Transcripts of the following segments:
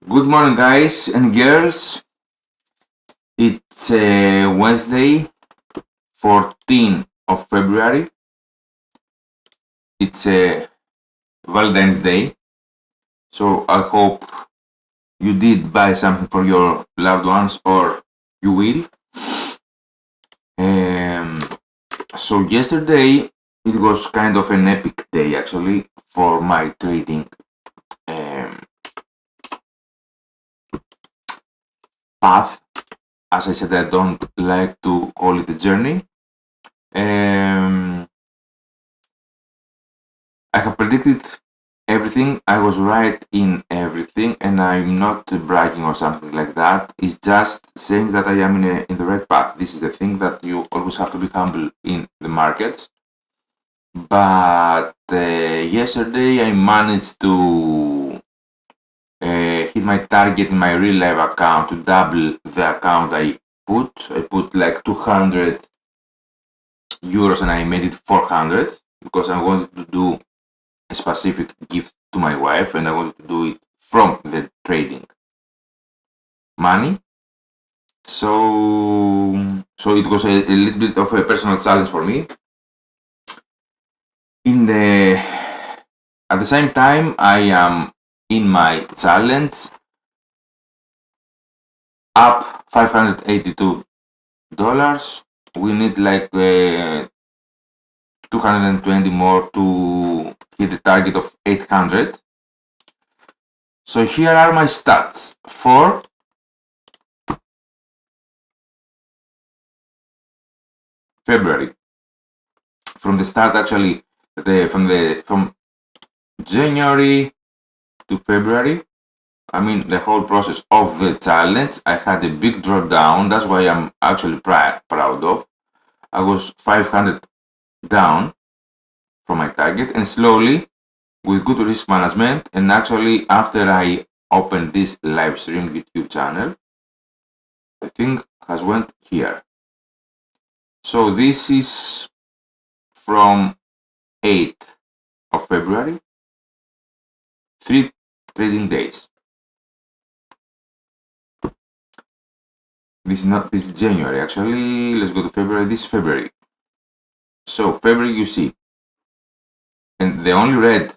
Good morning, guys and girls. It's Wednesday, 14th of February. It's Valentine's Day. So I hope you did buy something for your loved ones or you will. Um, so yesterday it was kind of an epic day actually for my trading path. As I said, I don't like to call it a journey. I have predicted everything. I was right in everything, and I'm not bragging or something like that. It's just saying that I am in the right path. This is the thing that you always have to be humble in the markets. But yesterday I managed to hit my target in my real life account to double the account I put. I put like 200 euros and I made it 400 because I wanted to do a specific gift to my wife and I wanted to do it from the trading money. So it was a little bit of a personal challenge for me. At the same time, I am in my challenge up $582. We need like 220 more to hit the target of 800. So here are my stats for February. From the start, actually, from January to February, I mean the whole process of the challenge, I had a big drawdown. That's why I'm actually proud of. I was 500 down from my target, and slowly, with good risk management, and actually after I opened this live stream YouTube channel, the thing has went here. So this is from 8th of February, 3 trading days. This is January actually. Let's go to February. This is February. So February you see, and the only red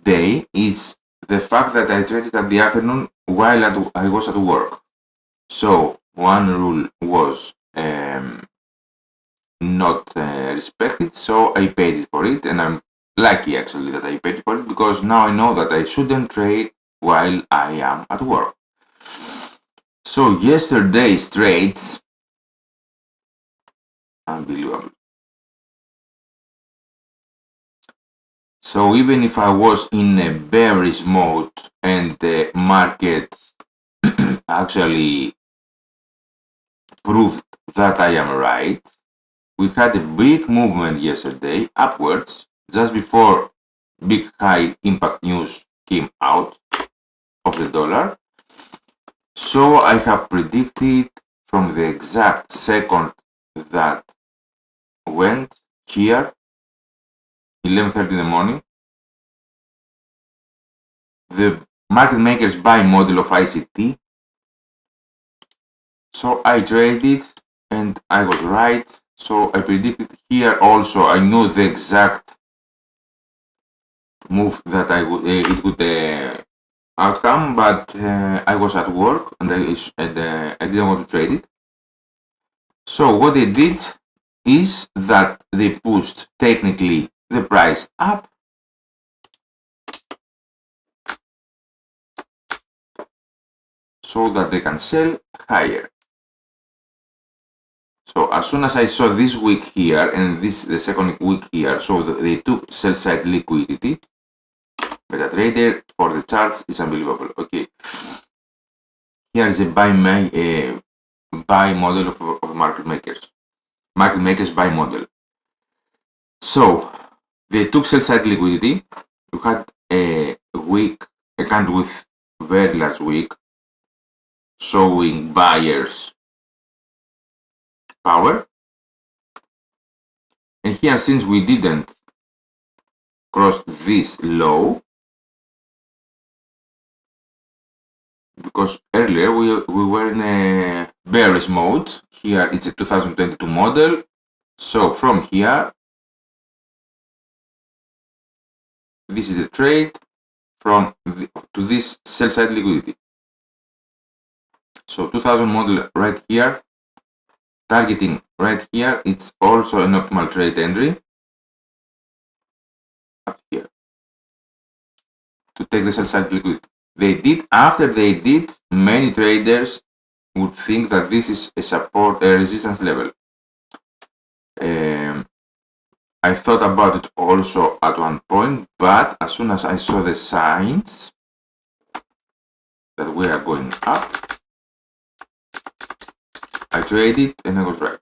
day is the fact that I traded at the afternoon while I was at work. So one rule was not respected, so I paid for it, and I'm lucky actually that I paid for it because now I know that I shouldn't trade while I am at work. So yesterday's trades, unbelievable. So even if I was in a bearish mode and the market actually proved that I am right, we had a big movement yesterday upwards just before big high impact news came out of the dollar. So I have predicted from the exact second that went here, 11:30 in the morning, the market makers buy model of ICT. So I traded and I was right. So I predicted here also. I knew the exact move that it would outcome, but I was at work and I didn't want to trade it. So what they did is that they pushed technically the price up so that they can sell higher. So as soon as I saw this week here and the second week here, so they took sell side liquidity. MetaTrader for the charts is unbelievable. Okay, here is a buy model of market makers. Market makers buy model. So they took sell side liquidity. You had a candle with very large wick showing buyers power. And here, since we didn't cross this low, because earlier we were in a bearish mode. Here it's a 2022 model. So from here, this is the trade from to this sell side liquidity. So 2000 model right here, targeting right here, it's also an optimal trade entry up here to take the sell side liquidity. After they did, many traders would think that this is a support, a resistance level. I thought about it also at one point, but as soon as I saw the signs that we are going up, I traded and I was right.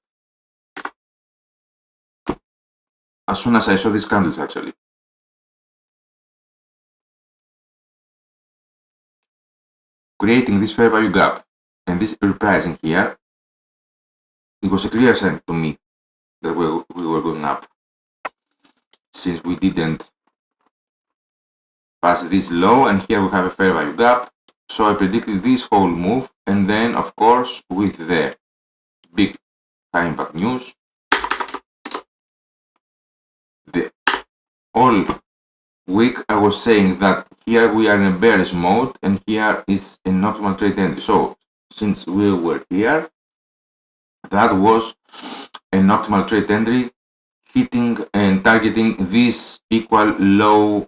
As soon as I saw these candles, actually. Creating this fair value gap and this repricing here, it was a clear sign to me that we were going up, since we didn't pass this low, and here we have a fair value gap. So I predicted this whole move, and then of course with the big high impact news, the all week I was saying that here we are in a bearish mode and here is an optimal trade entry. So since we were here, that was an optimal trade entry, hitting and targeting these equal lows.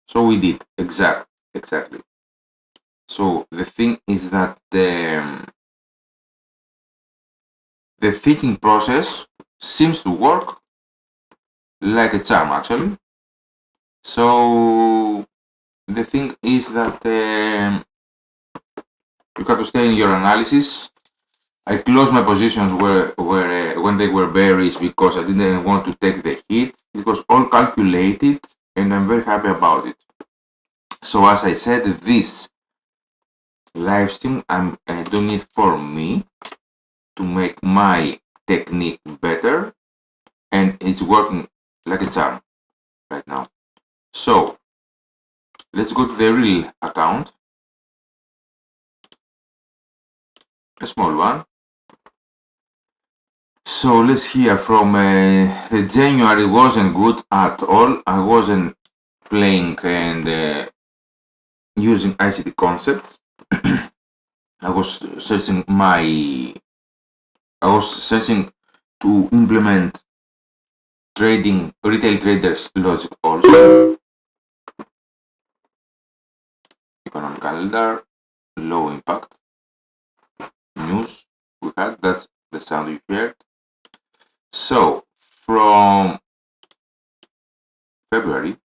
So we did exactly. So the thing is that the thinking process seems to work like a charm, actually. So the thing is that you have to stay in your analysis. I closed my positions when they were bearish because I didn't want to take the hit. It was all calculated and I'm very happy about it. So as I said, this live stream I'm doing it for me to make my technique better, and it's working like a charm right now. So let's go to the real account, a small one. So let's hear from the January wasn't good at all. I wasn't playing and using ICT concepts. I was searching to implement retail traders logic also. Economic calendar, low impact news we had. That's the sound you heard. So from February,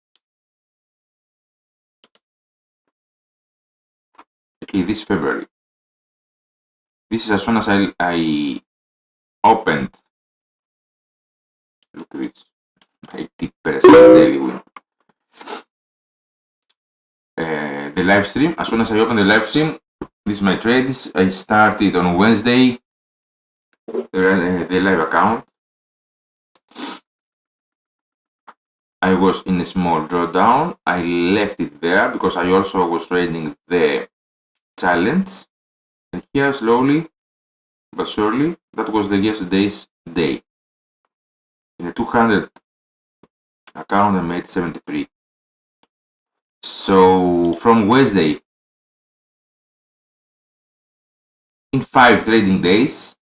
okay, this February. This is as soon as I opened. Look at this, 80% daily win. The live stream. As soon as I opened the live stream, this is my trades. I started on Wednesday the live account. I was in a small drawdown. I left it there because I also was trading the challenge. And here slowly but surely, that was the yesterday's day. In a 200 account I made 73. So from Wednesday, in 5 trading days,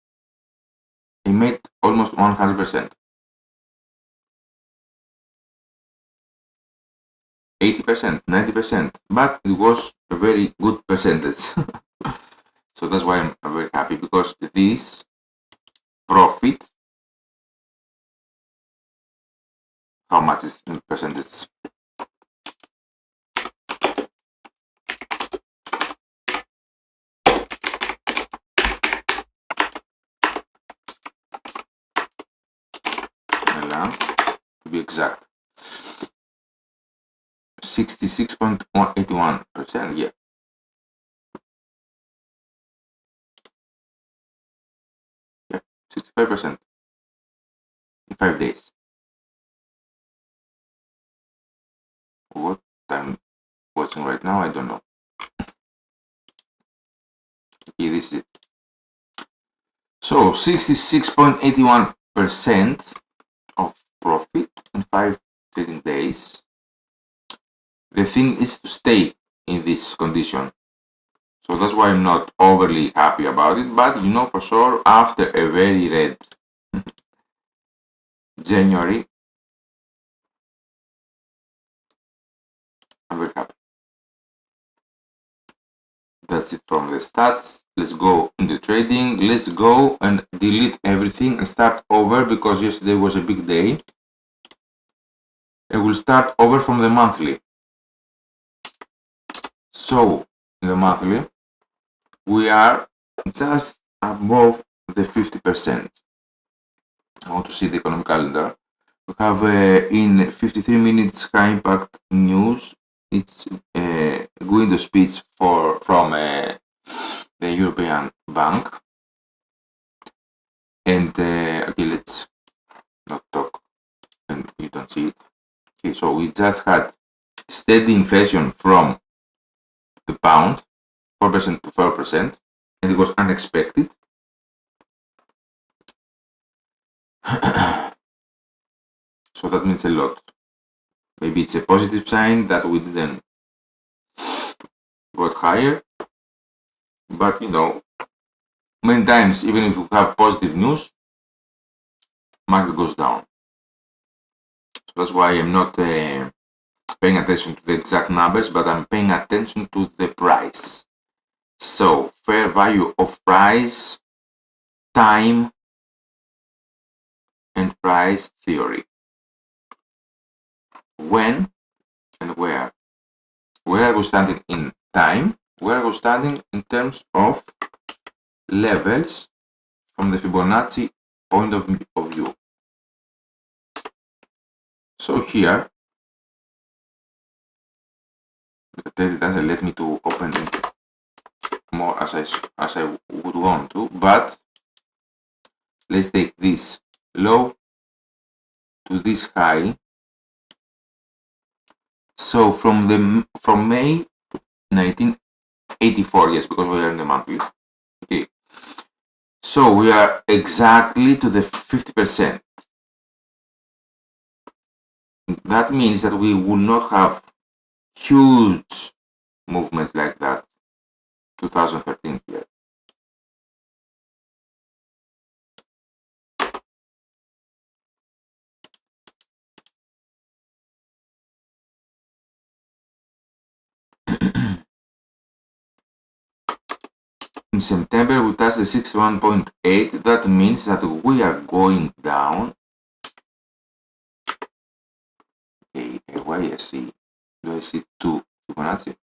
I made almost 100%. 80%, 90%, but it was a very good percentage. So that's why I'm very happy, because this profit, how much is in percentage? To be exact, 66.81%, yeah. Yeah, 65% in 5 days. What I'm watching right now, I don't know. Okay, this is it. So 66.81% of profit in 5 trading days. The thing is to stay in this condition. So that's why I'm not overly happy about it, but you know for sure after a very red January, I'm very happy. That's it from the stats. Let's go into trading. Let's go and delete everything and start over because yesterday was a big day. And we'll start over from the monthly. So in the monthly, we are just above the 50%. I want to see the economic calendar. We have in 53 minutes high impact news. It's a window speech from the European Bank. And okay, let's not talk and you don't see it. Okay, so we just had steady inflation from the pound, 4% to 4%, and it was unexpected. So that means a lot. Maybe it's a positive sign that we didn't go higher, but you know, many times even if we have positive news, market goes down. So that's why I'm not paying attention to the exact numbers, but I'm paying attention to the price. So fair value of price, time, and price theory. When and where? Where are we standing in time? Where are we standing in terms of levels from the Fibonacci point of view? So here, it doesn't let me to open it more as I would want to, but let's take this low to this high. So from May 1984, yes, because we are in the monthly. Okay, so we are exactly to the 50%. That means that we will not have huge movements like that 2013 here. In September we touched the 61.8. That means that we are going down. Okay, why I see? Do I see two Fibonacci?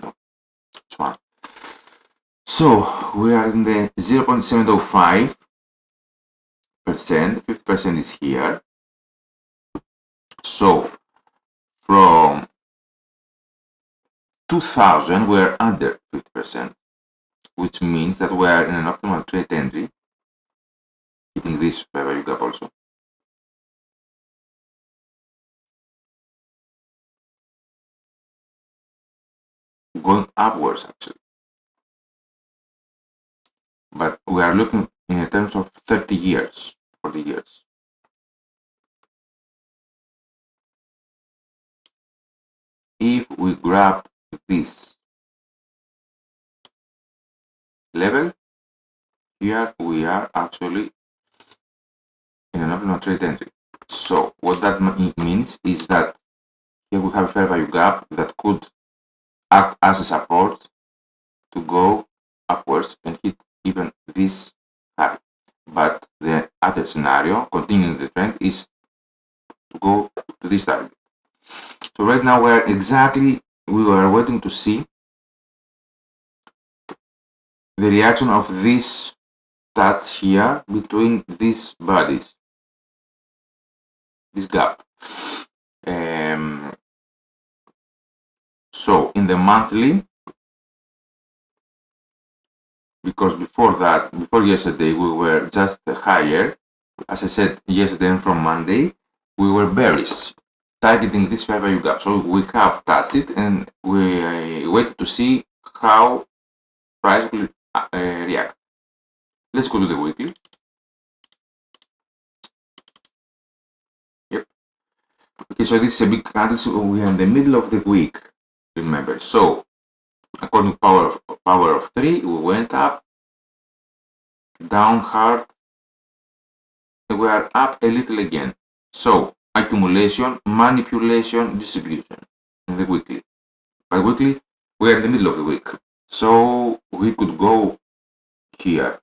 No, it's one. So we are in the 0.705%. 50% is here. So from 2000 we're under 50%, which means that we are in an optimal trade entry, hitting this value gap also. Going upwards actually. But we are looking in terms of 30 years, 40 years. If we grab this level, here we are actually in an optimal trade entry. So what that means is that here we have a fair value gap that could act as a support to go upwards and hit even this high. But the other scenario, continuing the trend, is to go to this target. So right now we are waiting to see the reaction of this touch here between these bodies, this gap. So in the monthly, because before yesterday we were just higher, as I said yesterday and from Monday, we were bearish, targeting this fair value gap. So we have touched it and we waited to see how price will react. Let's go to the weekly. Yep. Okay, so this is a big candle. So we are in the middle of the week, remember. So according to power of 3, we went up, down hard, and we are up a little again. So accumulation, manipulation, distribution in the weekly. But weekly, we are in the middle of the week. So we could go here.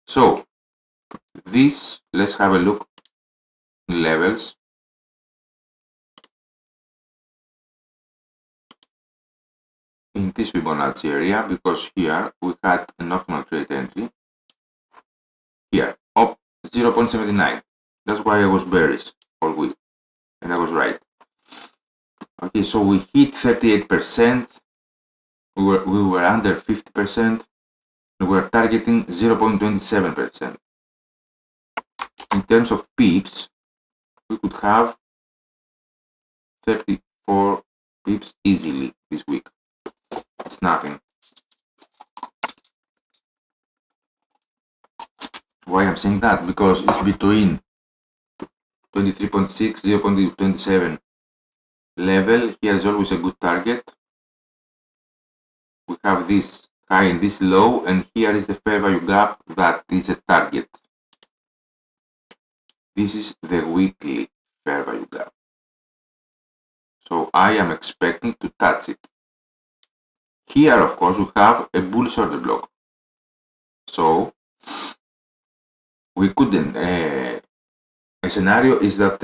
So this, let's have a look, levels. In this Fibonacci area, because here we had an optimal trade entry here of 0.79. That's why I was bearish all week, and I was right. Okay, so we hit 38%. We were under 50%. And we were targeting 0.27%. In terms of pips, we could have 34 pips easily this week. It's nothing. Why I'm saying that? Because it's between 23.6, 0.27 level. Here is always a good target. We have this high and this low, and here is the fair value gap that is a target. This is the weekly fair value gap. So I am expecting to touch it. Here, of course, we have a bullish order block. So we couldn't. A scenario is that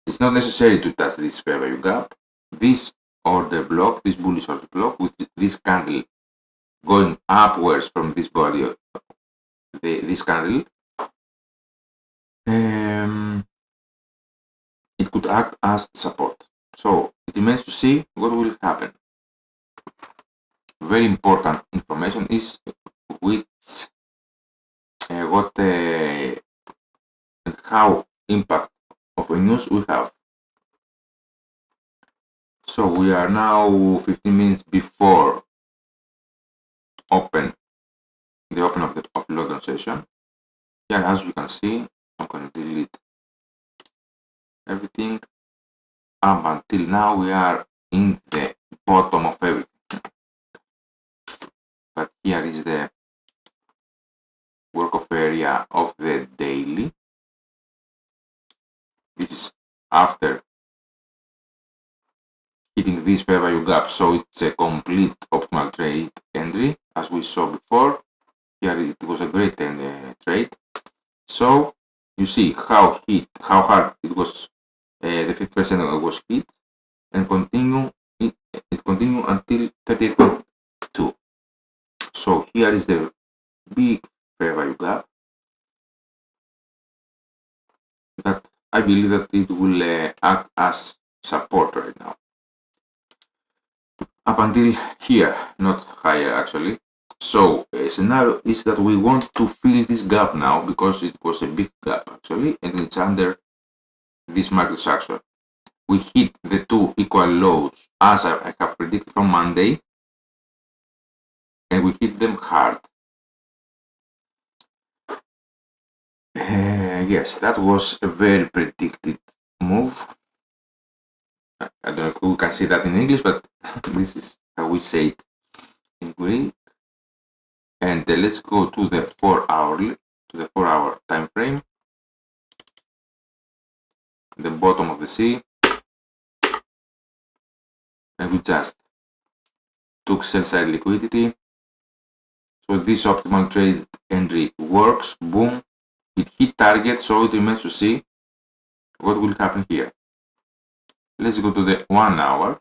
it's not necessary to touch this fair value gap. This order block, this bullish order block, with this candle going upwards from this body, this candle, it could act as support. So it remains to see what will happen. Very important information is which, what, and how impact of a news we have. So we are now 15 minutes before the open of the London session. Here, as you can see, I'm going to delete everything. Up until now, we are in the bottom of everything. But here is the work of area of the daily. This is after hitting this fair value gap, so it's a complete optimal trade entry, as we saw before. Here it was a great trade. So you see how hard it was. The 50% was hit, and it continued until 38.2. So here is the big fair value gap that I believe that it will act as support right now. Up until here, not higher actually. So a scenario is that we want to fill this gap now, because it was a big gap actually, and it's under this market structure. We hit the two equal lows as I have predicted from Monday, and we hit them hard. Yes, that was a very predicted move. I don't know if we can say that in English, but this is how we say it in Greek. And let's go to the 4-hour time frame. The bottom of the C, and we just took sell side liquidity. So this optimal trade entry works. Boom, it hit target. So it remains to see what will happen here. Let's go to the 1 hour.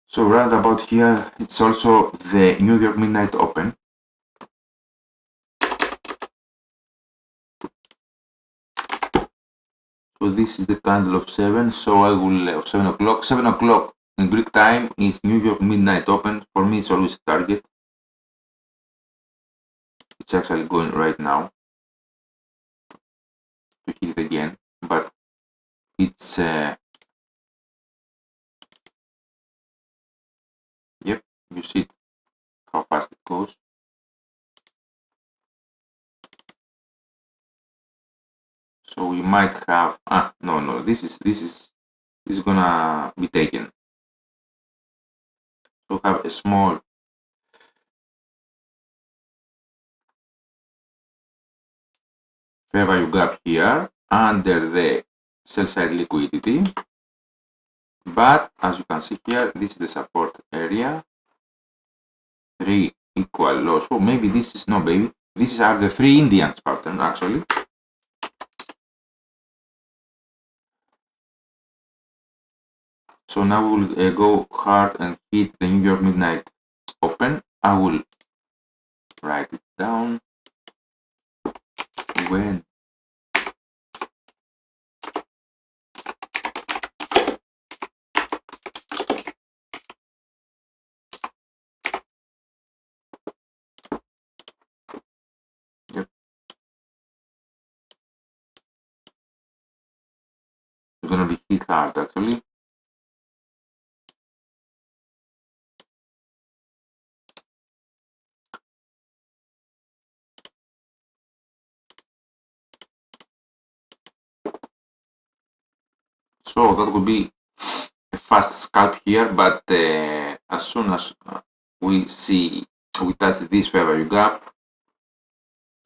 So right about here, it's also the New York midnight open. So this is the candle of 7. So I will of 7 o'clock. 7 o'clock in Greek time is New York midnight open. For me, it's always a target. It's actually going right now to hit it again, but it's yep, you see how fast it goes. So we might have no, this is gonna be taken. So have a small fair value gap here under the sell side liquidity, but as you can see here, this is the support area, 3 equal lows. So maybe this is no, baby, these are the 3 Indians pattern actually. So now we will go hard and hit the New York midnight open. I will write it down. When yep, it's gonna be hit hard actually. So that would be a fast scalp here, but as soon as we touch this fair value gap,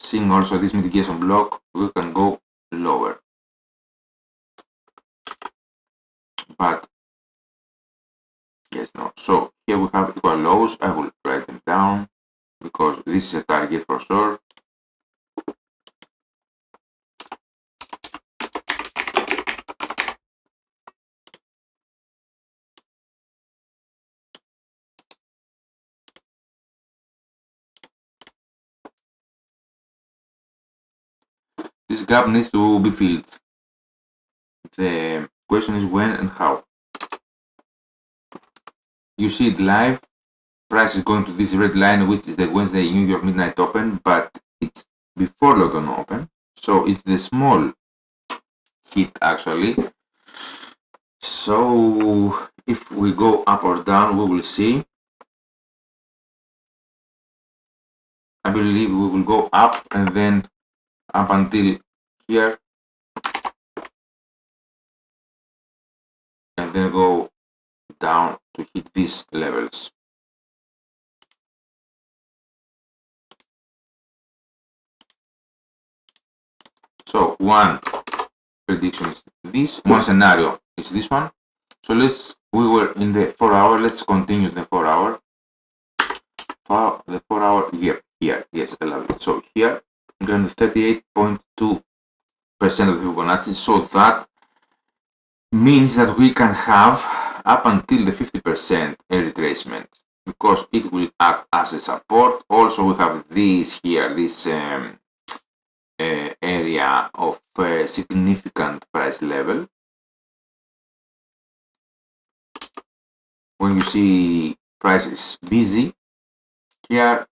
seeing also this mitigation block, we can go lower. But yes, no. So here we have equal lows. I will write them down because this is a target for sure. This gap needs to be filled. The question is when and how. You see it live. Price is going to this red line, which is the Wednesday New York midnight open, but it's before London open. So it's the small hit actually. So if we go up or down, we will see. I believe we will go up and then up until here, and then go down to hit these levels. So one prediction is this, one scenario is this one. So we were in the 4 hour, let's continue the 4 hour. The 4 hour here, yes, I love it. So here, I'm going to 38.2% of the Fibonacci, so that means that we can have up until the 50% retracement, because it will act as a support. Also, we have this here, this area of significant price level. When you see prices busy, here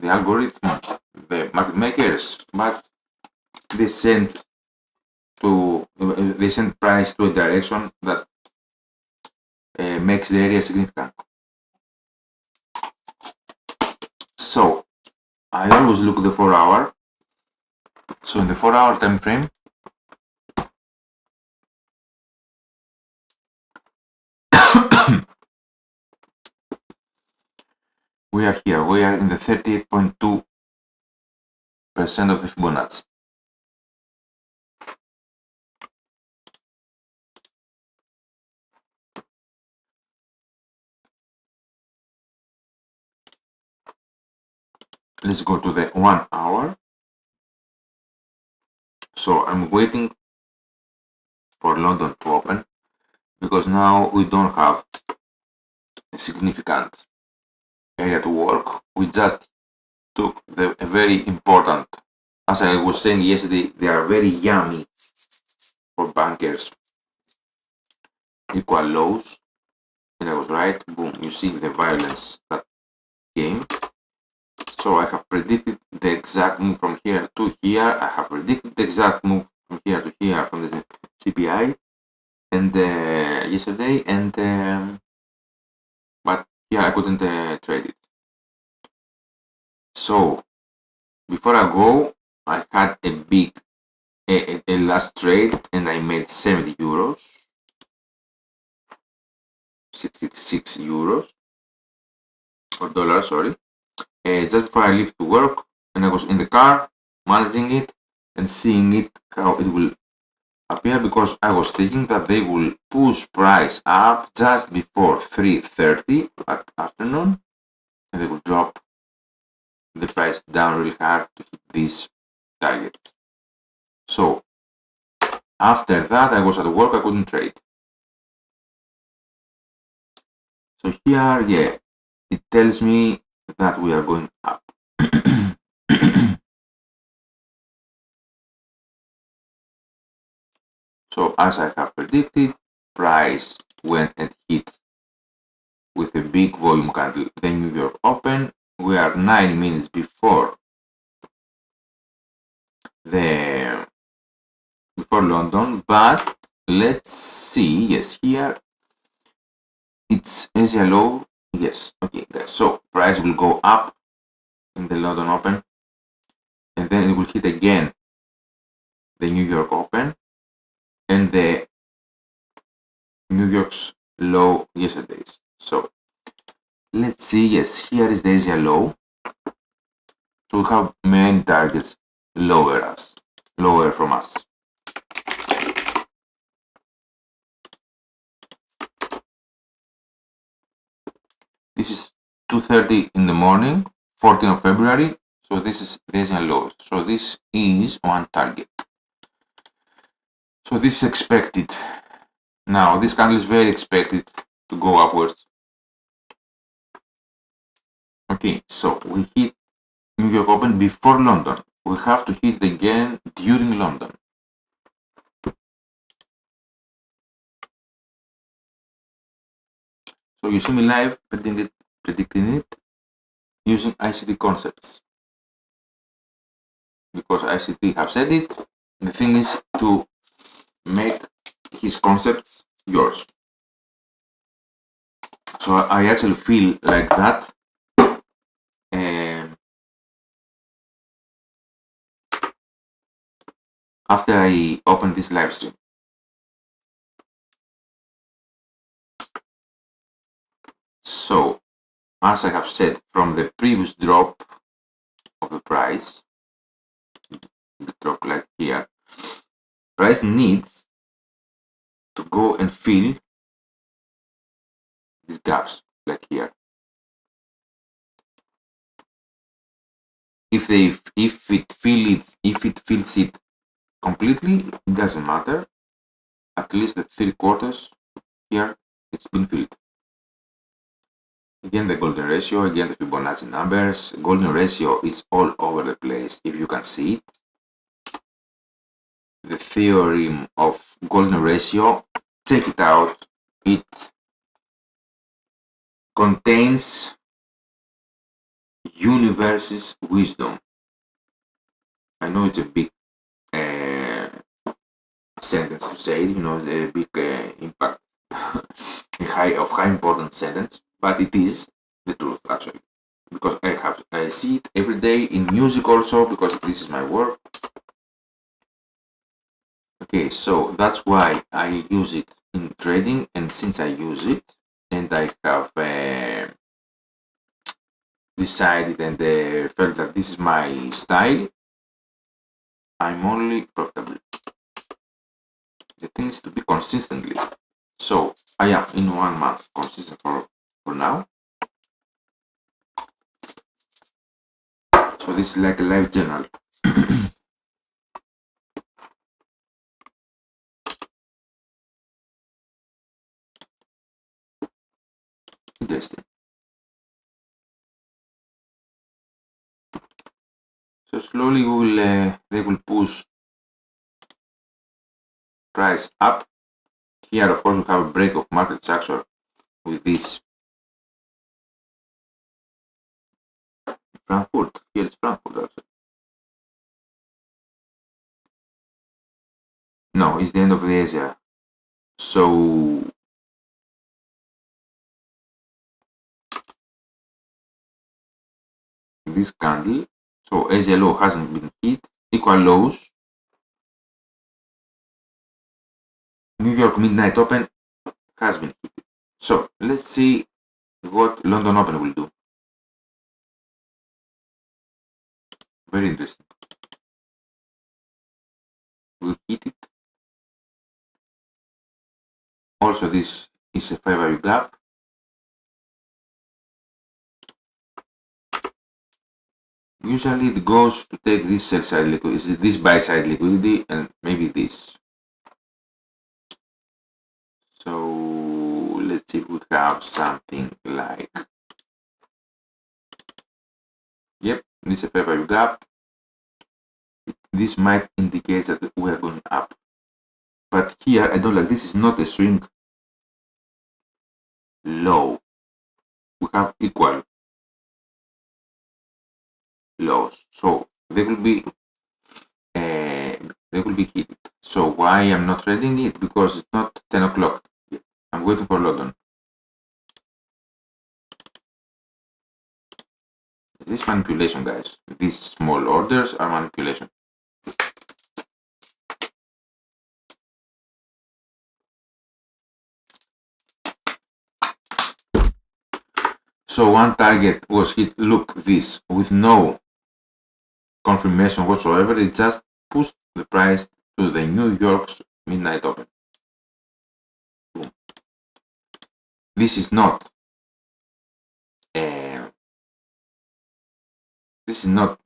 the algorithm, the market makers, but they send price to a direction that makes the area significant. So I always look at the 4 hour. So in the 4 hour time frame, we are here. We are in the 38.2% of the Fibonacci. Let's go to the 1 hour. So I'm waiting for London to open, because now we don't have a significant area to work. We just took a very important, as I was saying yesterday, they are very yummy for bankers, equal lows, and I was right. Boom, you see the violence that came. So I have predicted the exact move from here to here. I have predicted the exact move from here to here from the CPI and yesterday, and but here I couldn't trade it. So before I go, I had a big a last trade and I made 70 euros, 66 euros or dollars, sorry. Just before I leave to work, and I was in the car managing it and seeing it how it will appear, because I was thinking that they will push price up just before 3:30 at afternoon, and they will drop the price down really hard to hit these targets. So after that, I was at work, I couldn't trade. So here, yeah, it tells me that we are going up. So as I have predicted, price went and hit with a big volume candle the New York Open. We are 9 minutes before London, but let's see. Yes, here it's Asia low. Yes, okay, guys. So price will go up in the London Open, and then it will hit again the New York Open and the New York's low yesterday's. So let's see. Yes, here is the Asia low. So we have many targets lower from us. This is 2:30 in the morning, 14th of February. So this is the Asian low. So this is one target. So this is expected. Now this candle is very expected to go upwards. Okay, so we hit New York Open before London. We have to hit it again during London. So you see me live predicting it using ICT concepts, because ICT have said it. The thing is to make his concepts yours. So I actually feel like that. After I open this live stream. So as I have said, from the previous drop of the price, the drop like here, price needs to go and fill these gaps like here. If it fills it completely, it doesn't matter. At least the 3/4 here, it's been filled. Again, the golden ratio, again the Fibonacci numbers. Golden ratio is all over the place, if you can see it. The theorem of golden ratio, check it out. It contains universe's wisdom. I know it's a big sentence to say, a big impact, of high importance sentence, but it is the truth actually, because I see it every day in music also, because this is my work. Okay, so that's why I use it in trading, and since I use it and I have decided and felt that this is my style, I'm only profitable. The thing is to be consistently. So I am in 1 month consistent for now. So this is like a live journal. Interesting. So slowly they will push price up. Here, of course, we have a break of market structure with this Frankfurt. Here is Frankfurt also. No, it's the end of the Asia. So this candle, so Asia low hasn't been hit. Equal lows. New York midnight open has been hit. So let's see what London Open will do. Very interesting. We hit it. Also, this is a fair value gap. Usually it goes to take this sell side liquidity, this buy side liquidity, and maybe this. So let's see if we have something like, yep, this is a fair value gap. This might indicate that we are going up. But here I don't like, this is not a swing low. We have equal lows, so they will be hit. So why I'm not trading it? Because it's not 10 o'clock yet. I'm waiting for London. This manipulation, guys. These small orders are manipulation. So one target was hit, look this, with no confirmation whatsoever. It just pushed the price to the New York's midnight open. Boom. This is not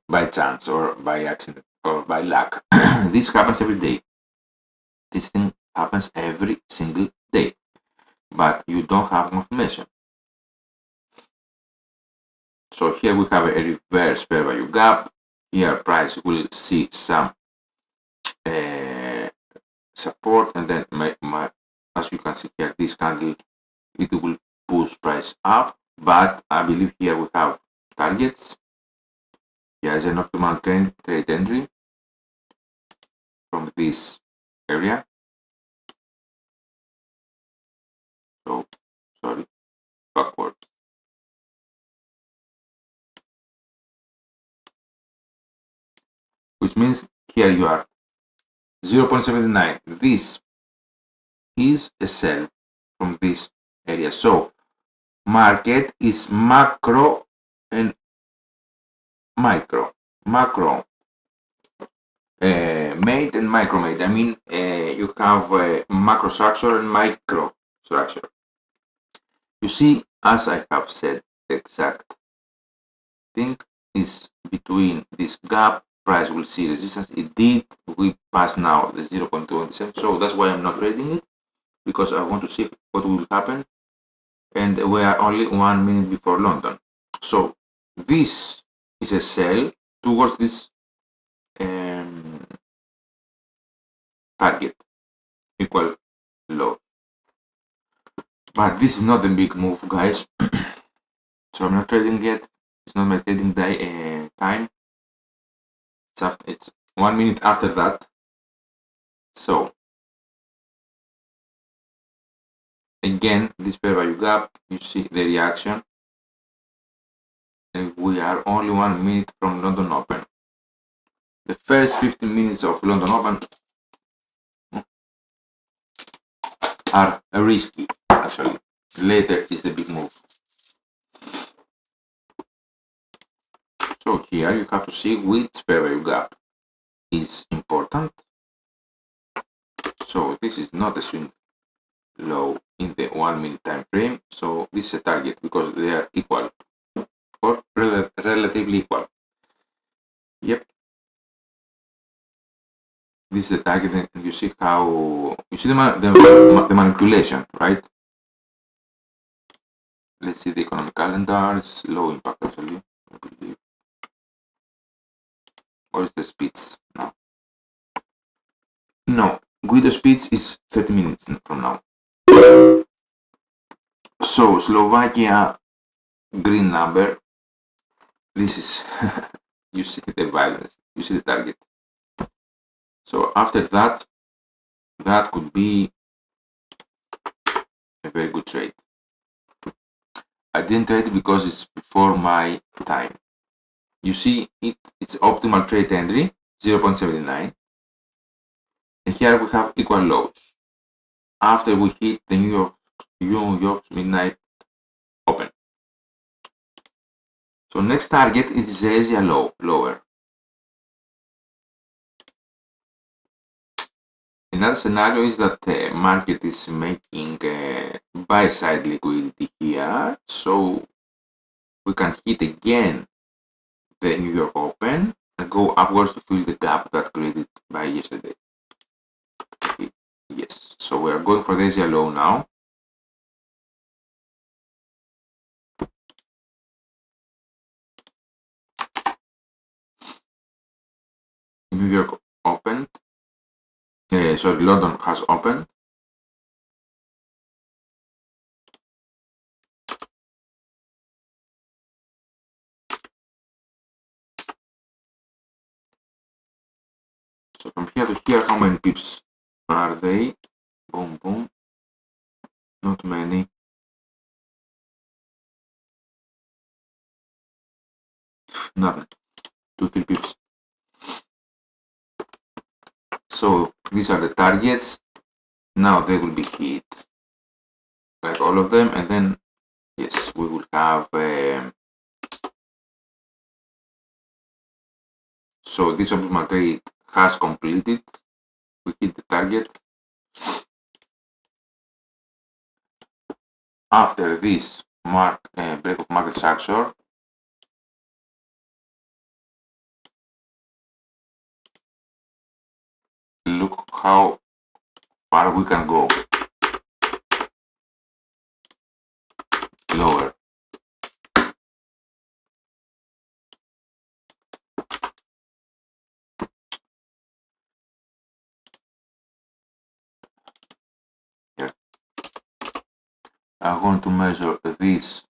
by chance or by accident or by luck. This happens every day. This thing happens every single day, but you don't have confirmation. So here we have a reverse fair value gap. Here price will see some support, and then as you can see here, this candle, it will push price up, but I believe here we have targets. Here is an optimal trade entry from this area. So sorry, backward. Which means here you are 0.79. This is a sell from this area. So market is macro and micro. Macro made and micro made. I mean, you have macro structure and micro structure. You see, as I have said, the exact thing is between this gap. Price will see resistance. It did. We pass now the 0.27. So that's why I'm not trading it, because I want to see what will happen. And we are only 1 minute before London. So this is a sell towards this target, equal low. But this is not a big move, guys. So I'm not trading yet. It's not my trading day, time. It's 1 minute after that. So again, this fair value gap, you see the reaction, and we are only 1 minute from London Open. The first 15 minutes of London Open are risky, actually. Later is the big move. So here you have to see which fair value gap is important. So this is not a swing low in the 1 minute time frame. So this is a target because they are equal or relatively equal. Yep. This is the target, and you see how you see the manipulation, right? Let's see the economic calendar. It's low impact actually, I believe. What is the speeds now? No, Guido speeds is 30 minutes from now. So Slovakia green number this is you see the balance, you see the target. So after that, that could be a very good trade. I didn't trade it because it's before my time. You see it's optimal trade entry 0.79, and here we have equal lows after we hit the New York's midnight open. So next target is the Asia lower. Another scenario is that the market is making buy side liquidity here, so we can hit again the New York Open and go upwards to fill the gap that created by yesterday. Okay. Yes, so we are going for the Asia low now. New York opened. Sorry, London has opened. So from here to here, how many pips are they? Boom, boom. Not many. Nothing. 2-3 pips. So these are the targets. Now they will be hit, like all of them, and then yes, we will have. So this optimal trade has completed. We hit the target. After this break of market structure, look how far we can go. Lower. Here. I'm going to measure this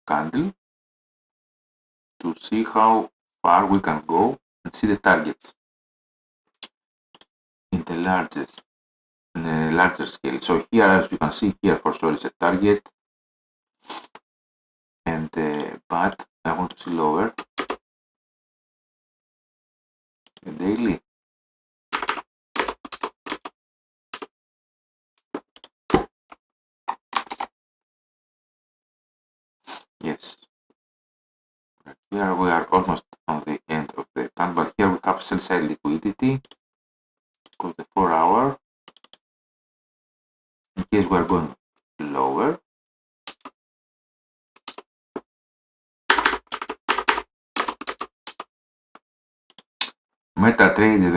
candle to see how far we can go and see the targets in the larger scale. So here, as you can see here, for sure is a target, and but I want to see lower the daily. Yes, here we are almost on the end of the time, but here we have sell side liquidity because the 4-hour, in case we are going lower. MetaTrader,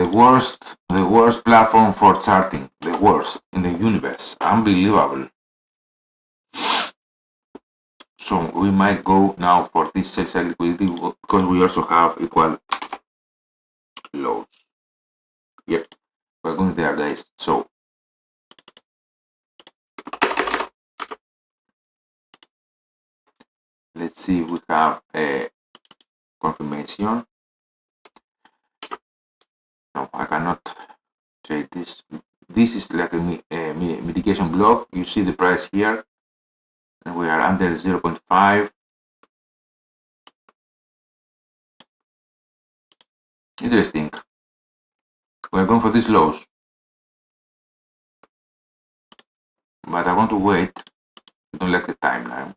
the worst platform for charting, the worst in the universe, unbelievable. So we might go now for this sell side liquidity because we also have equal lows. Yep, we're going there, guys. So let's see if we have a confirmation. No, I cannot trade this. This is like a mitigation block. You see the price here, and we are under 0.5. Interesting. We're going for these lows, but I want to wait. I don't like the timeline.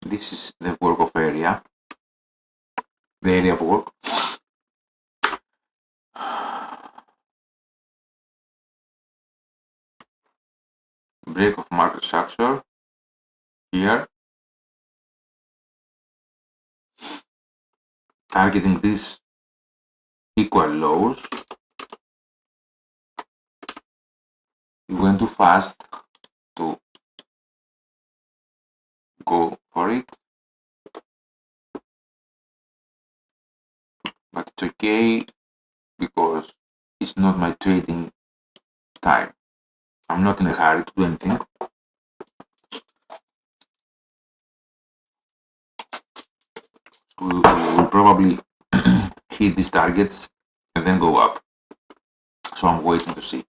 This is the work of area, the area of work. Break of market structure here, targeting these equal lows. It went too fast to go for it, but it's okay because it's not my trading time. I'm not in a hurry to do anything. We will probably hit these targets and then go up. So I'm waiting to see.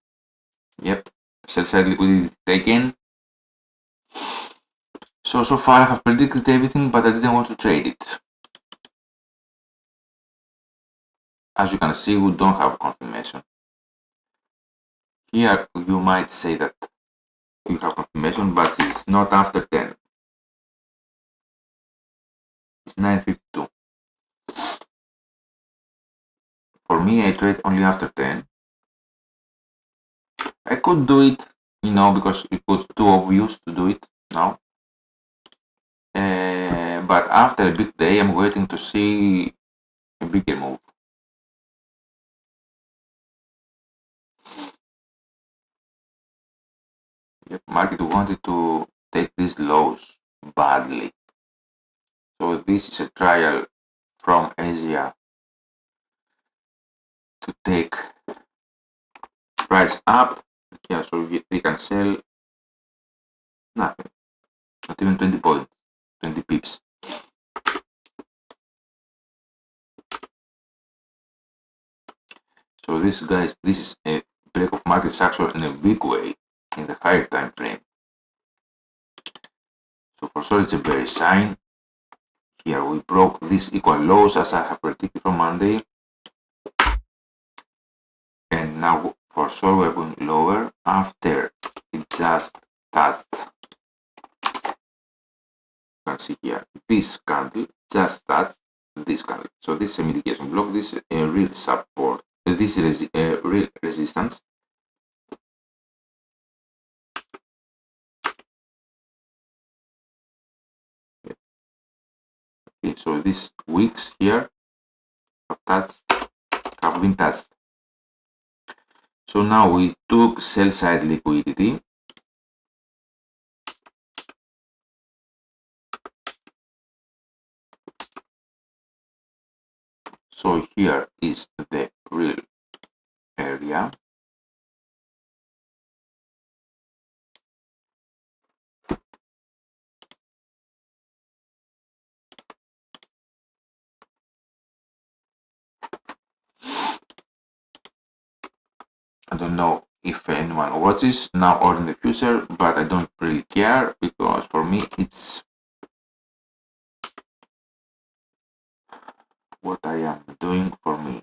Yep, sell side liquidity taken. So far I have predicted everything, but I didn't want to trade it. As you can see, we don't have confirmation. Here you might say that you have confirmation, but it's not after 10. It's 9:52. For me, I trade only after 10. I could do it, because it was too obvious to do it now. But after a big day, I'm waiting to see a bigger move. The market wanted to take these lows badly. So this is a trial from Asia to take price up. Yeah, so they can sell nothing, not even 20 points, 20 pips. So this is a break of market structure in a big way in the higher time frame. So for sure it's a bearish sign. Here we broke these equal lows as I have predicted from Monday. And now for sure we're going lower after it just touched. You can see here this candle just touched this candle. So this is a mitigation block, this is a real support, this is a real resistance. Okay, so these wicks here have been touched. So now we took sell side liquidity. So here is the real area. I don't know if anyone watches now or in the future, but I don't really care because for me it's what I am doing for me.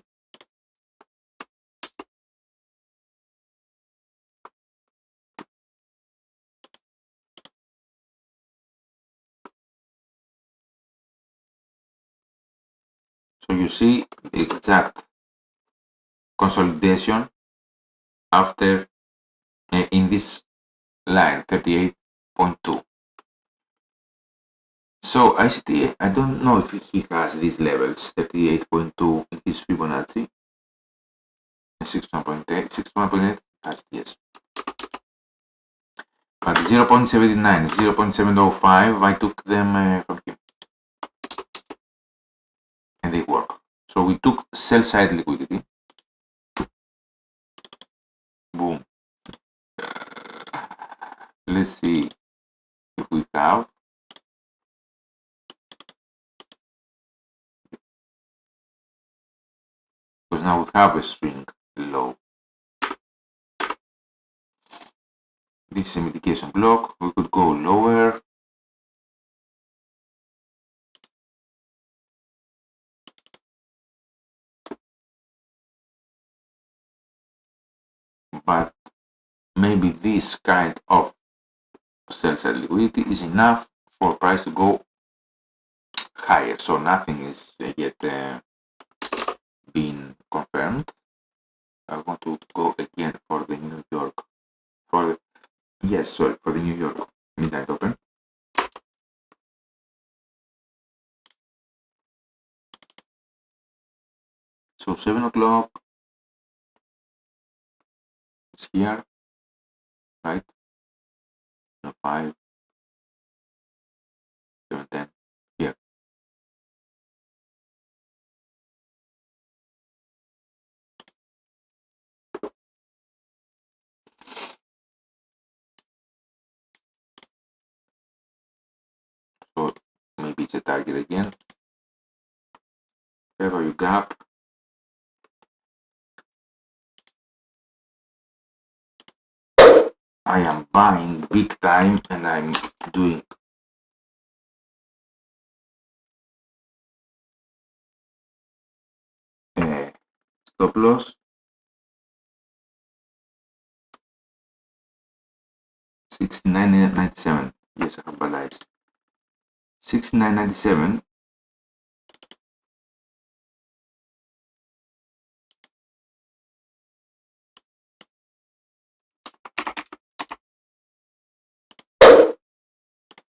So you see the exact consolidation after in this line 38.2. So ICT, I don't know if he has these levels 38.2 in his Fibonacci. 61.8 has yes. But 0.79, 0.705, I took them from him. And they work. So we took sell side liquidity. Boom. Let's see if we have. Because now we have a swing low. This is a mitigation block. We could go lower. But maybe this kind of sell side liquidity is enough for price to go higher. So nothing is yet been confirmed. I want to go again for the New York. For the New York midnight open. So 7 o'clock. It's here, right? 5. 710 here. So maybe it's a target again. Fair value gap. I am buying big time and I'm doing stop loss 69.97. Yes, I have balanced 69.97.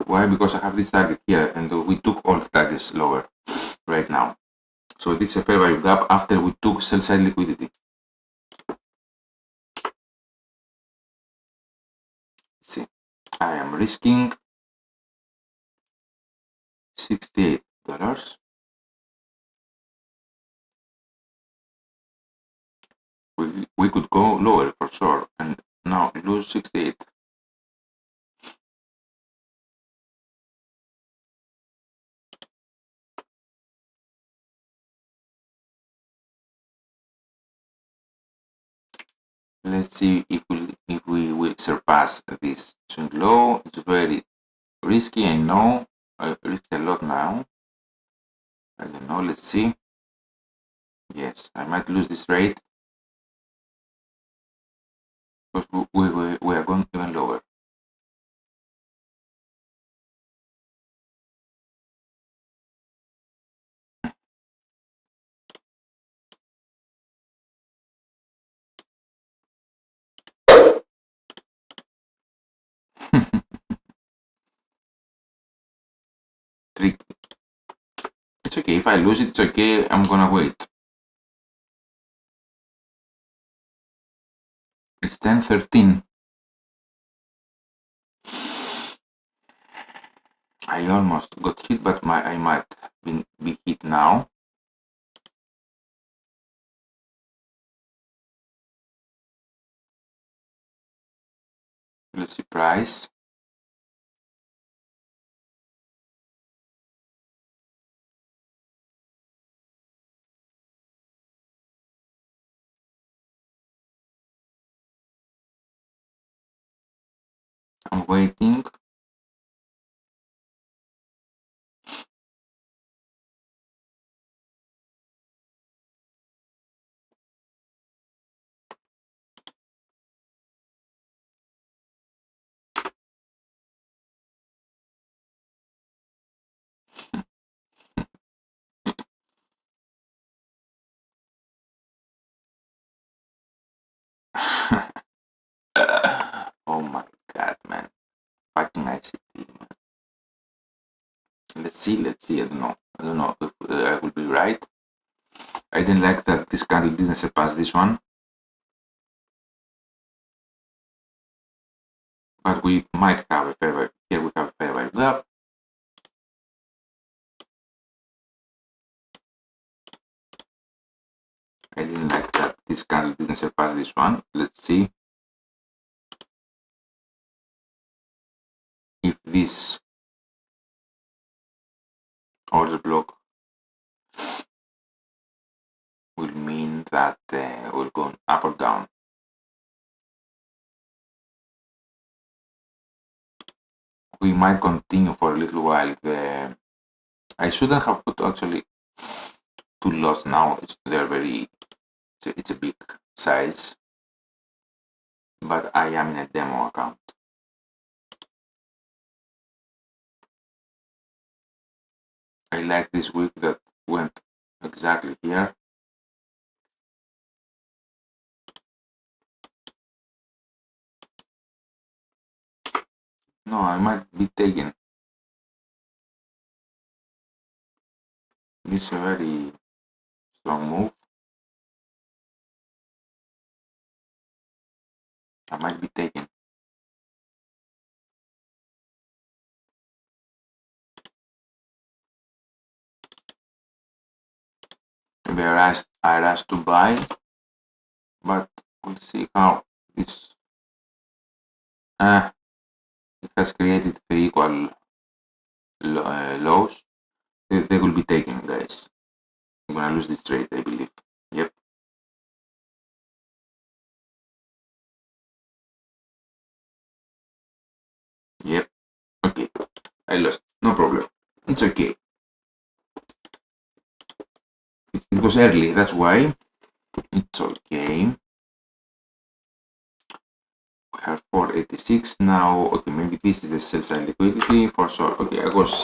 Why? Because I have this target here and we took all the targets lower right now. So this is a fair value gap after we took sell side liquidity. Let's see, I am risking $68. We could go lower for sure and now lose 68. Let's see if we will surpass this swing low. It's very risky, I know. I risked a lot now. I don't know, let's see. Yes, I might lose this trade because we are going even lower. Tricky. It's okay, if I lose it, it's okay, I'm gonna wait. It's 10:13. I almost got hit, but I might be hit now. Let's see price. I'm waiting. Oh my god, man. Fucking ICT. Let's see. I don't know if I will be right. I didn't like that this candle didn't surpass this one. But we might have a fair value. Here we have a fair value gap. I didn't like that this candle didn't surpass this one. Let's see if this order block will mean that we'll go up or down. We might continue for a little while. I shouldn't have put actually two lots now. They're very. It's a big size, but I am in a demo account. I like this wick that went exactly here. No, I might be taken. This is a very strong move. I might be taken. Maybe I rush to buy, but we'll see how this it has created three equal lows. They will be taken, guys. I'm gonna lose this trade, I believe. Yep. Yep. Okay. I lost. No problem. It's okay. It was early, that's why. It's okay. We have 486 now. Okay, maybe this is the sell side liquidity for sure. Okay, I was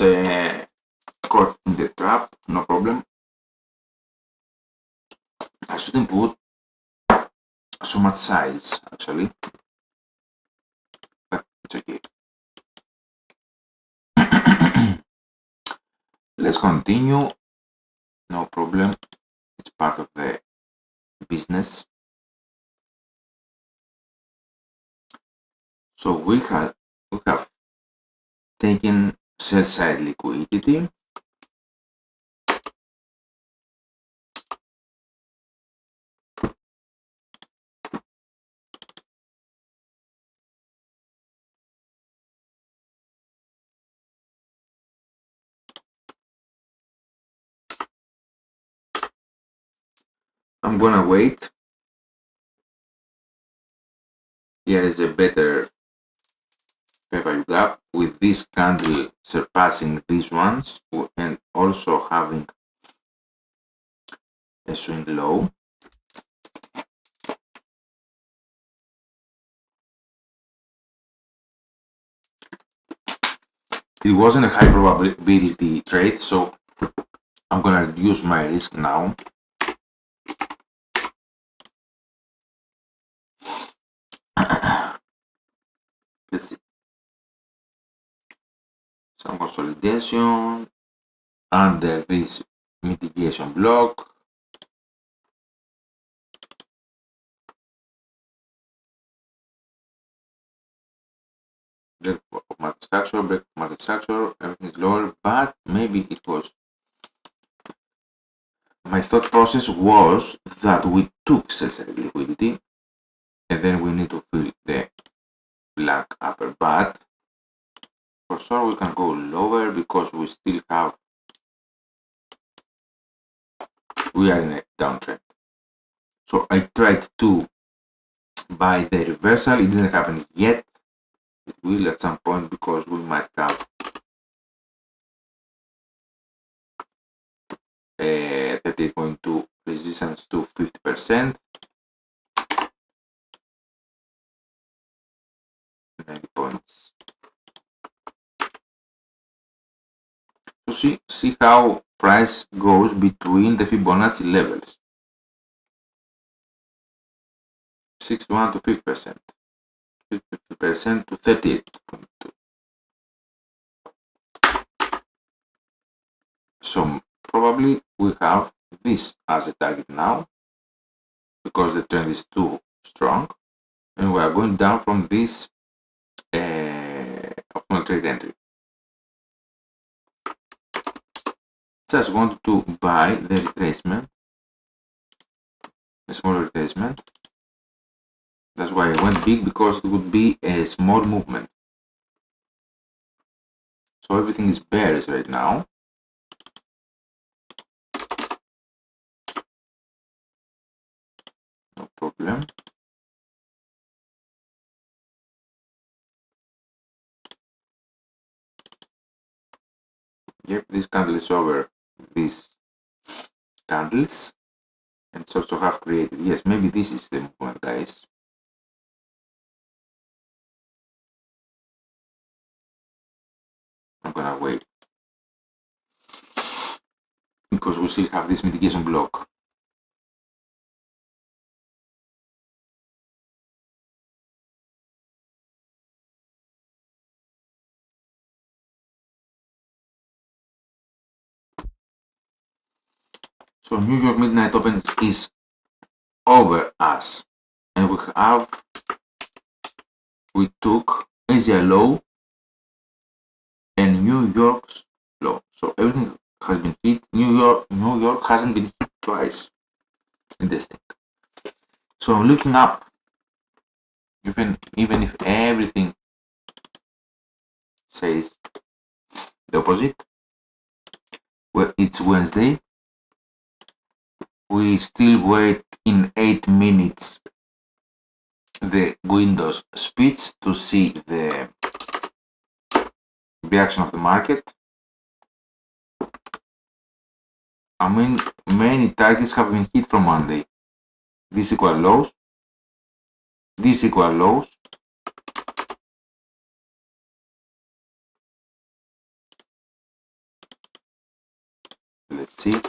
caught in the trap. No problem. I shouldn't put so much size actually, but it's okay. Let's continue. No problem. It's part of the business. So we have taken sell side liquidity. I'm gonna wait. Here is a better fair value gap with this candle surpassing these ones and also having a swing low. It wasn't a high probability trade, so I'm gonna reduce my risk now. Let's see. Some consolidation under this mitigation block. Break of market structure, break of market structure, everything is lower, but maybe it was. My thought process was that we took sell side liquidity and then we need to fill the black upper, but for sure we can go lower because we still have, we are in a downtrend. So I tried to buy the reversal, it didn't happen yet. It will at some point because we might have a 38.2 resistance to 50%. 90 points. So see how price goes between the Fibonacci levels. 61 to 50%. 50% to 38.2. So probably we have this as a target now because the trend is too strong and we are going down from this optimal trade entry. Just wanted to buy the retracement, a small retracement. That's why I went big, because it would be a small movement. So everything is bearish right now. No problem. Yep, this candle is over these candles and it's also have created, yes, maybe this is the movement, guys. I'm gonna wait because we still have this mitigation block. So New York midnight open is over us and we took Asia low and New York's low. So everything has been hit. New York hasn't been hit twice. Interesting. So I'm looking up, even if everything says the opposite. Well, it's Wednesday. We still wait in 8 minutes the Windows speech to see the reaction of the market. I mean, many targets have been hit from Monday. This equal lows. This equal lows. Let's see.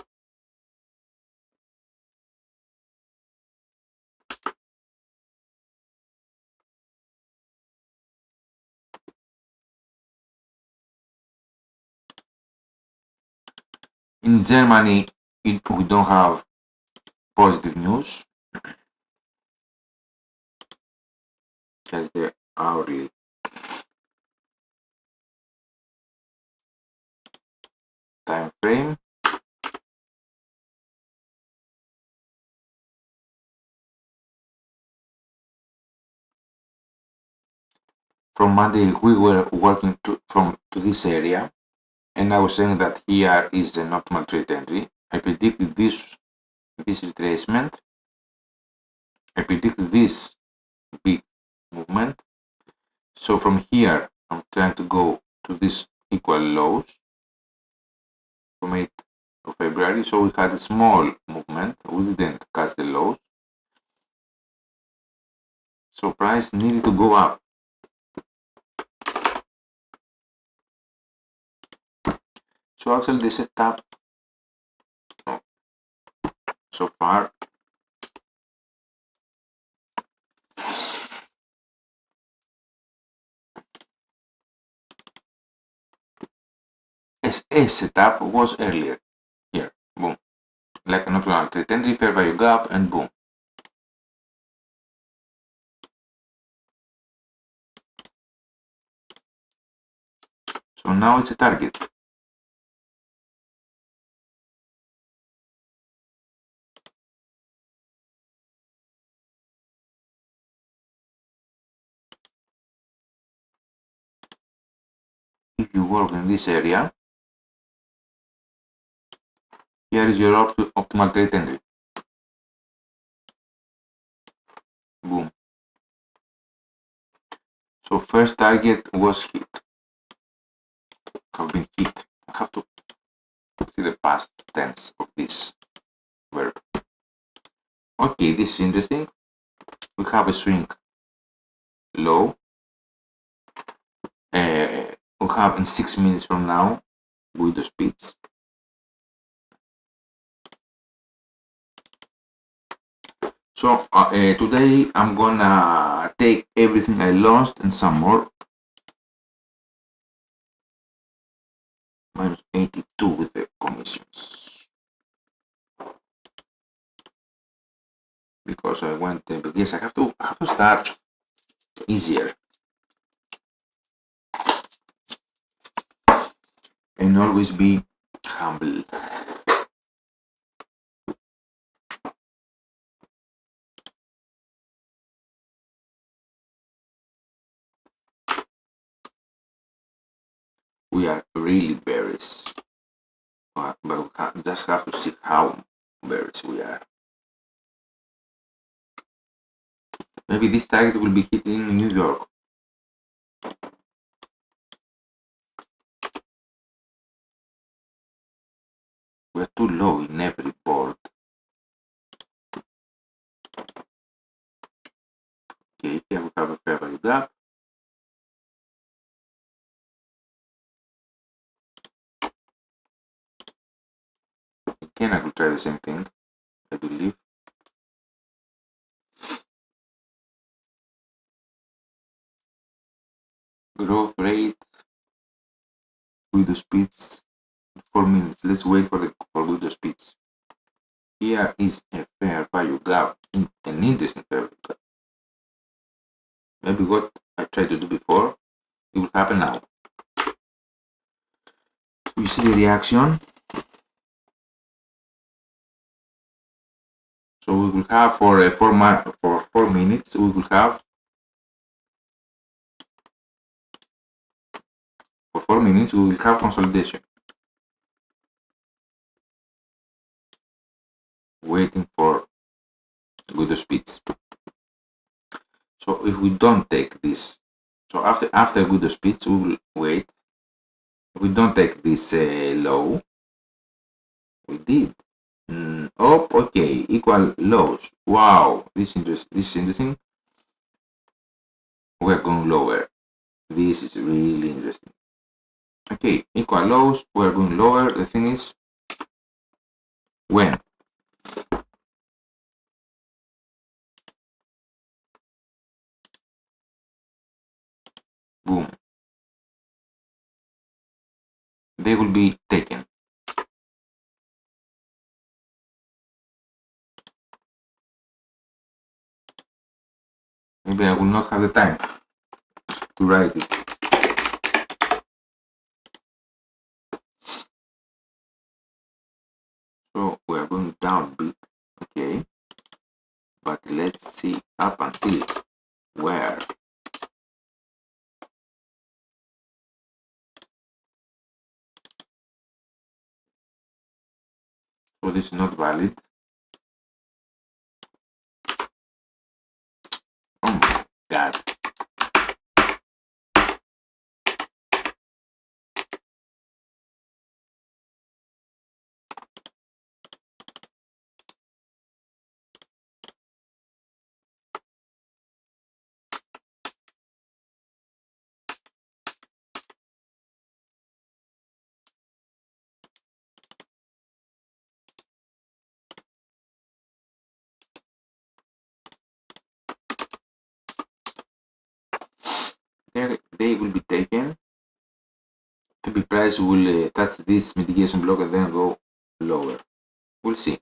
In Germany, we don't have positive news. Just the hourly. Time frame. From Monday, we were working to this area, and I was saying that here is an optimal trade entry. I predicted this retracement. I predicted this big movement. So from here, I'm trying to go to this equal lows from 8th of February. So we had a small movement. We didn't catch the lows. So price needed to go up. So actually the setup so far a setup was earlier. Here, boom. Like an optimal trade entry, fair value gap, and boom. So now it's a target. If you work in this area, here is your optimal trade entry. Boom. So first target was hit. Have been hit. I have to see the past tense of this verb. Okay, this is interesting. We have a swing low. We have in 6 minutes from now with the speeds. So today I'm gonna take everything I lost and some more. Minus 82 with the commissions. Because I went, but yes, I have to start easier. And always be humble. We are really bearish, but we just have to see how bearish we are. Maybe this target will be hit in New York. We are too low in every board. Okay, here we have a fair value gap. Again, I could try the same thing, I believe. Growth rate with the speeds 4 minutes. Let's wait for with the speeds. Here is a fair value gap, an interesting fair value gap. Maybe what I tried to do before, it will happen now. You see the reaction. So we will have for 4 minutes, we will have for 4 minutes, we will have consolidation. Waiting for good speeds. So if we don't take this, so after good speeds, we will wait. If we don't take this low, we did. Okay, equal lows. Wow, this is interesting. We're going lower. This is really interesting. Okay, equal lows, we're going lower. The thing is, when? Boom. They will be taken. Maybe I will not have the time to write it. So we are going down a bit, okay. But let's see up until where. So this is not valid. Oh my god. They will be taken. Maybe price will touch this mitigation block and then go lower. We'll see.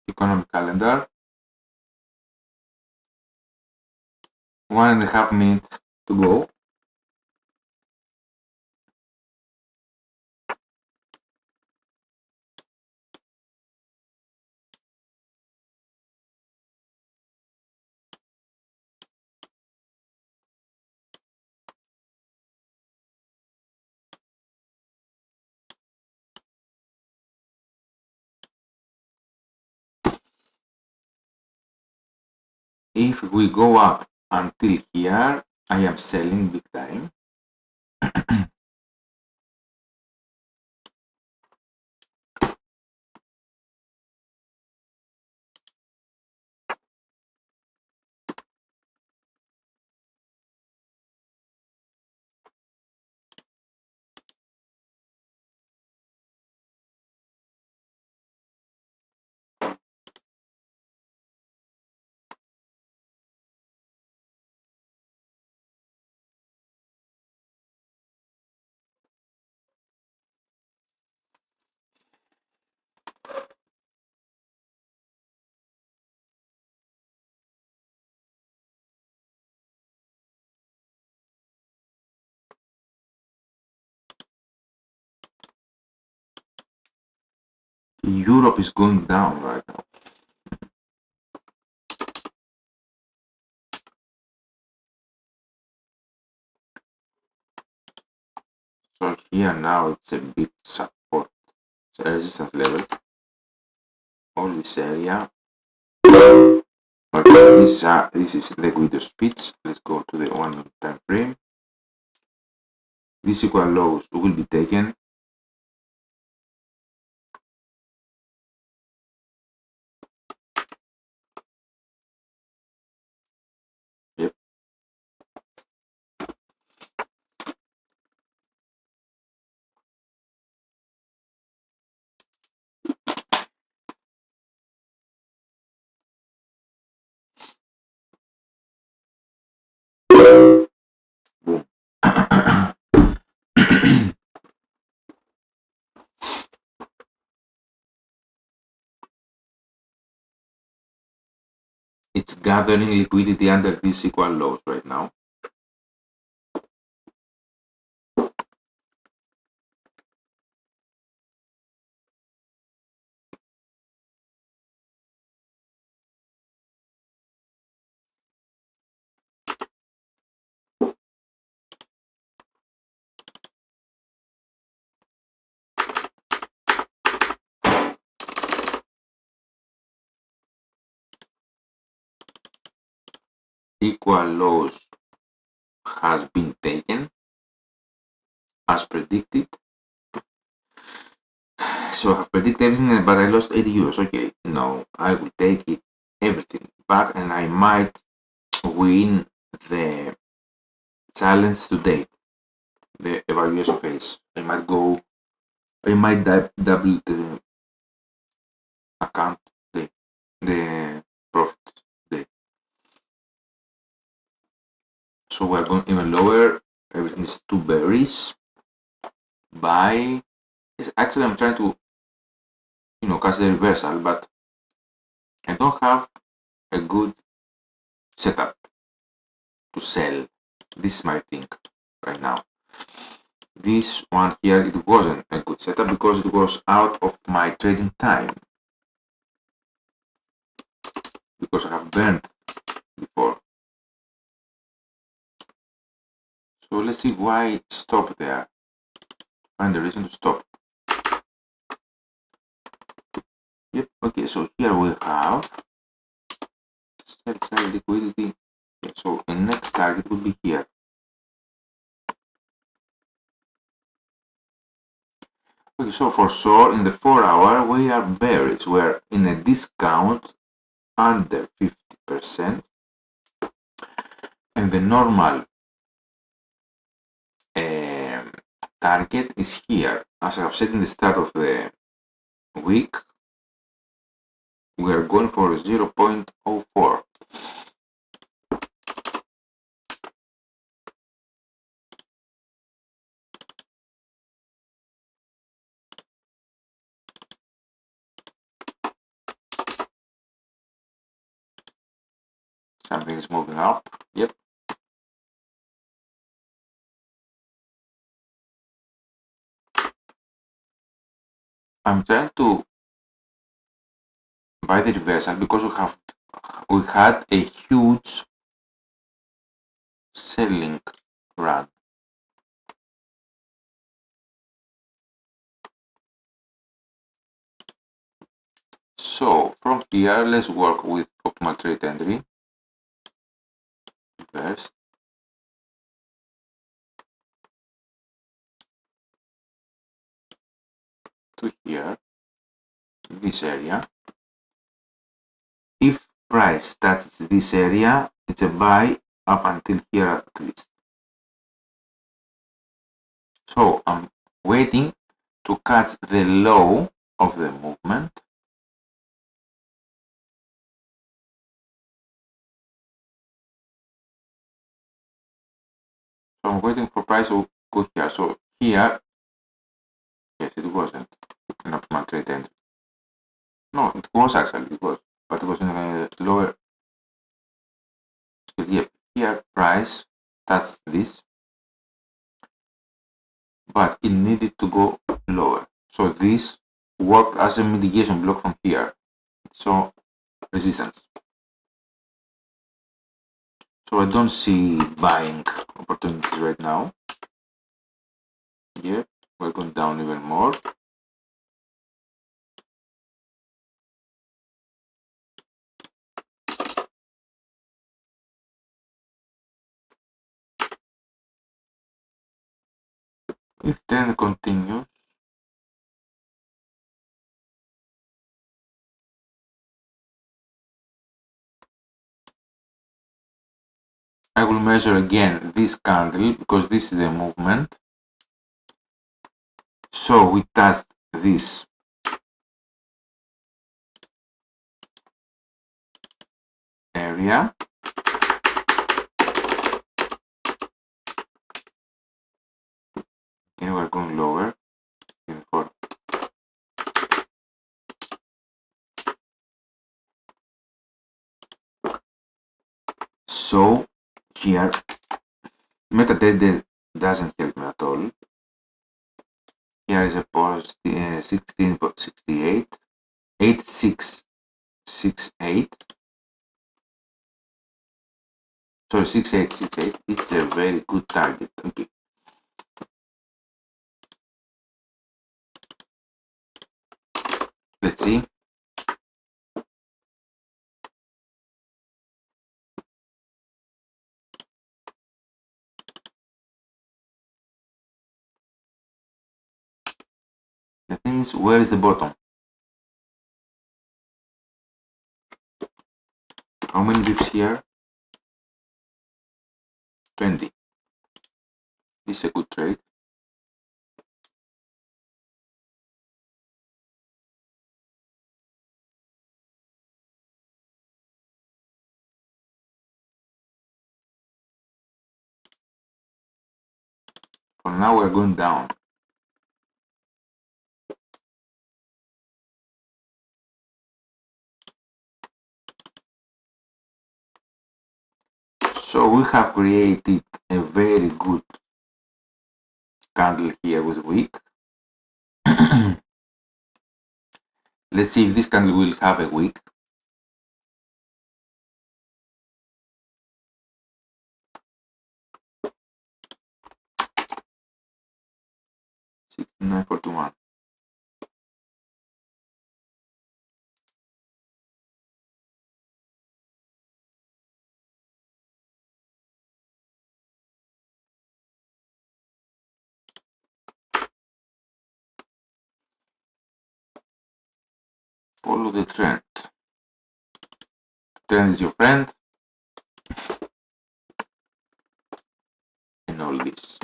Economic calendar. 1.5 minutes to go. If we go up until here, I am selling big time. Europe is going down right now. So here now it's a bit support, it's a resistance level. All this area. Okay, this is the window speeds. Let's go to the 1 time frame. These equal lows will be taken. Yep. Boom. it's gathering liquidity under these equal lows right now. Equal lows has been taken as predicted. So I have predicted everything, but I lost 80 euros. Okay, no, I will take it everything back, and I might win the challenge today, the evaluation phase. I might double the account, the profit day. So we're going even lower. Everything is too bearish. Buy. Actually, I'm trying to, catch the reversal, but I don't have a good setup to sell. This is my thing right now. This one here, it wasn't a good setup because it was out of my trading time, because I have burned before. So let's see why stop there. Find the reason to stop. Yep, okay, so here we have sell side liquidity. Okay, so the next target would be here. Okay, so for sure in the 4 hour we are bearish. We're in a discount under 50%, and the normal target is here. As I have said in the start of the week, we are going for 0.04. Something is moving up. Yep. I'm trying to buy the reversal because we had a huge selling run. So from here, let's work with optimal trade entry. Reverse. To here, this area. If price touches this area, it's a buy up until here at least. So I'm waiting to catch the low of the movement. So I'm waiting for price to go here. So here, yes, it wasn't an optimal trade entry. No, it was actually, it was, but it was in a lower. Here price touched this, but it needed to go lower. So this worked as a mitigation block from here. So resistance. So I don't see buying opportunities right now. Yeah, we're going down even more. If trend continues, I will measure again this candle because this is the movement. So we touched this area. And we're going lower. For So here MetaTrader doesn't help me at all. Here is a positive 16.68, 8668. So 6868 is a very good target. Okay. Let's see. The thing is, where is the bottom? How many dips here? 20. This is a good trade. For now, we're going down. So we have created a very good candle here with wick. Let's see if this candle will have a wick. $69.41. Follow the trend. Trend is your friend. And all this.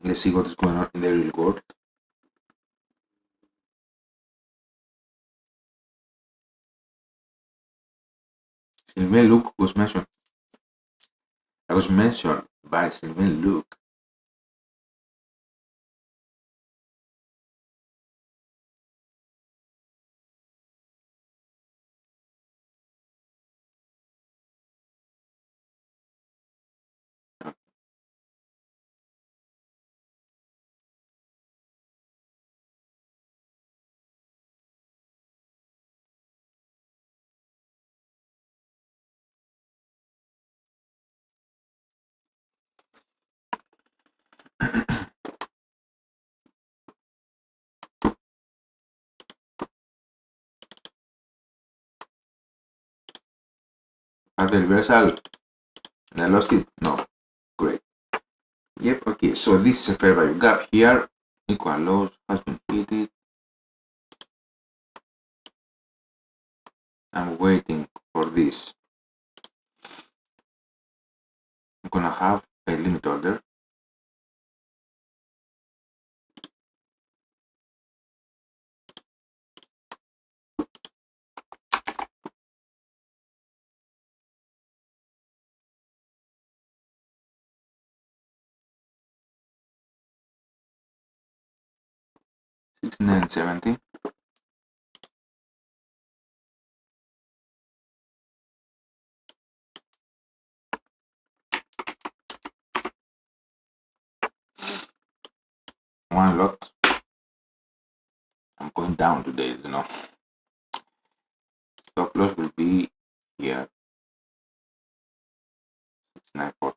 Let's see what is going on in the real world. Sylvain Luke was mentioned. I was mentioned by Sylvain Luke. At the reversal, and I lost it. No, great. Yep. Okay. So this is a fair value gap here. Equal lows has been hit. I'm waiting for this. I'm gonna have a limit order. $69.70. One lot. I'm going down today, you know. Stop loss will be here. 69.40.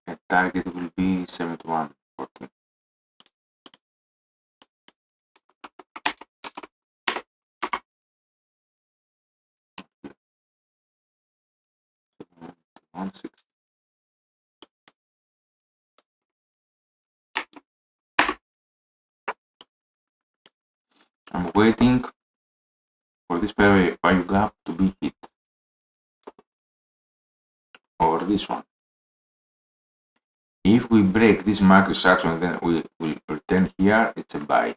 A target will be 71.40. I'm waiting for this fair value gap to be hit, or this one. If we break this market structure and then we will return here, it's a buy.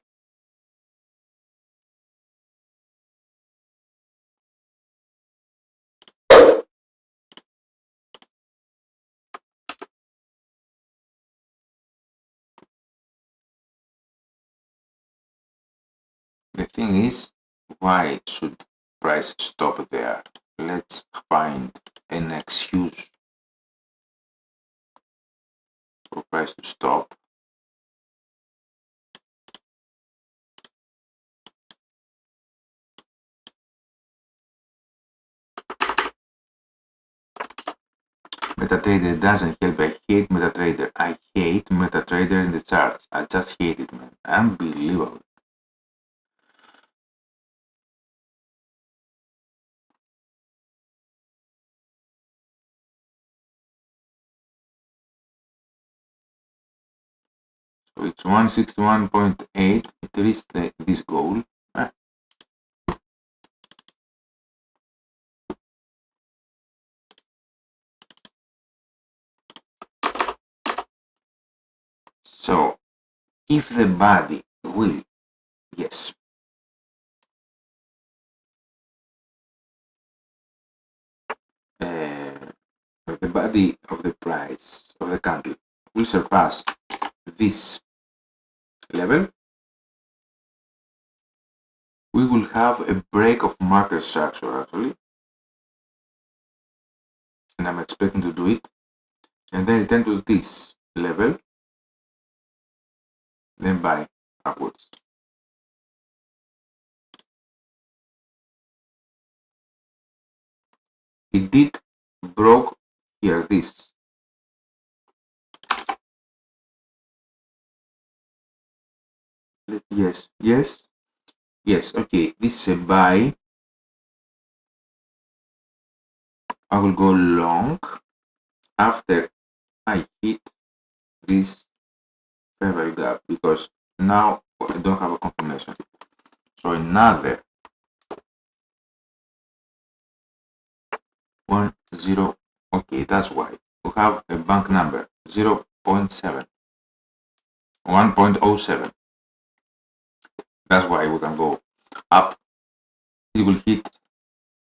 The thing is, why should price stop there? Let's find an excuse for price to stop. MetaTrader doesn't help. I hate MetaTrader. I hate MetaTrader in the charts. I just hate it, man. Unbelievable. So it's 161.8. It reached this goal. So if the body will, yes, the body of the price of the candle will surpass this level, we will have a break of market structure actually, and I'm expecting to do it, and then return to this level, then buy upwards. It did broke here this. Yes, yes, yes, okay, this is a buy. I will go long after I hit this fair value gap, because now I don't have a confirmation. So another 10, okay, that's why we have a bank number 0.7, 1.07. That's why we can go up. It will hit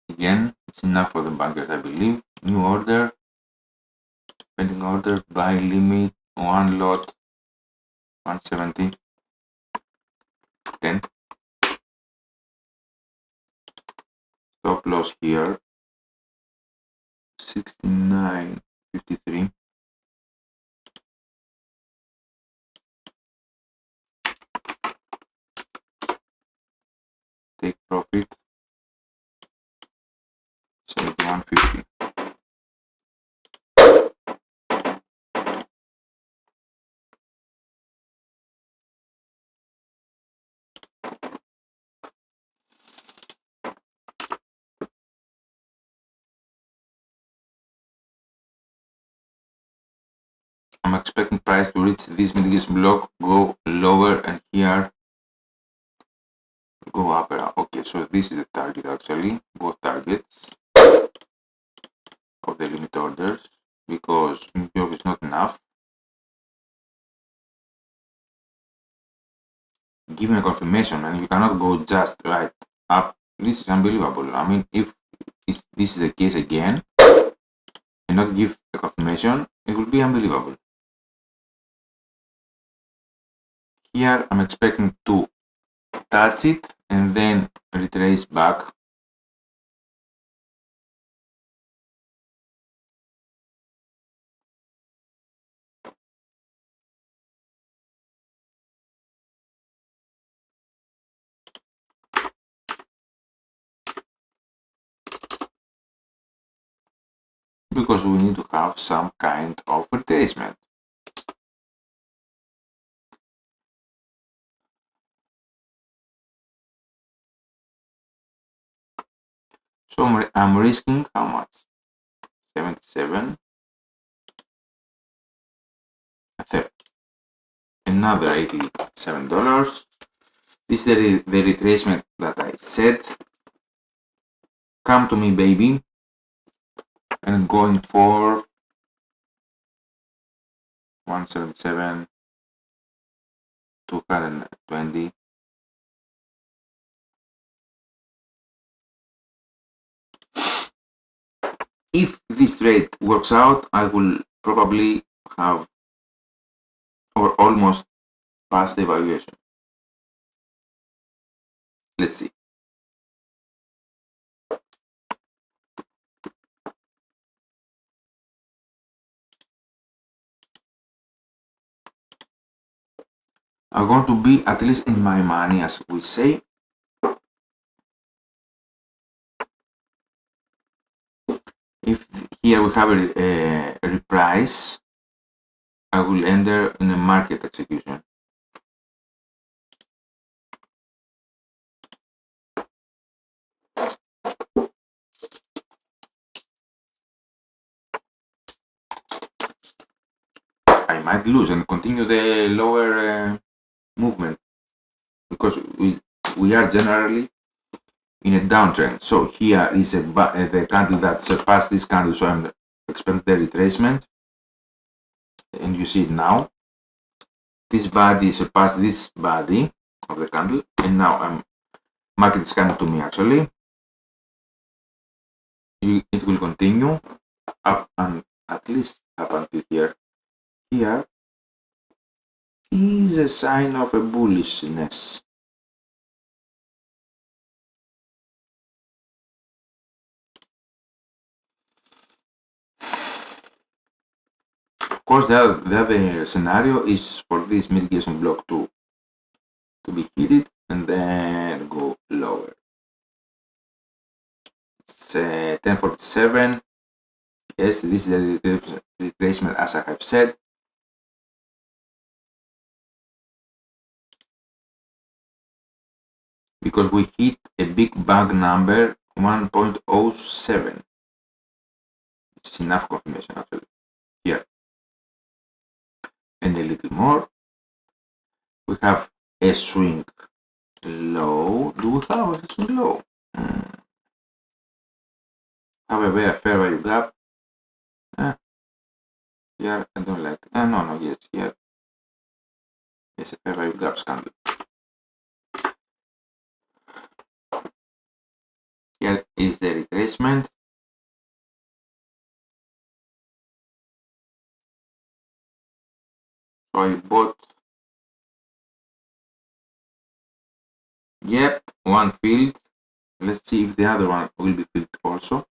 again. It's enough for the bankers, I believe. New order, pending order, buy limit, one lot, 170, 10. Stop loss here, 69.53. Take profit, 71.50. I'm expecting price to reach this mitigation block, go lower, and here go up. Okay, so this is the target actually, both targets of the limit orders, because MPO is not enough. Give me a confirmation, and you cannot go just right up. This is unbelievable. I mean, if this is the case again and not give a confirmation, it will be unbelievable. Here I'm expecting to touch it and then retrace back. Because we need to have some kind of retracement. So I'm risking how much? 77, 30. Another $87. This is the retracement that I said. Come to me, baby. And going for 177, 220. If this trade works out, I will probably have or almost pass the evaluation. Let's see. I'm going to be at least in my money, as we say. If here we have a reprice, I will enter in a market execution. I might lose and continue the lower movement, because we are generally in a downtrend. So here is the candle that surpassed this candle, so I'm expecting the retracement, and you see it now. This body surpassed this body of the candle, and now market is coming to me actually. It will continue up, and at least up until here. Here is a sign of a bullishness. Of course, the other scenario is for this mitigation block to be heated and then go lower. It's 1047. Yes, this is the retracement, as I have said. Because we hit a big bang number, 1.07. It's enough confirmation actually. Here. And a little more. We have a swing low. Do we have a swing low? Have a very fair value gap. Here, I don't like. No, yes, here. Yes, a fair value gap candle. Here is the retracement. So I bought. Yep, one filled. Let's see if the other one will be filled also.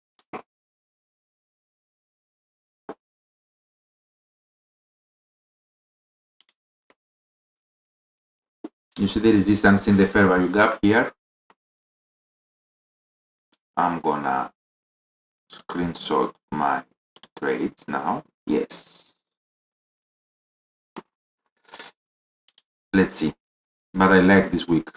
You see there is distance in the fair value gap here. I'm gonna screenshot my trades now. Yes. Let's see. But I like this week.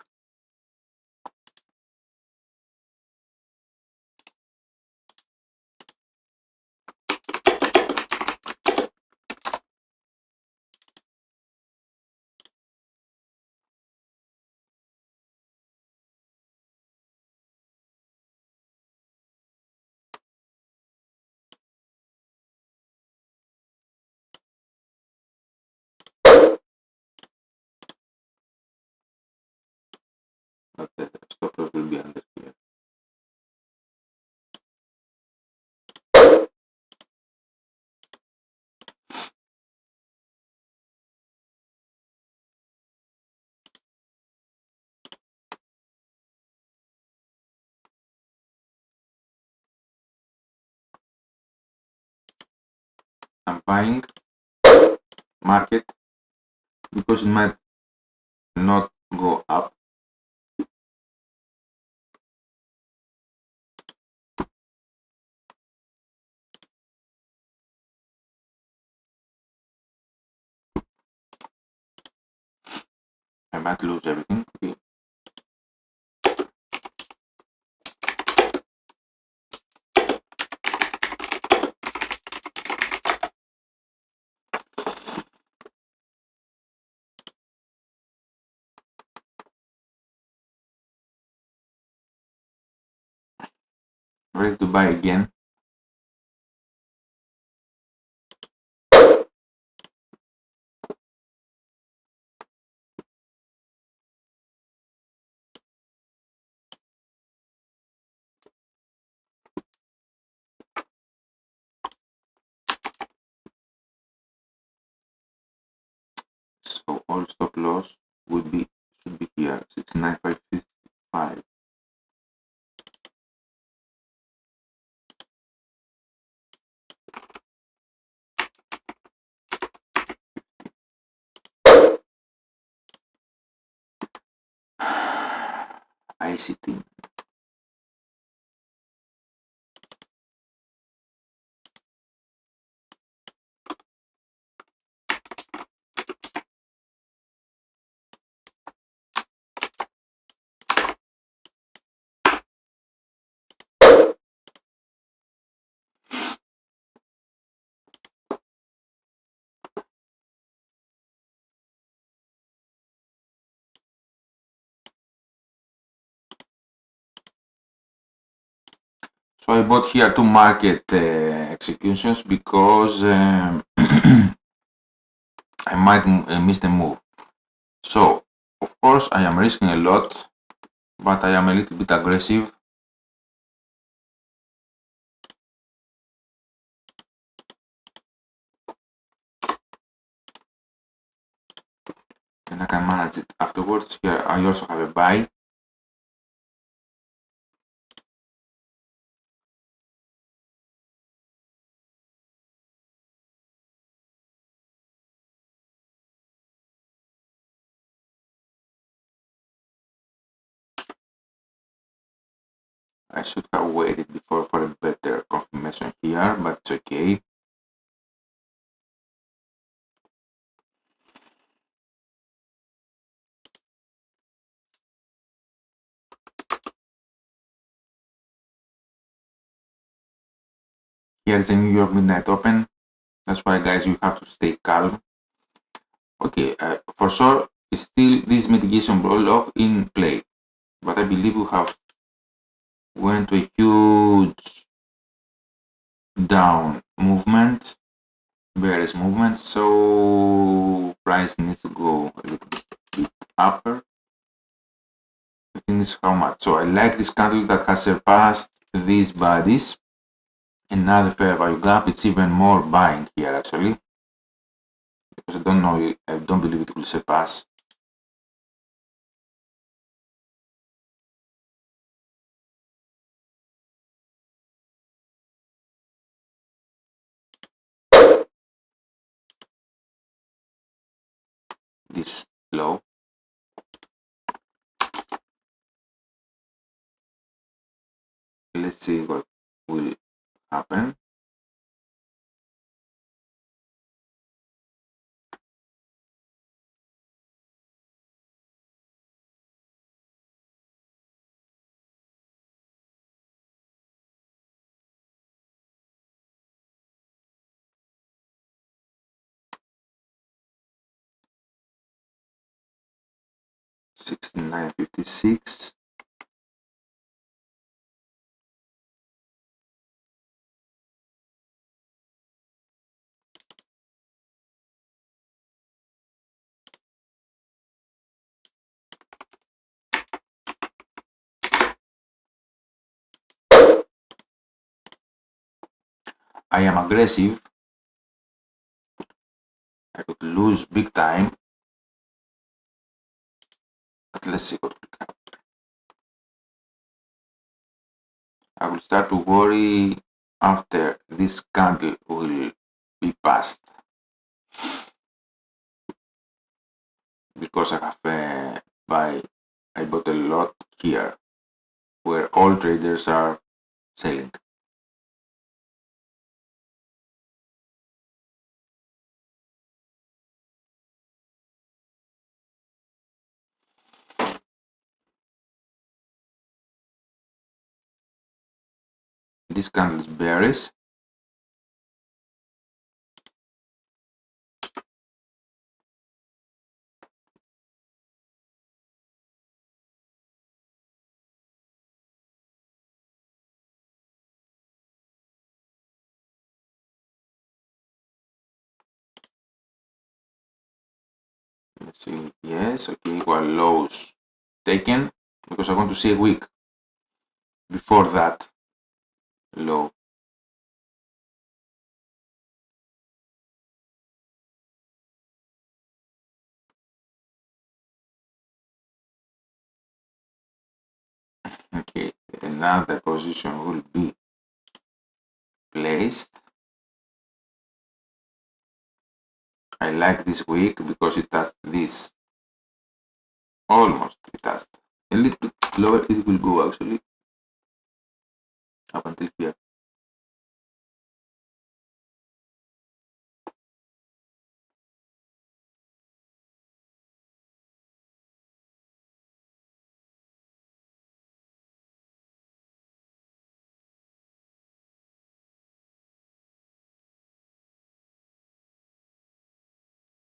But the stop loss will be under here. I'm buying market because it might not go up. I might lose everything. Okay. Ready to buy again. So all stop loss should be here, 69550. 5. ICT. So I bought here two market executions because I might miss the move. So of course I am risking a lot, but I am a little bit aggressive. And I can manage it afterwards. Here I also have a buy. I should have waited before for a better confirmation here, but it's okay. Here's a New York Midnight Open. That's why, guys, you have to stay calm. Okay, for sure, still this mitigation block in play, but I believe we have went to a huge down movement, bearish movement, so price needs to go a little bit upper. The thing is how much. So I like this candle that has surpassed these bodies. Another fair value gap. It's even more buying here actually, because I don't believe it will surpass. This low. Let's see what will happen. $69.56. I am aggressive. I could lose big time, but let's see what will happen. I will start to worry after this candle will be passed, because I have I bought a lot here where all traders are selling. This candle is bearish. Let's see. Yes, okay, equal lows taken, because I want to see a wick before that low. another position will be placed. I like this week because it has this, almost it has a little bit lower, it will go actually up until here.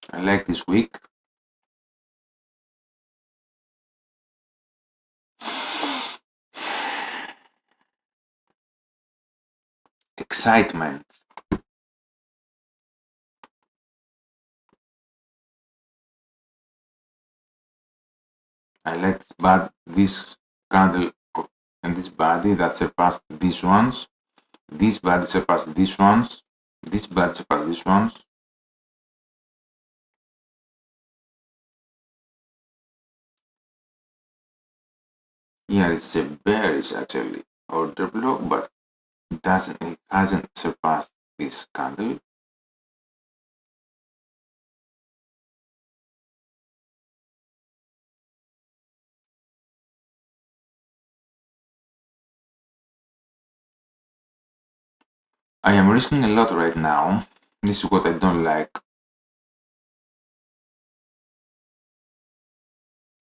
I like this week. Excitement. I like this candle and this body that surpassed these ones. This body surpassed these ones. This body surpassed these ones. Here it's a bearish actually order block, but it hasn't surpassed this candle. I am risking a lot right now. This is what I don't like.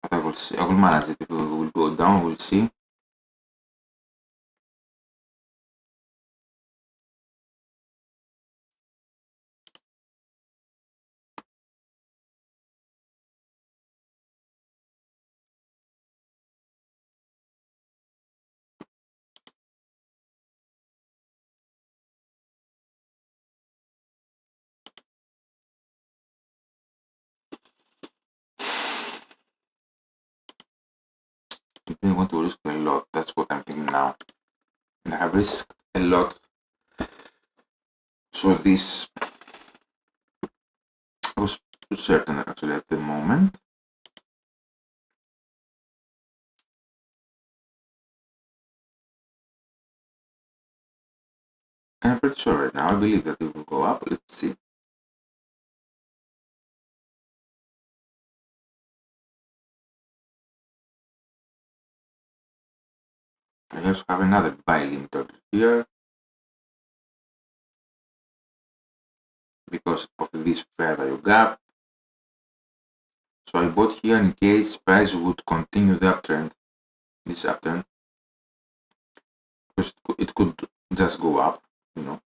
But I will see. I will manage it. If it will go down, we'll see. I didn't want to risk a lot. That's what I'm thinking now. And I have risked a lot. So this was certain actually at the moment. And I'm pretty sure right now. I believe that it will go up. Let's see. I also have another buy limit order here because of this fair value gap. So I bought here in case price would continue the uptrend, this uptrend, because it could just go up, you know.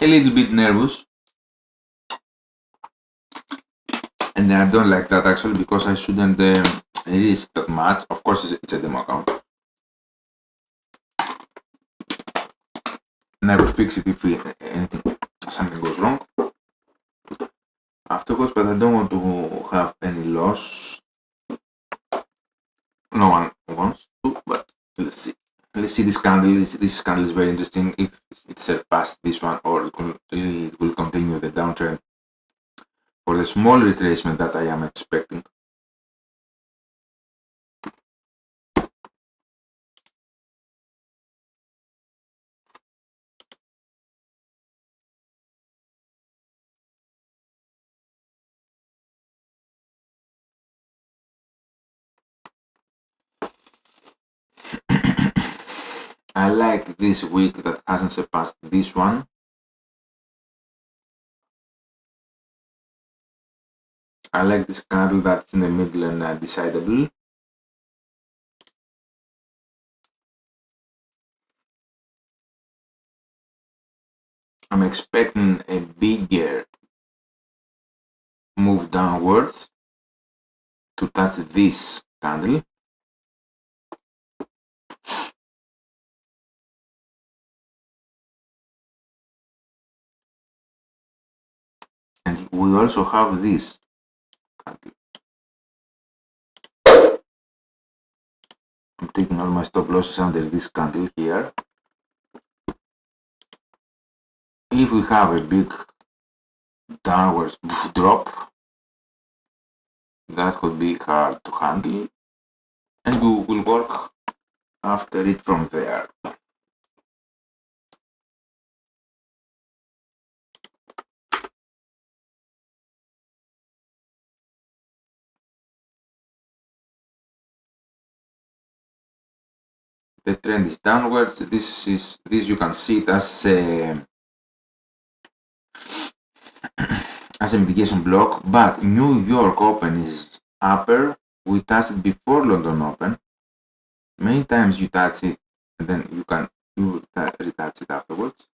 A little bit nervous, and I don't like that actually because I shouldn't risk that much. Of course, it's a demo account. Never fix it if something goes wrong afterwards, but I don't want to have any loss. No one wants to, but let's see. Let's see this candle. This candle is very interesting. If it surpassed this one, or it will continue the downtrend for the small retracement that I am expecting. I like this week that hasn't surpassed this one. I like this candle that's in the middle and decidable. I'm expecting a bigger move downwards to touch this candle. And we also have this candle. I'm taking all my stop losses under this candle here. if we have a big downwards drop, that could be hard to handle, and we will work after it from there. The trend is downwards. This you can see it as a mitigation block, but New York Open is upper. We touched it before London Open. Many times you touch it and then you can retouch it afterwards.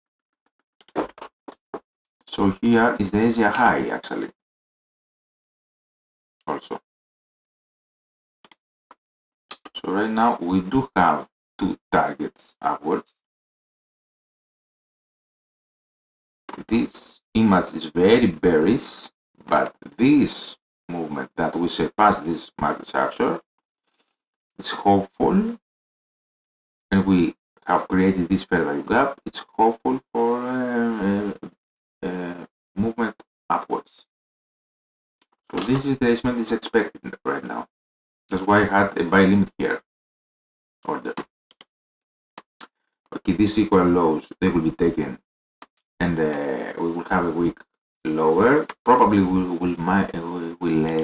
So here is the Asia high actually also. So right now we do have two targets upwards. This image is very bearish, but this movement that we surpass this market structure is hopeful, and we have created this fair value gap. It's hopeful for movement upwards. So this retracement is expected right now. That's why I had a buy limit here. Order. Okay, these equal lows, they will be taken, and we will have a week lower. Probably we will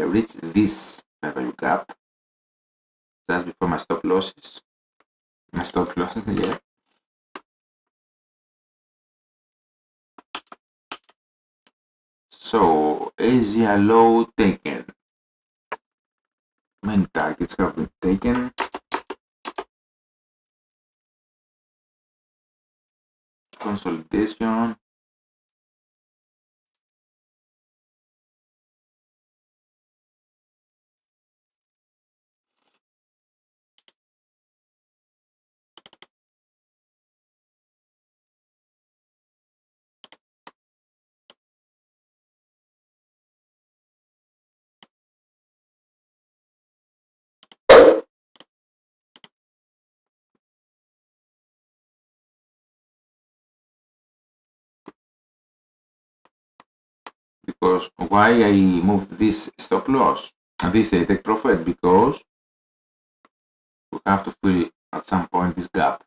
reach this value gap just before my stop losses. Yeah. So Asia low taken. Many targets have been taken. Consolidation. Because why I moved this stop loss, this take profit, because we have to fill at some point this gap.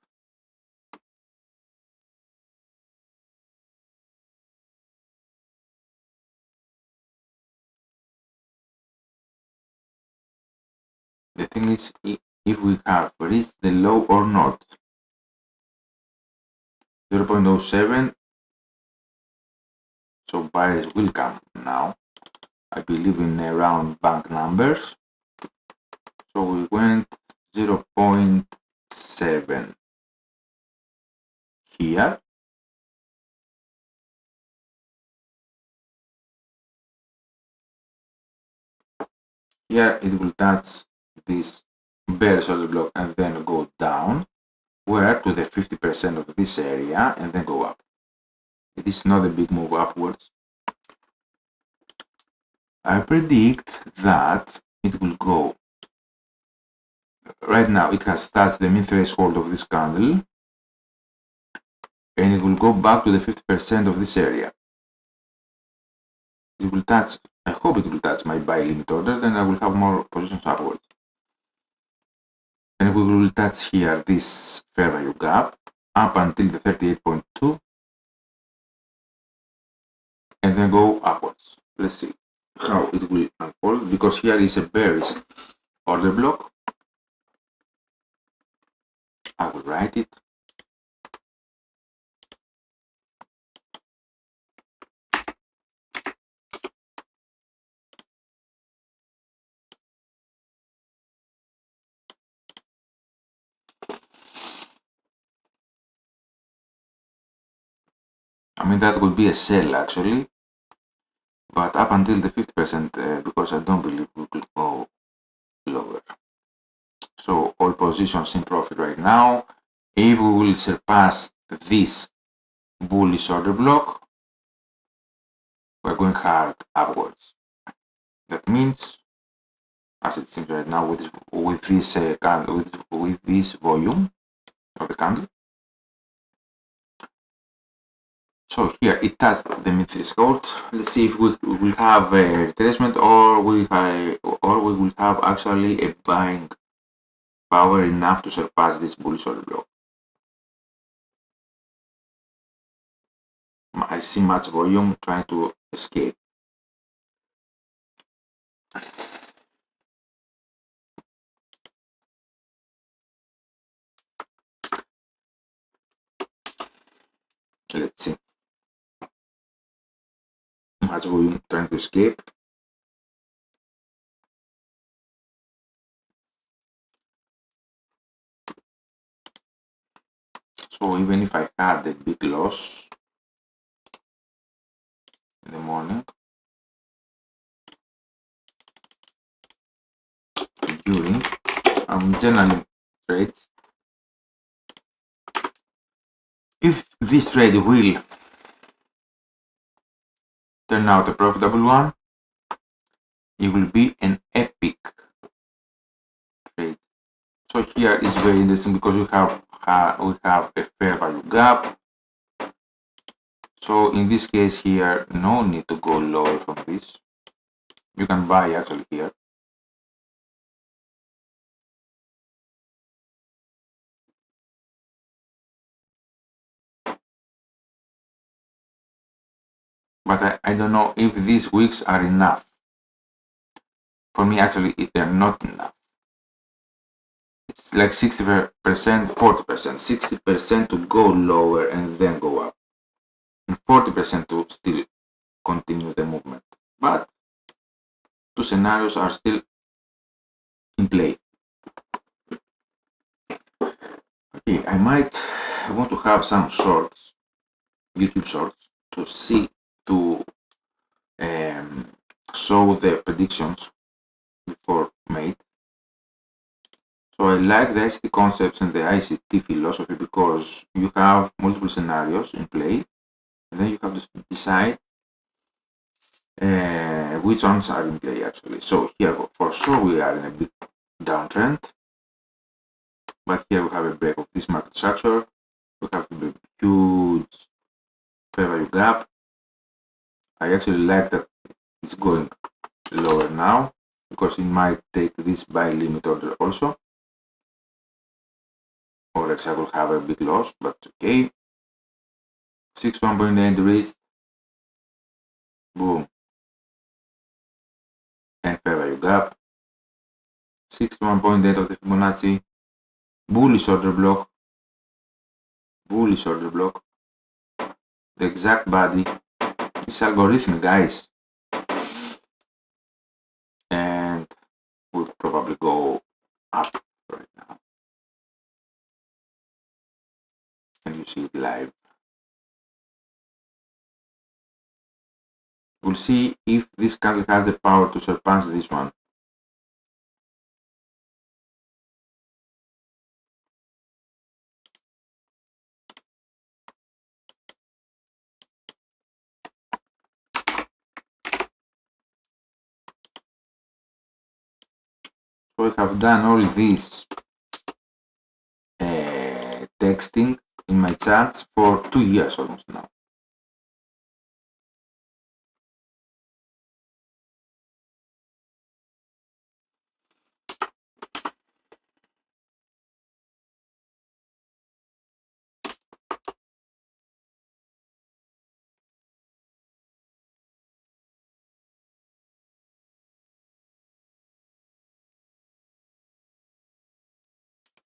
The thing is, if we have reached the low or not. 0.07, so buyers will come now. I believe in round bank numbers. So we went 0.7 here. Here it will touch this bearish order block and then go down, where to the 50% of this area and then go up. It is not a big move upwards. I predict that it will go. Right now it has touched the mid threshold of this candle, and it will go back to the 50% of this area. It will touch, I hope it will touch my buy limit order, then I will have more positions upwards. And we will touch here this fair value gap up until the 38.2 and then go upwards. Let's see how it will unfold, because here is a bearish order block. I will write it. I mean, that would be a sell actually, but up until the 50%, because I don't believe we will go lower. So all positions in profit right now. If we will surpass this bullish order block, we're going hard upwards. That means, as it seems right now, with this volume of the candle, So here it has the mid threshold. Let's see if we will have a retracement or we will have actually a buying power enough to surpass this bullish order block. I see much volume trying to escape. Let's see. Much volume trying to escape. So even if I had a big loss in the morning, during generally trades, if this trade will turn out a profitable one, it will be an epic trade. So here is very interesting because we have a fair value gap. So in this case here, no need to go lower from this. You can buy actually here. But I don't know if these weeks are enough. For me, actually, they're not enough. It's like 60%, 40%, 60% to go lower and then go up, and 40% to still continue the movement. But two scenarios are still in play. Okay, I want to have some shorts, YouTube shorts, to see, to show the predictions before made. So I like the ICT concepts and the ICT philosophy because you have multiple scenarios in play, and then you have to decide which ones are in play actually. So here for sure we are in a big downtrend, but here we have a break of this market structure. We have a huge fair value gap. I actually like that it's going lower now because it might take this buy limit order also. Forex I will have a big loss, but okay. 61.8 reached. Boom. And fair value gap. 61.8 of the Fibonacci. Bullish order block. Bullish order block. The exact body. It's algorithmic, guys. And we'll probably go up right now. And you see it live. We'll see if this candle has the power to surpass this one. So I have done all this texting in my charts for 2 years almost now.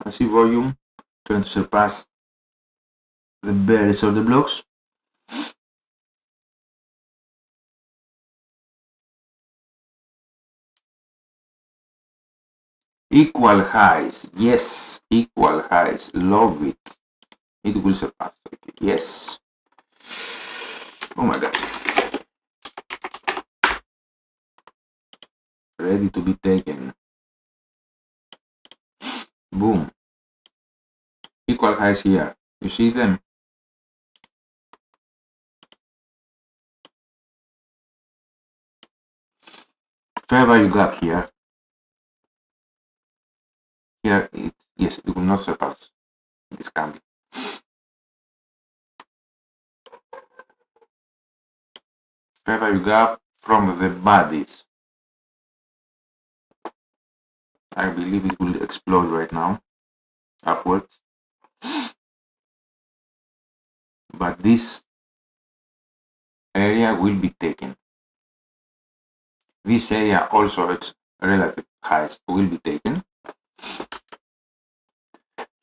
I see volume trying to surpass the bearish order blocks. Equal highs, yes, equal highs, love it. It will surpass. Okay, yes. Oh my god. Ready to be taken. Boom. Equal highs here. You see them? Fair value gap here. Here, yes, it will not surpass this candle. fair value gap from the bodies. I believe it will explode right now upwards, but this area will be taken. This area also, its relative highs will be taken.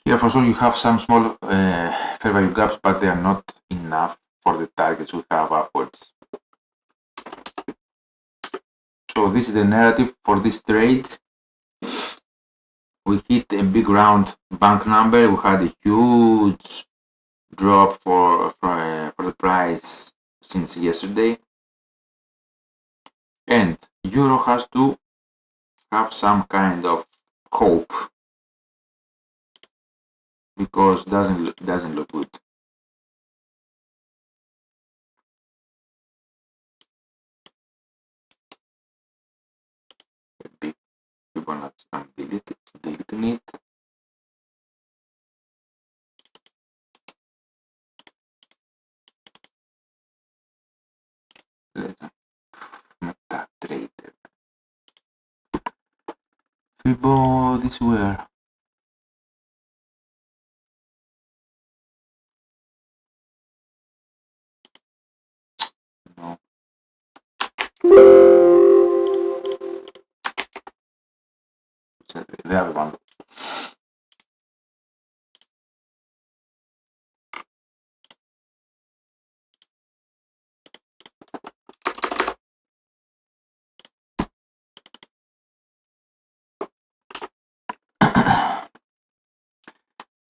Here for sure you have some small fair value gaps, but they are not enough for the targets we have upwards. So this is the narrative for this trade. We hit a big round bank number. We had a huge drop for the price since yesterday, and euro has to have some kind of hope because doesn't look good. I'm deleting it. Meta trader. People, this where. No. The other one.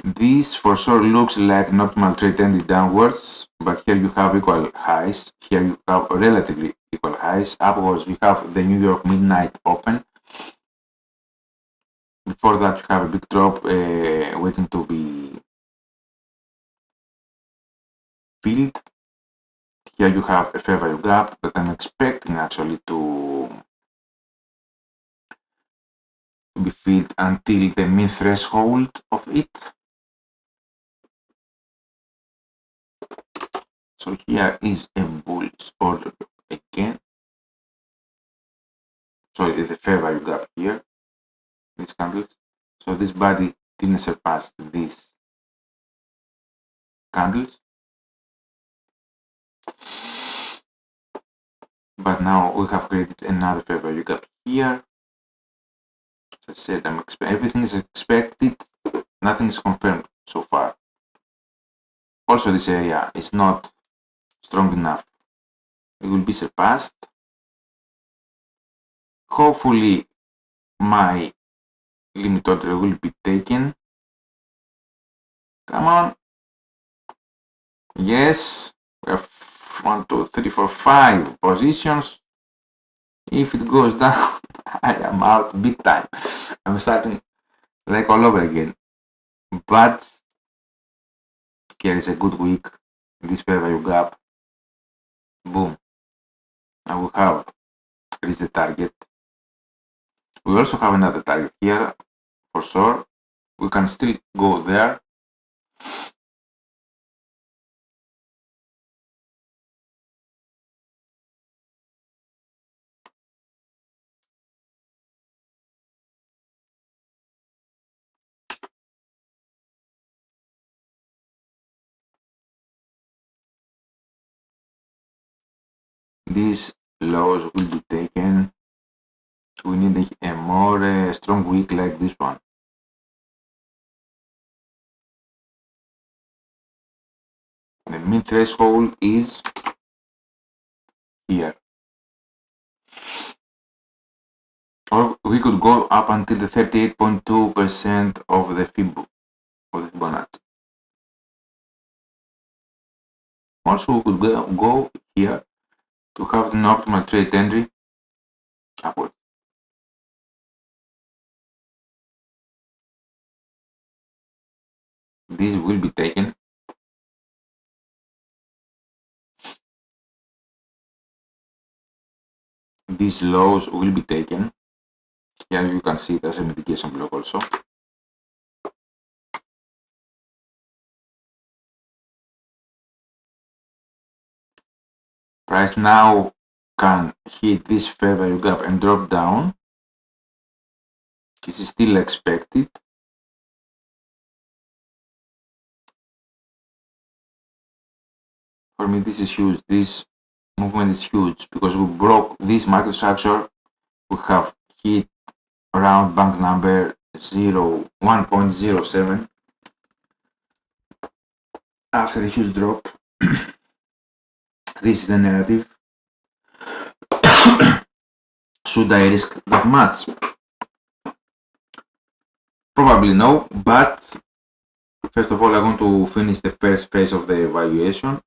This for sure looks like an optimal trade ending downwards, but here you have equal highs. Here you have relatively equal highs. Upwards we have the New York midnight open. Before that you have a big drop waiting to be filled. Here you have a fair value gap that I'm expecting actually to be filled until the mid threshold of it. So here is a bullish order again. So it is a fair value gap here, these candles. So this body didn't surpass these candles. But now we have created another fair value gap here. As I said, everything is expected, nothing is confirmed so far. Also this area is not strong enough. It will be surpassed. Hopefully my limit order will be taken. Come on. Yes, we have 1, 2, 3, 4, 5 positions. If it goes down, I am out big time. I'm starting like all over again. But here is a good week. This fair value gap. Boom. I will have reached the target. We also have another target here for sure. We can still go there. These lows will be taken. We need a more strong week like this one. The mid threshold is here. Or we could go up until the 38.2% of the Fibonacci. Also, we could go here to have an optimal trade entry upward. This will be taken. These lows will be taken. Here you can see it as a mitigation block also. Price now can hit this fair value gap and drop down. This is still expected. For me, this is huge. This movement is huge because we broke this market structure. We have hit around bank number 1.07 after a huge drop. This is the narrative. Should I risk that much? Probably no, but first of all, I want to finish the first phase of the evaluation.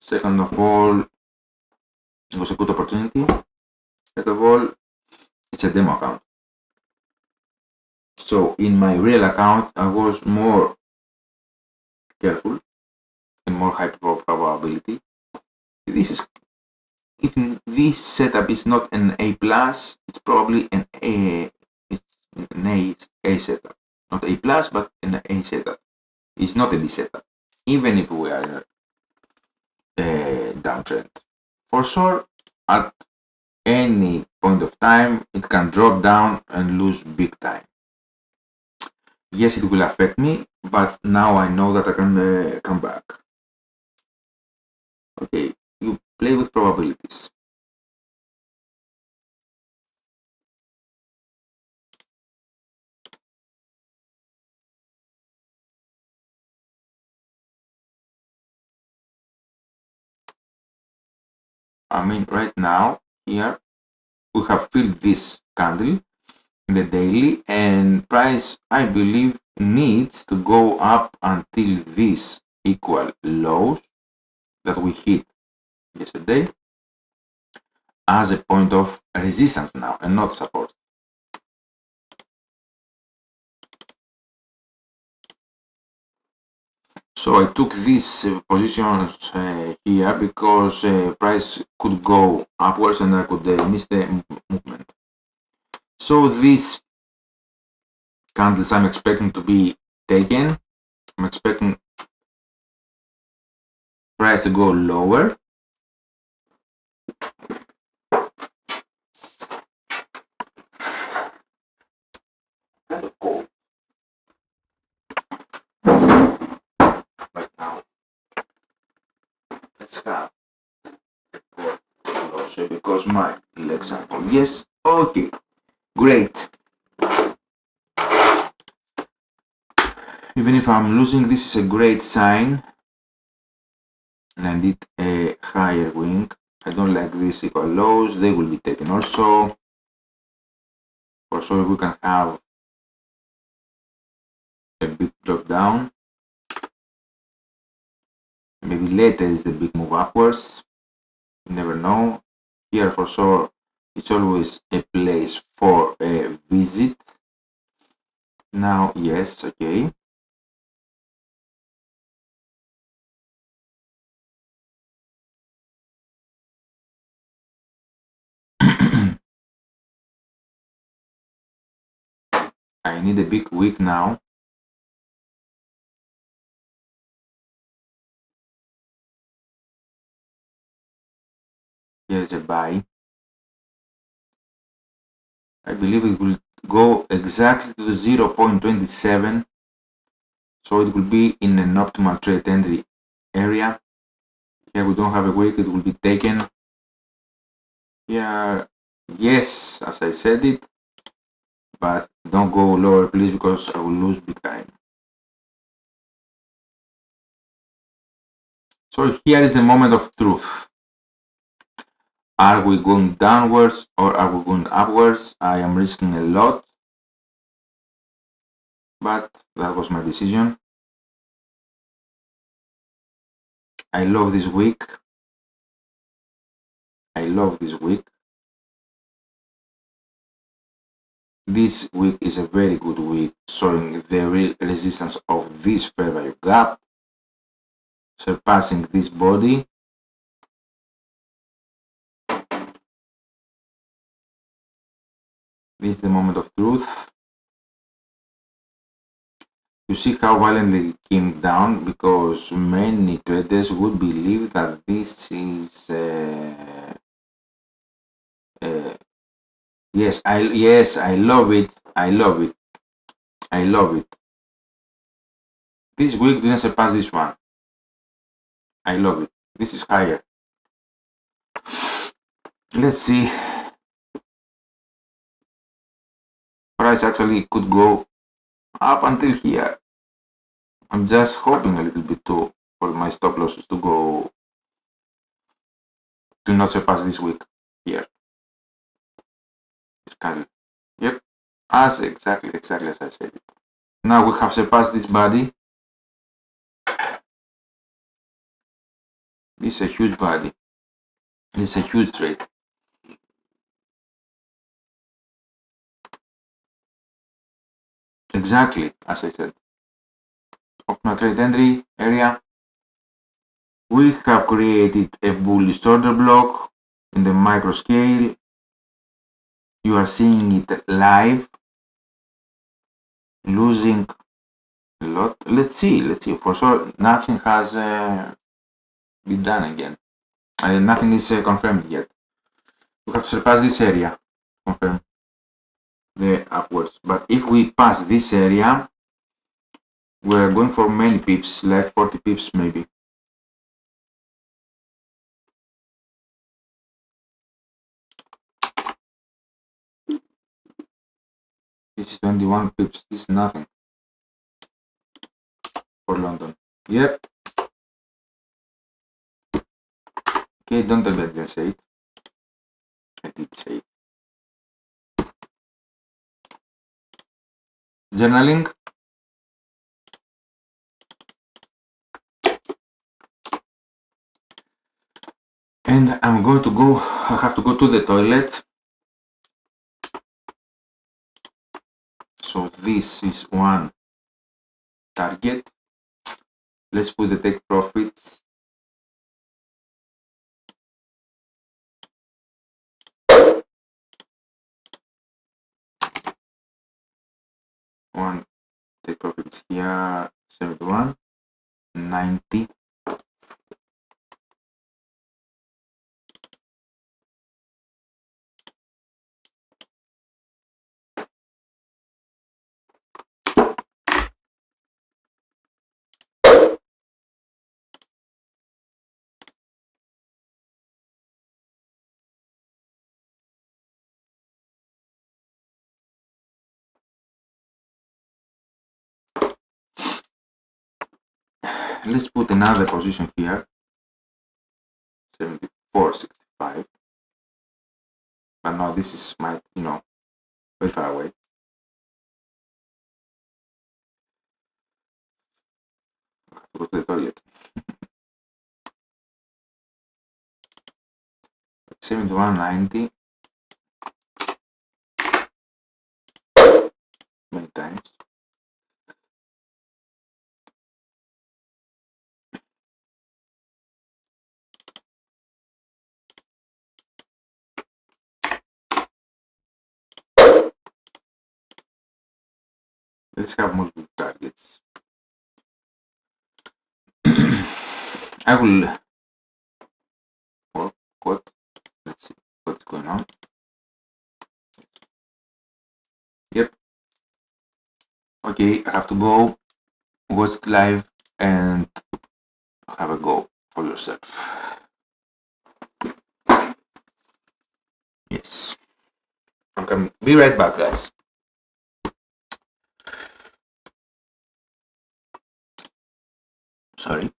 Second of all, it was a good opportunity. Third of all, it's a demo account. So in my real account, I was more careful and more high probability. If this setup is not an A plus, it's probably an A setup. Not A plus, but an A setup. It's not a B setup. Even if we are in a downtrend. For sure, at any point of time, it can drop down and lose big time. Yes, it will affect me, but now I know that I can come back. Okay, you play with probabilities. I mean, right now, here, we have filled this candle in the daily, and price, I believe, needs to go up until these equal lows that we hit yesterday as a point of resistance now and not support. So I took these positions here because price could go upwards and I could miss the movement. So these candles I'm expecting to be taken. I'm expecting price to go lower. Kind of cold right now. Let's have closer because my legs are cold. Yes, okay, great. Even if I'm losing, this is a great sign. And I need a higher wing. I don't like these equal lows. They will be taken also. For sure, we can have a big drop down. Maybe later is the big move upwards. You never know. Here, for sure, it's always a place for a visit. Now, yes, okay. I need a big wick now. Here's a buy. I believe it will go exactly to the 0.27. So it will be in an optimal trade entry area. Here we don't have a wick, it will be taken. Here, yes, as I said it, but don't go lower please because I will lose big time. So here is the moment of truth. Are we going downwards or are we going upwards? I am risking a lot, but that was my decision. I love this week. I love this week. This week is a very good week, showing the real resistance of this fair value gap, surpassing this body. This is the moment of truth. You see how violently it came down because many traders would believe that this is Yes, I love it. I love it. I love it. This week didn't surpass this one. I love it. This is higher. Let's see. Price actually could go up until here. I'm just hoping a little bit for my stop losses to go to not surpass this week here. It's kind of, yep, as exactly as I said it. Now we have surpassed this body. This is a huge body. This is a huge trade. Exactly as I said. Open trade entry area. We have created a bullish order block in the micro scale. You are seeing it live, losing a lot. Let's see. For sure, nothing has been done again. Nothing is confirmed yet. We have to surpass this area, confirm the upwards. But if we pass this area, we're going for many pips, like 40 pips maybe. This is 21 pips. This is nothing for London. Yep. Okay, don't tell me I didn't say it. I did say it. Journaling. And I'm going to go, I have to go to the toilet. So this is one target. Let's put the take profits. One take profits here, 71, 90. Let's put another position here, 74.65. But no, this is my, very far away. I have to go to the toilet. 71.90. Many times. Let's have multiple targets. I will. What? Let's see what's going on. Yep. Okay, I have to go. Watch it live and have a go for yourself. Yes. I'm coming. Be right back, guys. Sorry.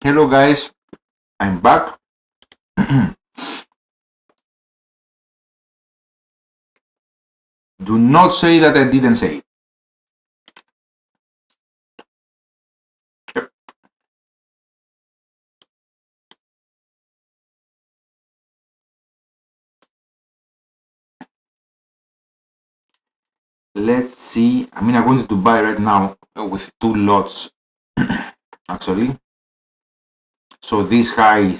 Hello guys, I'm back. Do not say that I didn't say it. Yep. Let's see. I mean, I wanted to buy right now with 2 lots actually. So this high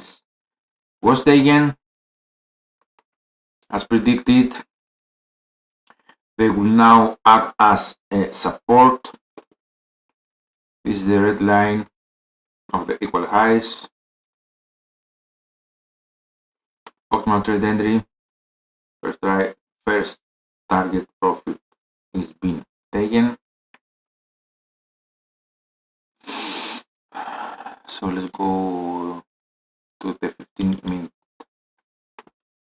was taken as predicted. They will now act as a support. This is the red line of the equal highs. Optimal trade entry. First target profit is being taken. So let's go to the 15-minute.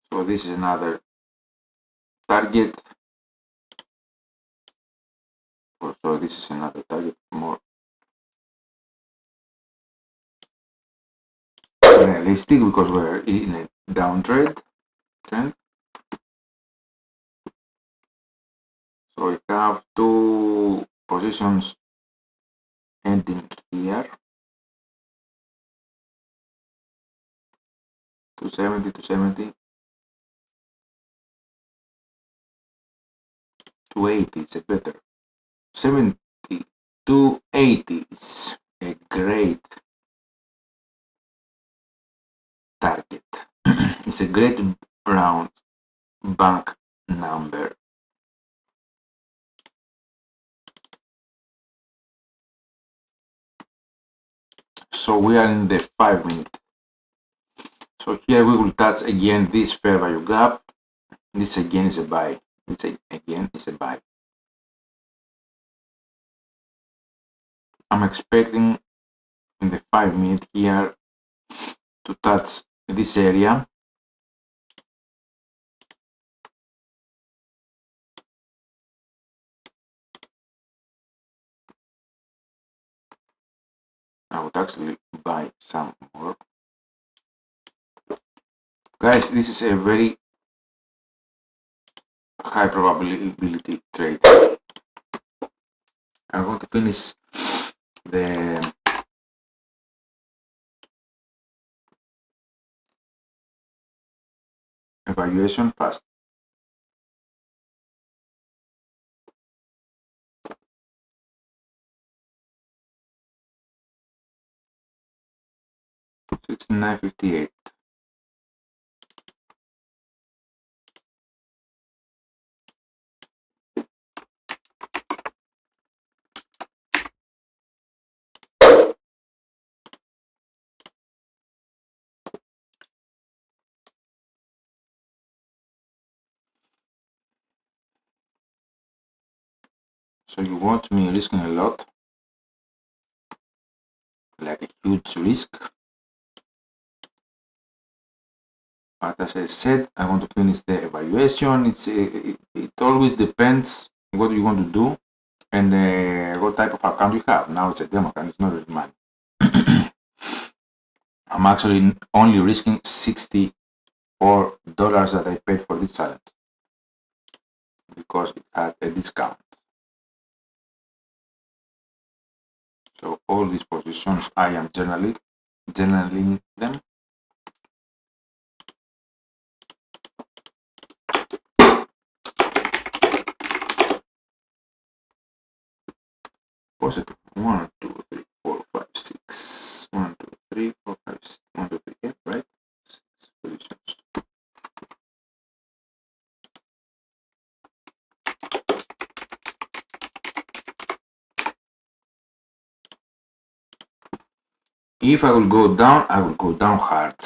So this is another target. So this is another target more realistic because we're in a downtrend trend. So we have 2 positions ending here. 270, 270, 280 is a better. 70, 280 is a great target. It's a great round bank number. So we are in the 5-minute. So here we will touch again this fair value gap. This again is a buy. Again is a buy. I'm expecting in the 5-minute here to touch this area. I would actually buy some more. Guys, this is a very high probability trade. I'm going to finish the evaluation fast. $69.58. So you want me risking a lot, like a huge risk. But as I said, I want to finish the evaluation. It always depends what you want to do and what type of account you have. Now it's a demo account, it's not real money. I'm actually only risking $64 that I paid for this challenge because it had a discount. So all these positions I am journaling them. Positive 1, 2, 3, 4, 5, 6. 1, 2, 3, 4, 5, 6. 1, 2, 3, 8, right? 6 positions. If I will go down, I will go down hard.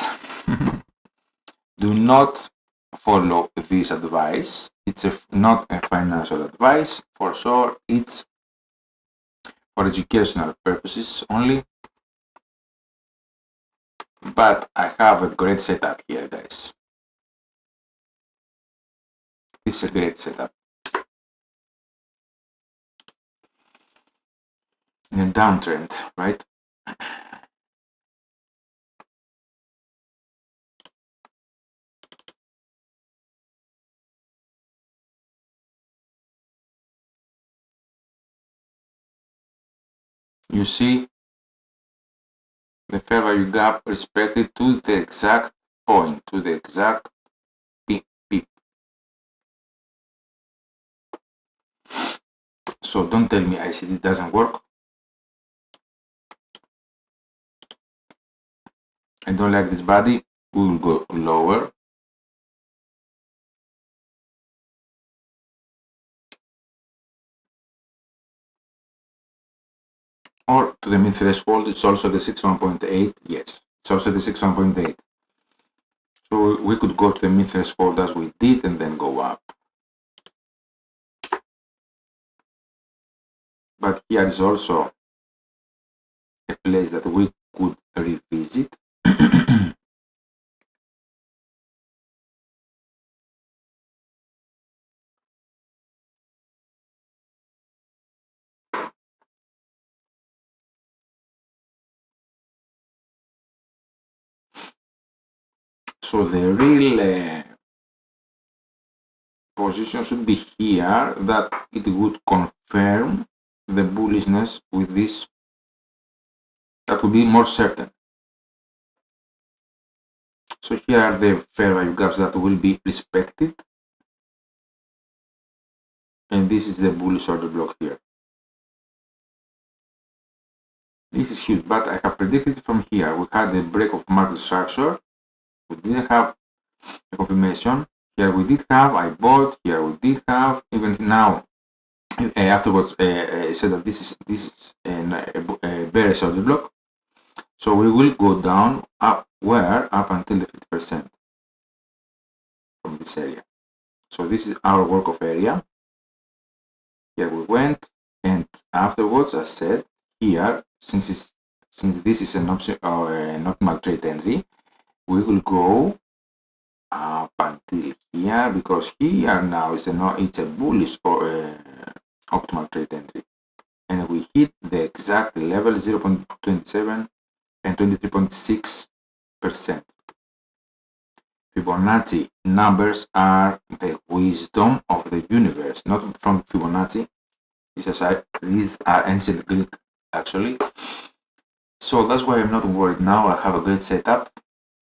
Do not follow this advice. It's not a financial advice for sure. It's for educational purposes only. But I have a great setup here, guys. This is a great setup. In a downtrend, right? you see the fair value gap respected to the exact point, to the exact pip. So don't tell me ICD doesn't work. I don't like this body. We will go lower. Or to the mid threshold. It's also the 61.8. Yes, it's also the 61.8. So we could go to the mid threshold as we did and then go up. But here is also a place that we could revisit. So the real position should be here, that it would confirm the bullishness with this. That would be more certain. So here are the fair value gaps that will be respected. And this is the bullish order block here. This is huge, but I have predicted from here. We had a break of market structure. We didn't have a confirmation. Here we did have, I bought. Here we did have. Even now, afterwards, I said that this is a bearish order block. So we will go down up where? Up until the 50% from this area. So this is our work of area. Here we went, and afterwards, I said here, since this is an option or an optimal trade entry, we will go up until here, because here now is it's a bullish or optimal trade entry, and we hit the exact level 0.27 and 23.6%. Fibonacci numbers are the wisdom of the universe, not from Fibonacci. These are ancient Greek, actually. So that's why I'm not worried now. I have a great setup.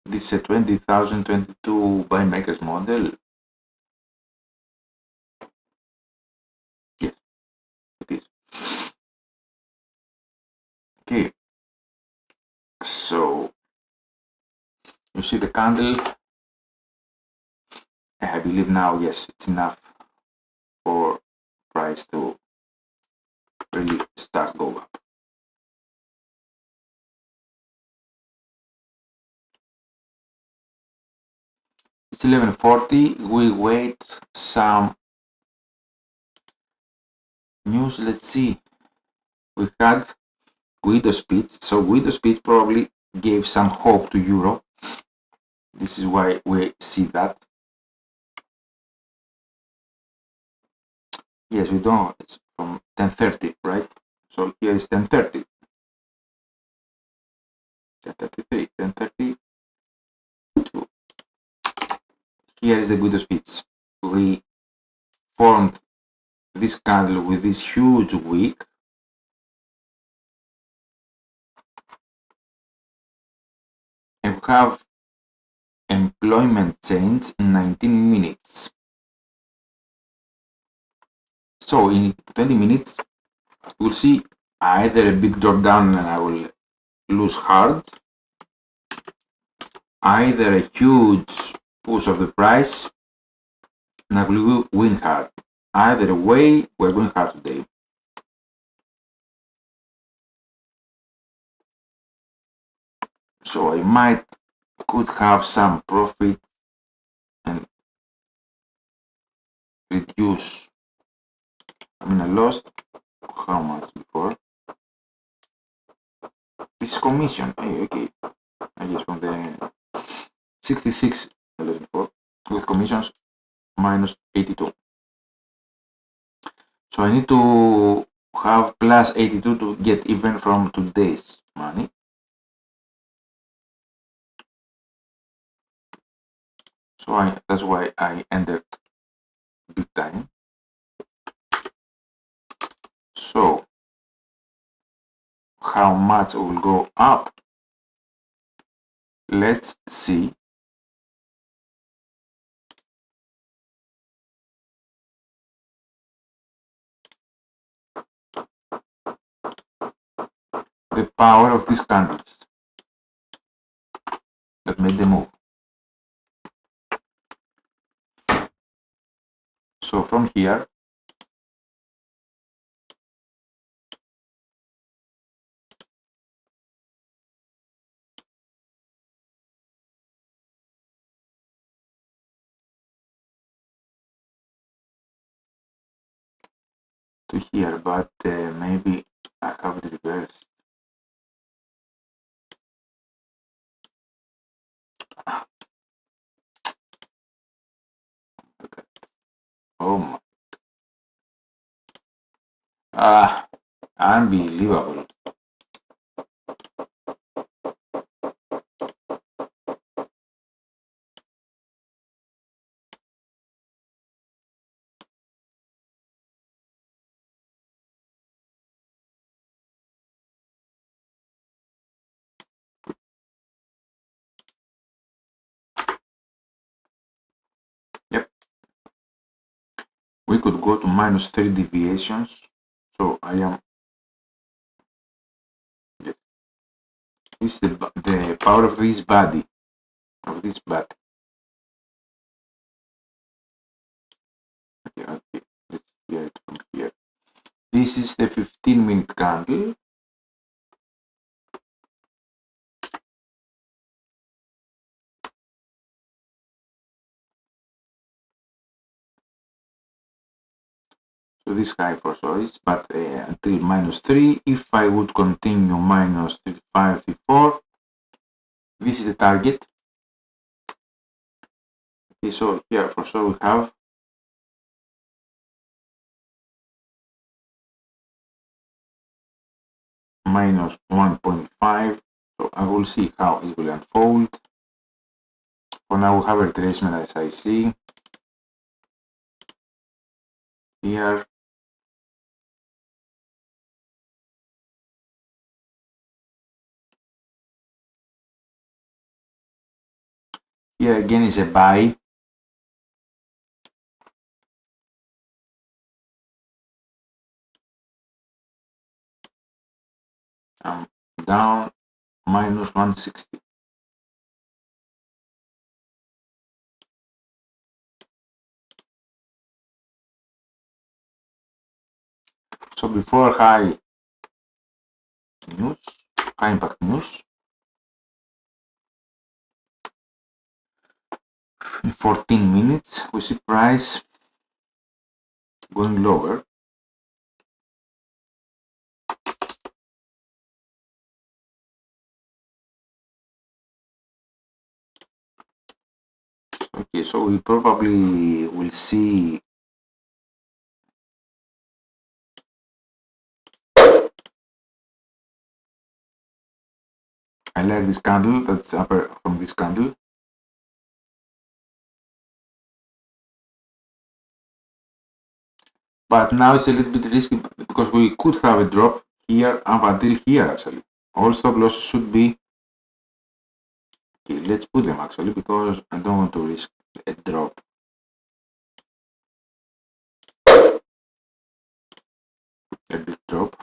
This is a 20,022 buy makers model. Yes, it is. Okay. So you see the candle. I believe now, yes, it's enough for price to really start go up. It's 11:40. We wait some news. Let's see. We had Guido speech. So Guido speech probably gave some hope to euro. This is why we see that. Yes, we don't. It's from 10:30, right? So here is 10:30, 10:33, 10:32. Here is the Guido speech. We formed this candle with this huge wick. And we have employment change in 19 minutes. So in 20 minutes, we'll see either a big drop down and I will lose hard, either a huge push of the price and I will win hard. Either way, we're going hard today. So I could have some profit and reduce. I lost how much before? This commission. Okay. I guess from the 66 before with commissions minus 82. So I need to have plus 82 to get even from today's money. So that's why I ended big time. So how much it will go up. Let's see. The power of these candles that made the move. So from here, to here, but maybe I have it reversed. Oh my. Unbelievable. Yep. We could go to minus 3 deviations. So I am. Yes. This is the power of this body. Okay, let's get it from here. This is the 15-minute candle. So this high for sure is, but until minus 3. If I would continue minus 35, 34, this is the target. Okay, so here for sure we have minus 1.5. So I will see how it will unfold. For now we have a retracement as I see here. Here again is a buy. Down minus 160. So before high impact news, in 14 minutes we see price going lower. Okay, so we probably will see I like this candle, that's upper from this candle. But now it's a little bit risky because we could have a drop here up until here actually. All stop losses should be. Okay, let's put them actually because I don't want to risk a drop. A big drop.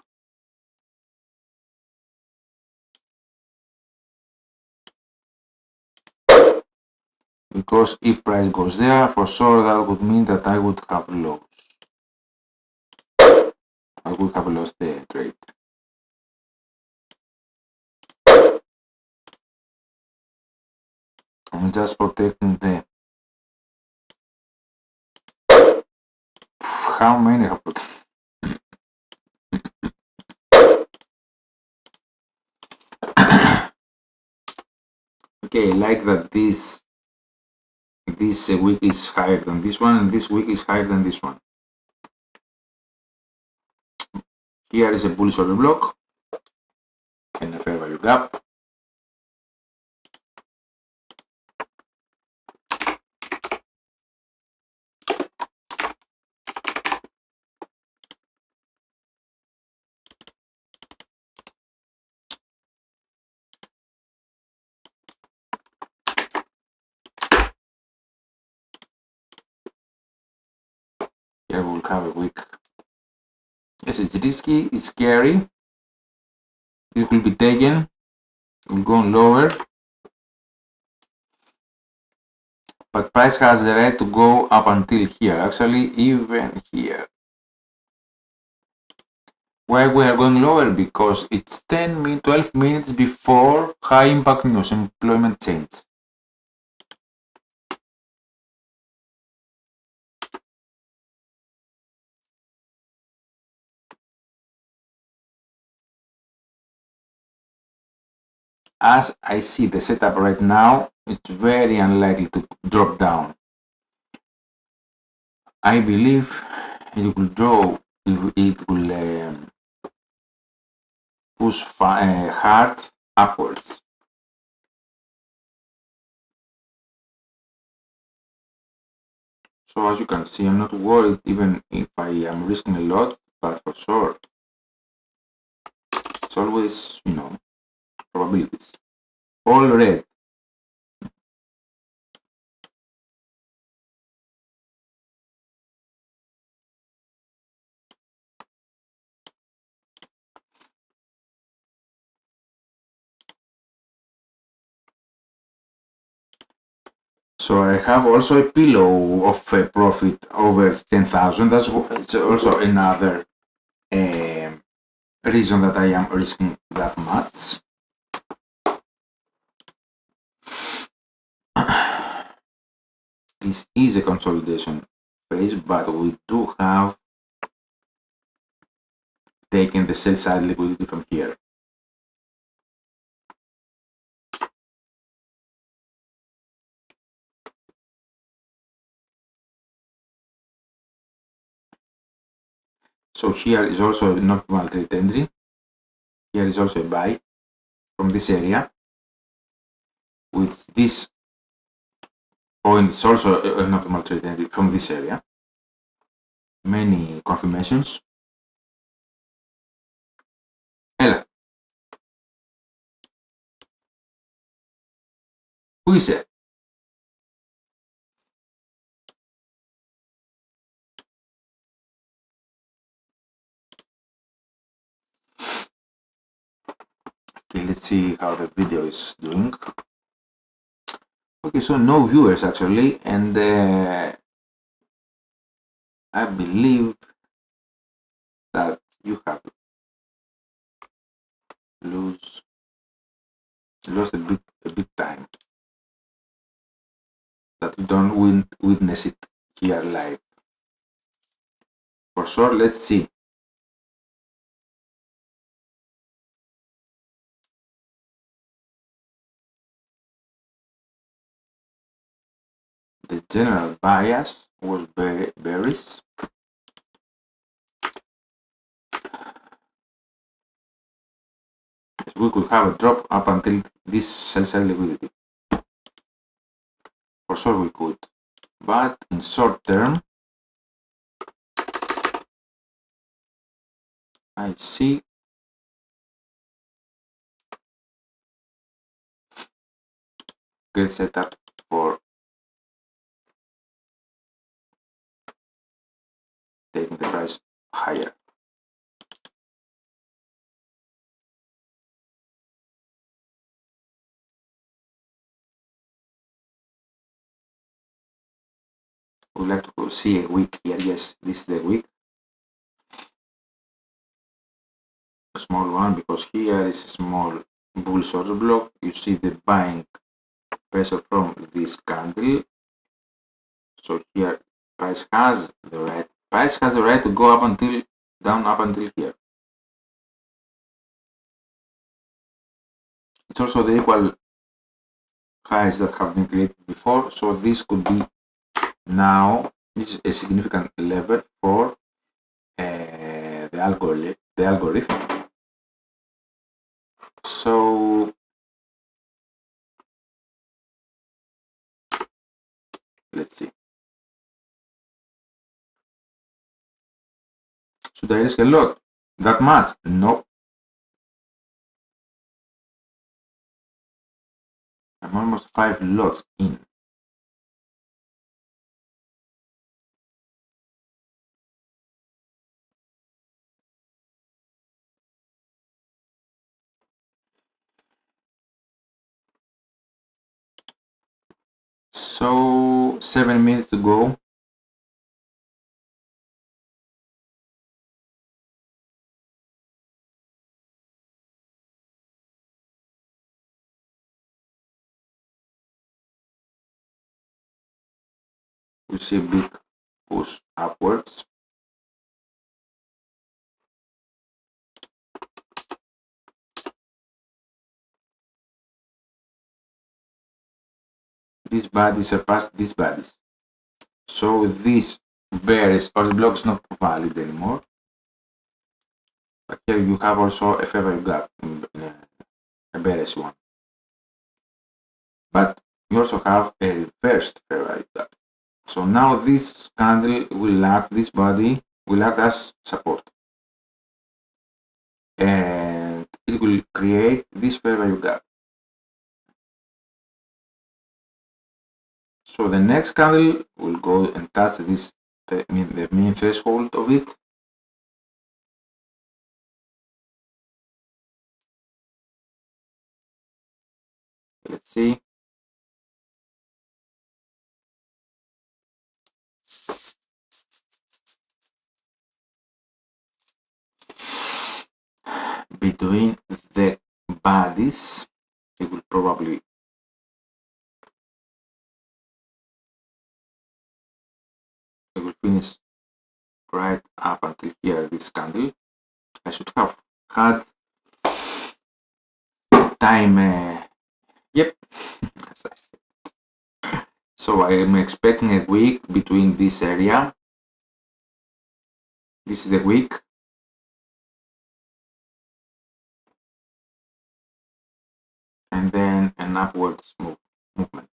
Because if price goes there, for sure that would mean that I would have lost. I would have lost the trade. I'm just protecting the. How many have put? Okay, like that this week is higher than this one, and this week is higher than this one. Here is a bullish order block and a fair value gap. Here we'll have a week. Yes, it's risky, it's scary. It will be taken. We'll go lower. But price has the right to go up until here. Actually, even here. Why we are going lower? Because it's 12 minutes before high impact news, employment change. As I see the setup right now, it's very unlikely to drop down. I believe it will drop, it will push hard upwards. So as you can see, I'm not worried even if I am risking a lot, but for sure, it's always, probabilities. All red. So I have also a pillow of a profit over 10,000. That's also another reason that I am risking that much. This is a consolidation phase, but we do have taken the sell side liquidity from here. So here is also a normal trade entry. Here is also a buy from this area. With this point is also a normal trade entry from this area. Many confirmations. Ella. Who is it? Okay, let's see how the video is doing. Okay, so no viewers actually, and I believe that you have lost a bit time, that you don't witness it here live. For sure, let's see. The general bias was bearish. We could have a drop up until this sell side liquidity. For sure we could. But in short term, I see good setup for taking the price higher. Would like to see a wick here. Yes, this is the wick. A small one, because here is a small bullish order block. You see the buying pressure from this candle. So here price has the right to go up until here. It's also the equal highs that have been created before, so this could be now, this is a significant lever for the algorithm. So let's see. Should I risk a lot? That much? No. I'm almost 5 lots in. So 7 minutes to go. We see a big push upwards. These bodies surpassed these bodies. So this bearish order block is not valid anymore. But here you have also a favorable gap, a bearish one. But you also have a reversed favorable gap. So now this candle will act, this body will act as support. And it will create this fair value gap. So the next candle will go and touch this, the mean threshold of it. Let's see. Between the bodies, it will probably finish right up until here, this candle. I should have had time, yep, as I said. So I am expecting a wick between this area. This is the wick. And then an upwards movement.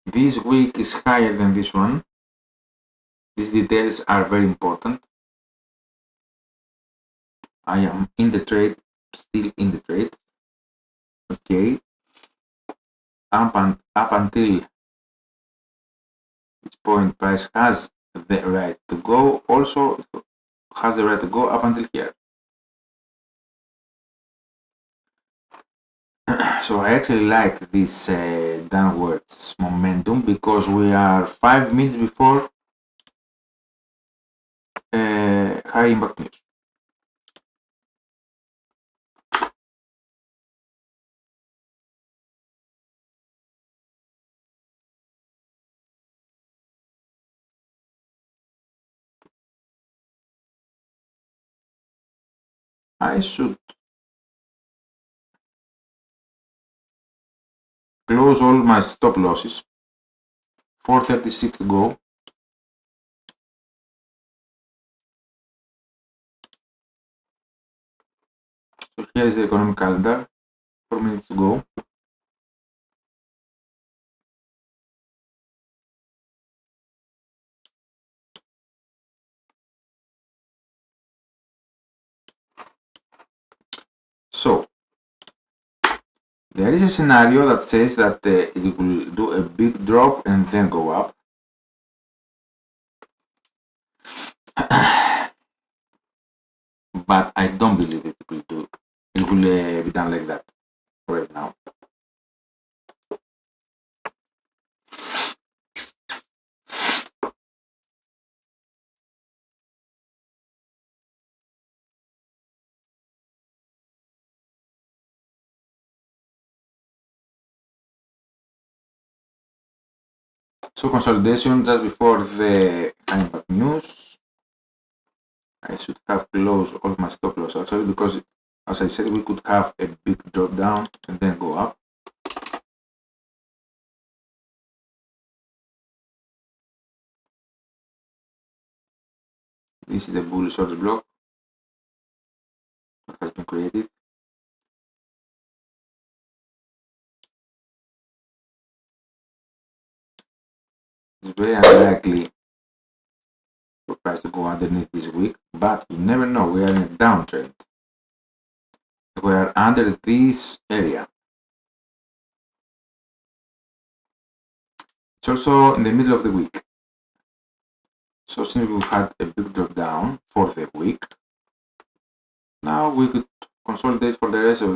This wick is higher than this one. These details are very important. I am in the trade, still in the trade. Okay. Up until this point, price has the right to go. Also, has the right to go up until here. So I actually like this downwards momentum because we are 5 minutes before high impact news. I should close all my stop losses. 4:36 to go. So here is the economic calendar. 4 minutes to go. So there is a scenario that says that it will do a big drop and then go up. But I don't believe it will be done like that right now. So consolidation just before the high impact news. I should have closed all my stop loss actually because, as I said, we could have a big drop down and then go up. This is the bullish order block that has been created. It's very unlikely for price to go underneath this week, but you never know. We are in a downtrend. We are under this area. It's also in the middle of the week. So since we had a big drop down for the week, now we could consolidate for the rest of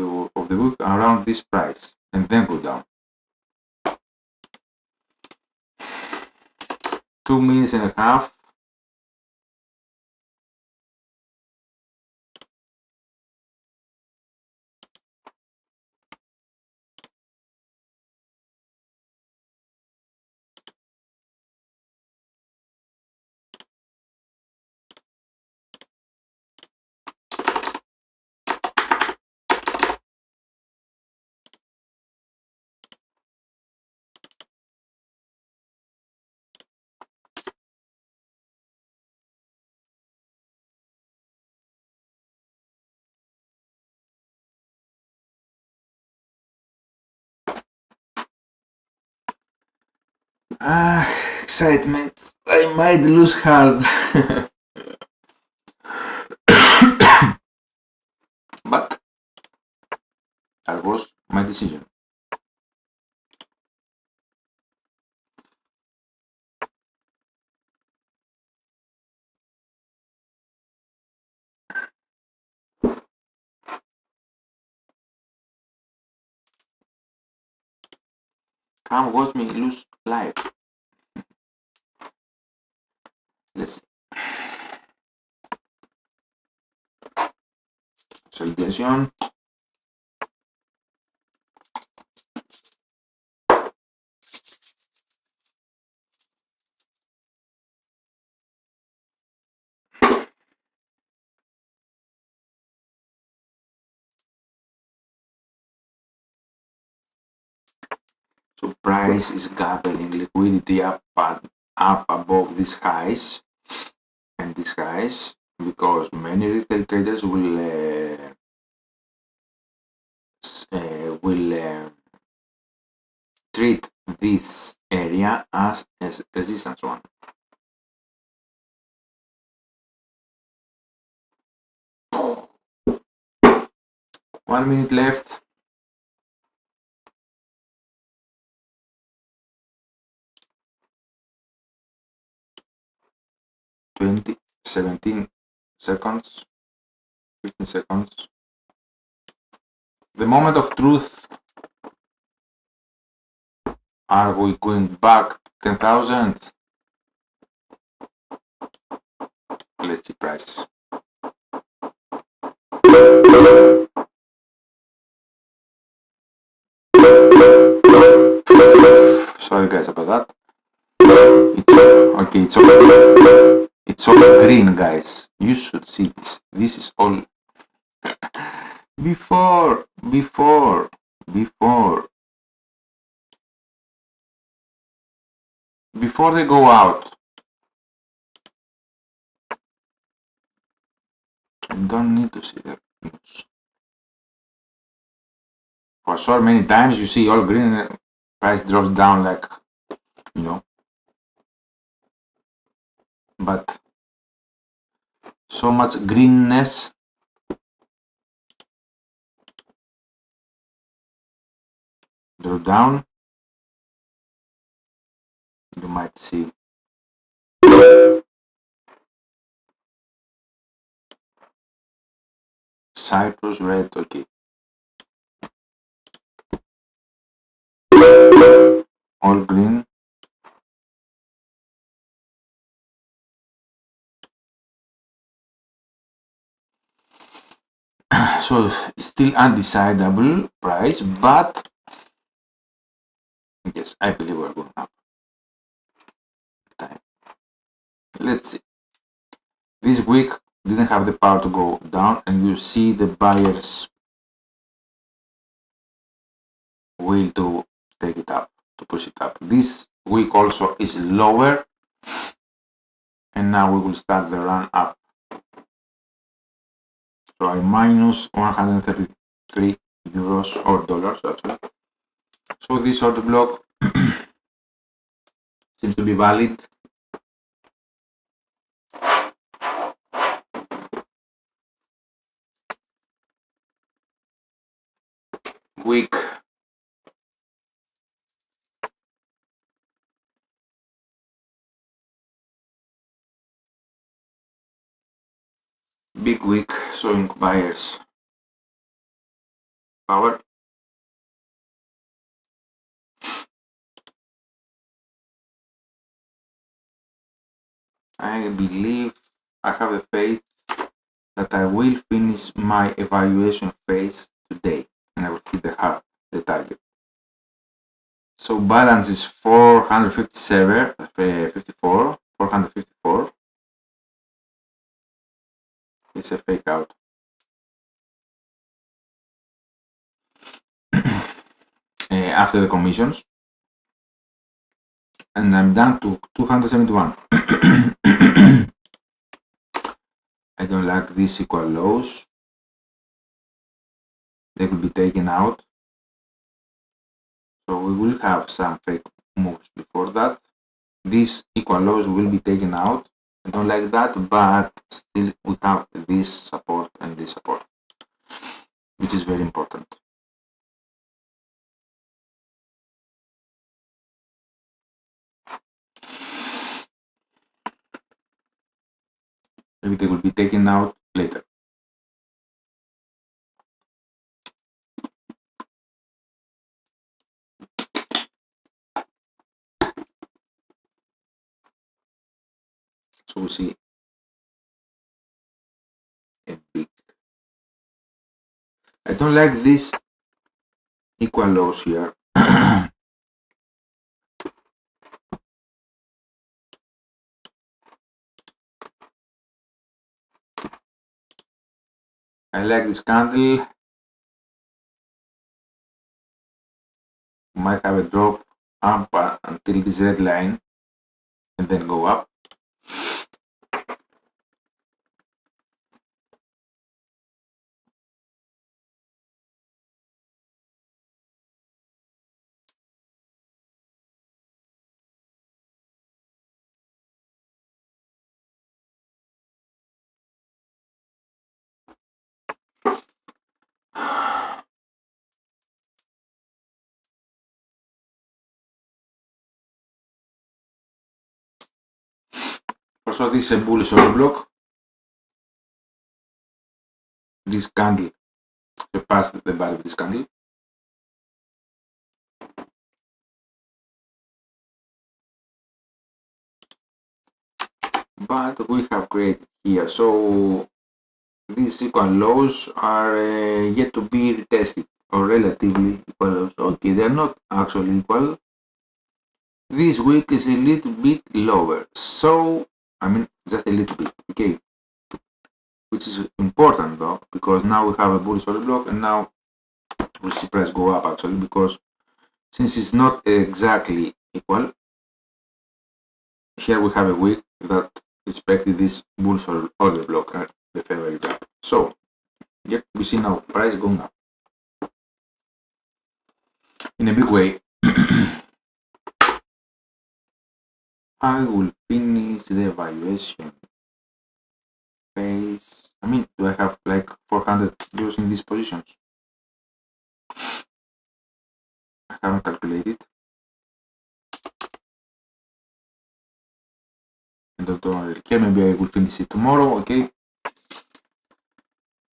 the week around this price and then go down. 2 minutes and a half. Excitement. I might lose hard. But that was my decision. Come watch me lose live. Let's consolidation. So price is gathering liquidity up above these highs and these highs because many retail traders will treat this area as resistance one. One minute left. $20, 17 seconds, 15 seconds. The moment of truth. Are we going back to 10,000? Let's see price. Sorry guys about that. It's all green, guys. You should see this. This is all before they go out. I don't need to see the news. For sure, many times you see all green, price drops down like, you know. But so much greenness. Drop down. You might see Cyprus red, okay. All green. So still undecidable price, but yes, I believe we're going up. Let's see. This week didn't have the power to go down, and you see the buyers will to take it up, to push it up. This week also is lower, and now we will start the run up. So I minus 133 euros or dollars actually. So this order block seems to be valid. Week. Big week showing buyers power. I believe, I have the faith that I will finish my evaluation phase today and I will hit the target. So balance is 457, 54, 454. It's a fake out. After the commissions, and I'm down to 271. I don't like these equal lows. They could be taken out. So we will have some fake moves before that. These equal lows will be taken out. I don't like that, but still we have this support and this support, which is very important. Maybe they will be taken out later. So we see a big. I don't like this equal lows here. I like this candle. Might have a drop up until this red line and then go up. Also, this is a bullish order block. This candle surpassed the value of this candle. But we have created here. So these equal lows are yet to be retested, or relatively equal lows. Okay, they're not actually equal. This week is a little bit lower. So, I mean, just a little bit, okay? Which is important though, because now we have a bullish order block and now we see price go up actually, because since it's not exactly equal, here we have a week that respected this bullish order block at the February gap. So, yeah, we see now price going up in a big way. I will finish the evaluation phase. I mean, do I have like 400 euros in these positions? I haven't calculated. And don't really care. Maybe I will finish it tomorrow, okay?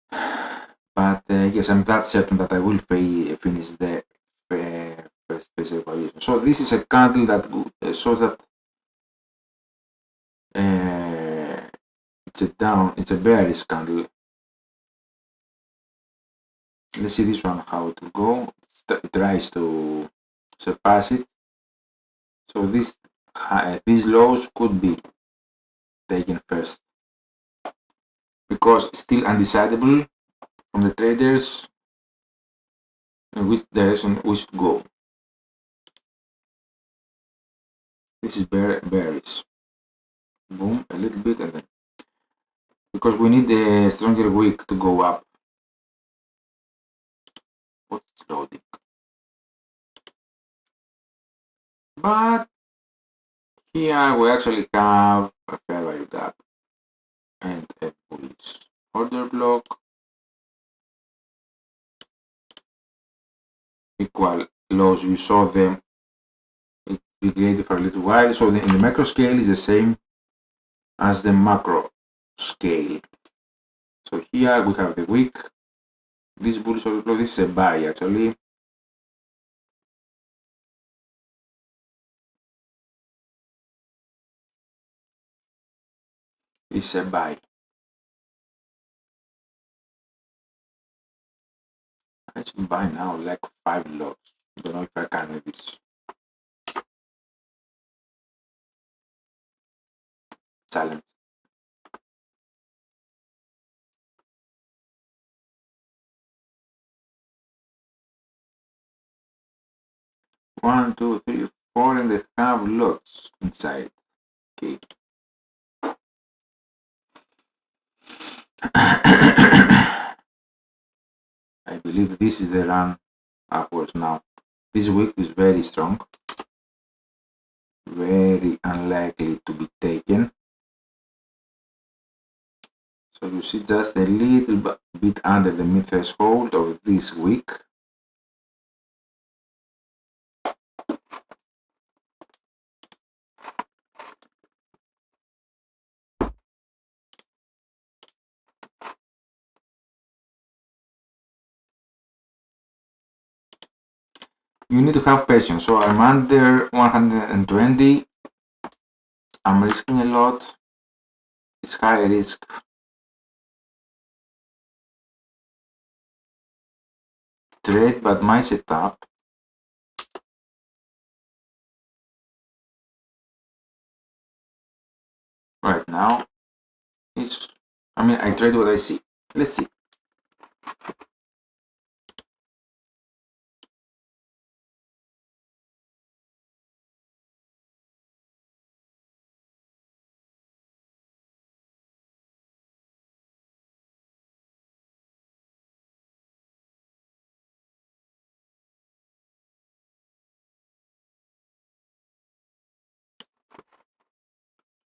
But yes, I'm that certain that I will finish the first phase evaluation. So this is a candle that shows that it's a bearish candle. Let's see this one, how it will go. It tries to surpass it. So these lows could be taken first, because it's still undecidable from the traders in which direction we should go. This is bearish. Boom, a little bit, and then because we need a stronger wick to go up. What's loading? But here we actually have a fair value gap and a bullish order block. Equal lows, we saw them be created for a little while. So in the macro scale is the same as the macro scale. So here we have the wick This bullish order flow, this is a buy actually. This is a buy. I should buy now like 5 lots. Don't know if I can with this. Challenge. One, two, three, 4.5 lots inside. Okay. I believe this is the run upwards now. This week is very strong. Very unlikely to be taken. So you see just a little bit under the mid threshold of this week. You need to have patience. So I'm under 120. I'm risking a lot. It's high risk. Trade, but my setup right now is, I trade what I see. Let's see.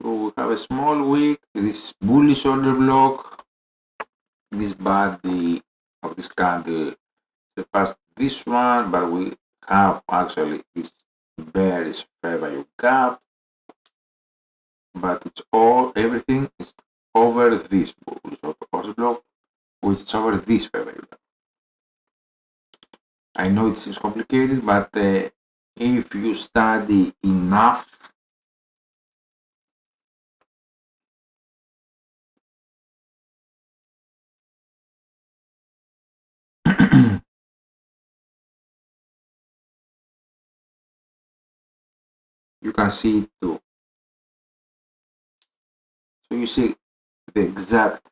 So we have a small wick, this bullish order block, this body of this candle surpassed this one, but we have actually this bearish fair value gap, but it's everything is over this bullish order block, which is over this fair value gap. I know it seems complicated, but if you study enough, you can see it too. So you see the exact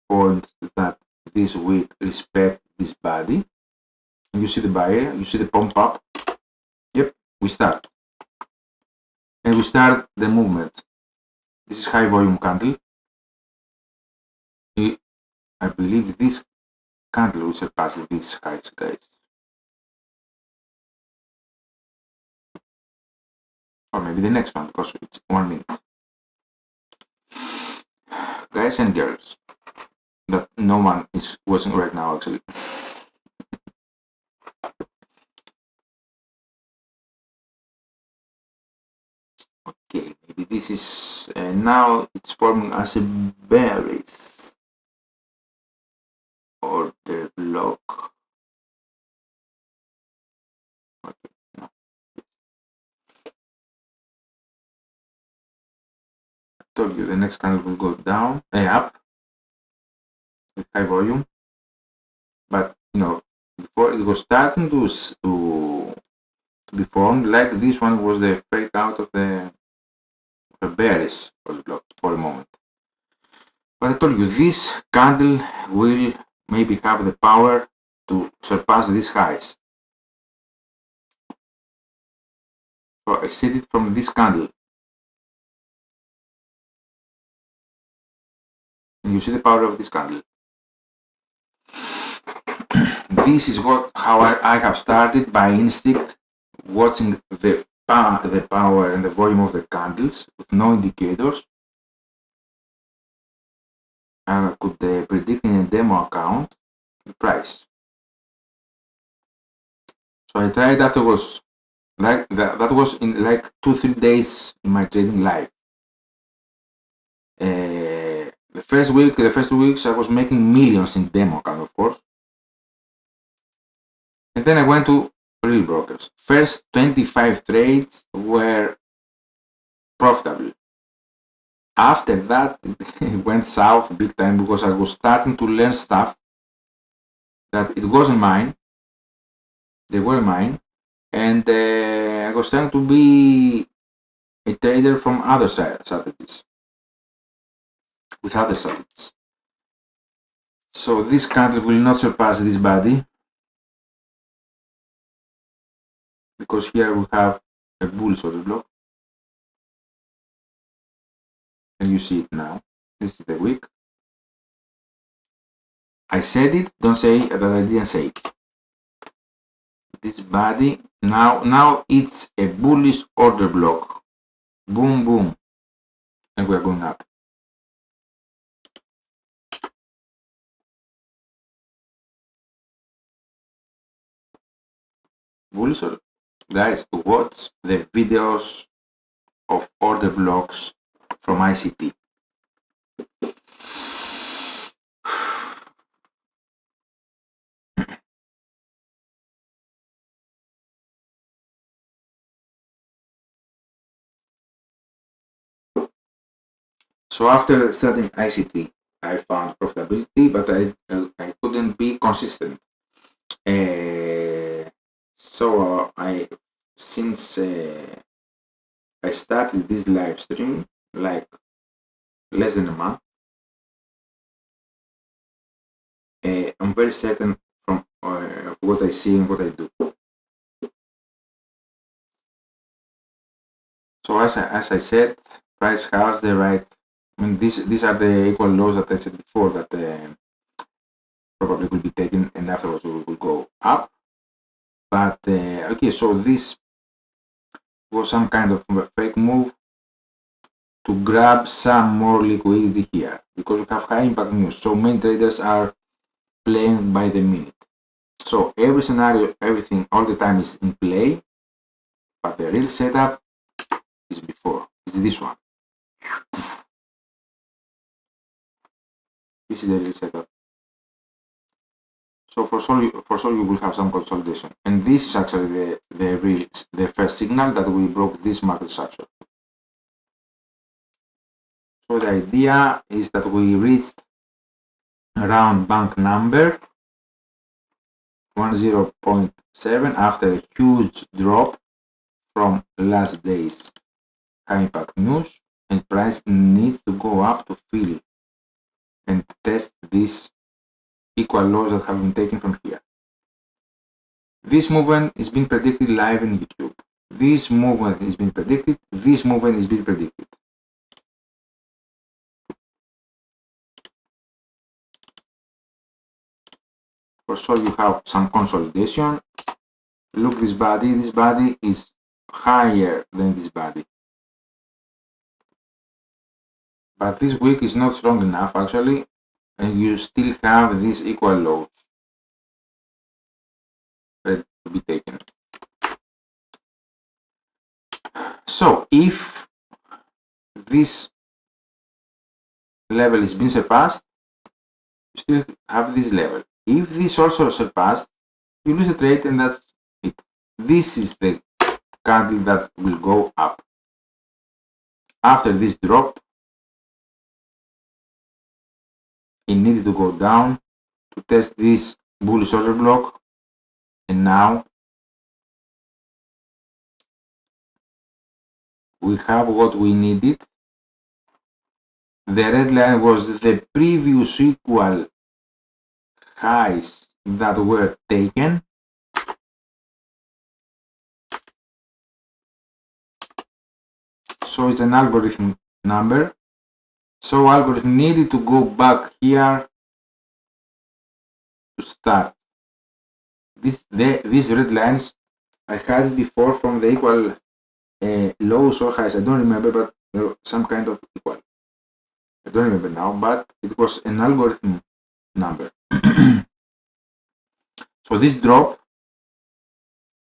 point that this week respect this body. You see the buyer, you see the pump up. Yep, we start. And we start the movement. This is high volume candle. I believe this candle will surpass these highs, guys. Or maybe the next one, because it's 1 minute. Guys and girls, that no one is watching right now actually. Okay, maybe this is now it's forming as a bearish order block. Okay, no. I told you the next candle will go down, up with high volume, but before it was starting to be formed, like this one was the fake out of the bearish order block for a moment. But I told you this candle will maybe have the power to surpass these highs. So I see it from this candle. And you see the power of this candle. This is how I have started by instinct, watching the power and the volume of the candles with no indicators. And I could predict in a demo account the price. So I tried afterwards, like that was in like 2-3 days in my trading life. The the first 2 weeks I was making millions in demo account, of course. And then I went to real brokers. First 25 trades were profitable. After that, it went south big time because I was starting to learn stuff that it wasn't mine. They were mine. And I was trying to be a trader from other strategies, with other strategies. So this candle will not surpass this body, because here we have a bullish order block, and you see it now. This is the wick. I said it, don't say that I didn't say it. This body, now it's a bullish order block. Boom, boom, and we're going up. Bullish order. Guys, watch the videos of order blocks from ICT. So after studying ICT, I found profitability, but I couldn't be consistent. So since I started this live stream like less than a month, I'm very certain from of what I see and what I do. So as I said, price has the right. I mean, these are the equal lows that I said before that probably will be taken, and afterwards we will go up. But okay, so this was some kind of a fake move to grab some more liquidity here, because we have high impact news. So many traders are playing by the minute. So every scenario, everything, all the time is in play, but the real setup is before. It's this one. This is the real setup. So for sure you will have some consolidation, and this is actually the first signal that we broke this market structure. So the idea is that we reached around bank number 10.7 after a huge drop from last day's high impact news, and price needs to go up to fill and test these equal lows that have been taken from here. This movement is being predicted live in YouTube. This movement is being predicted. This movement is being predicted. For sure you have some consolidation. Look, this body is higher than this body. But this wick is not strong enough actually, and you still have these equal lows ready to be taken. So if this level is being surpassed, you still have this level. If this also surpassed, you lose the trade, and that's it. This is the candle that will go up. After this drop, it needed to go down to test this bullish order block, and now we have what we needed. The red line was the previous equal highs that were taken. So it's an algorithm number. So algorithm needed to go back here to start. These red lines I had it before from the equal lows or highs. I don't remember, but some kind of equal. I don't remember now, but it was an algorithm number. So this drop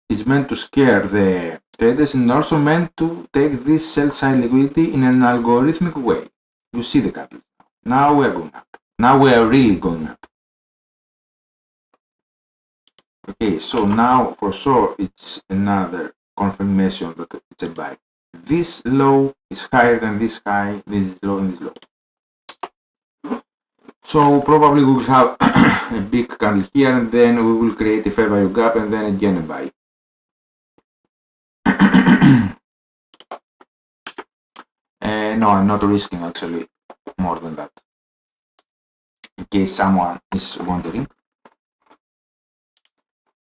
is meant to scare the traders and also meant to take this sell side liquidity in an algorithmic way. You see the candles now. Now we're going up. Now we are really going up. Okay, so now for sure it's another confirmation that it's a buy. This low is higher than this high, this is low and this low. So probably we will have a big candle here and then we will create a fair value gap and then again a buy. No, I'm not risking actually more than that. In case someone is wondering.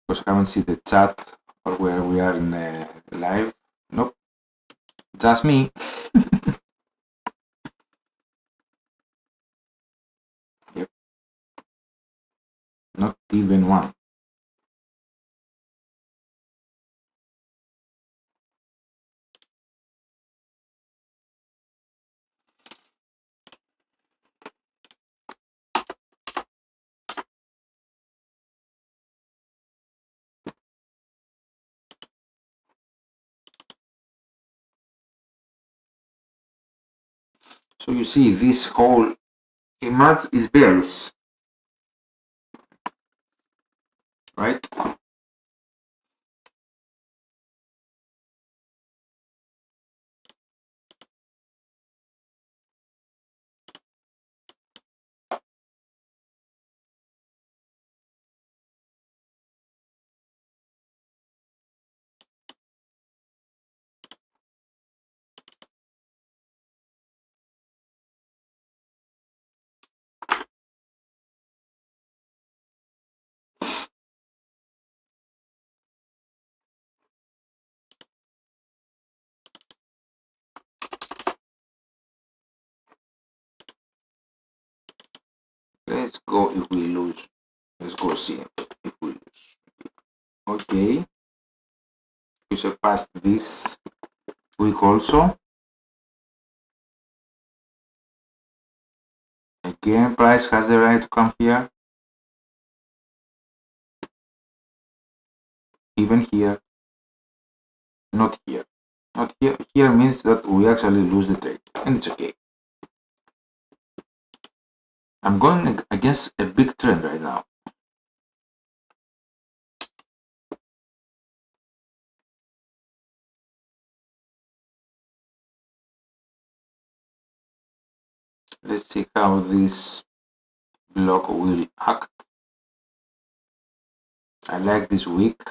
Because I haven't seen the chat or where we are in live. Nope. Just me. Yep. Not even one. So you see this whole image is bearish. Right? Let's go if we lose. Let's go see if we lose. Okay. We surpassed this week also. Again, price has the right to come here. Even here. Not here. Not here. Here means that we actually lose the trade. And it's okay. I'm going against a big trend right now. Let's see how this block will act. I like this week.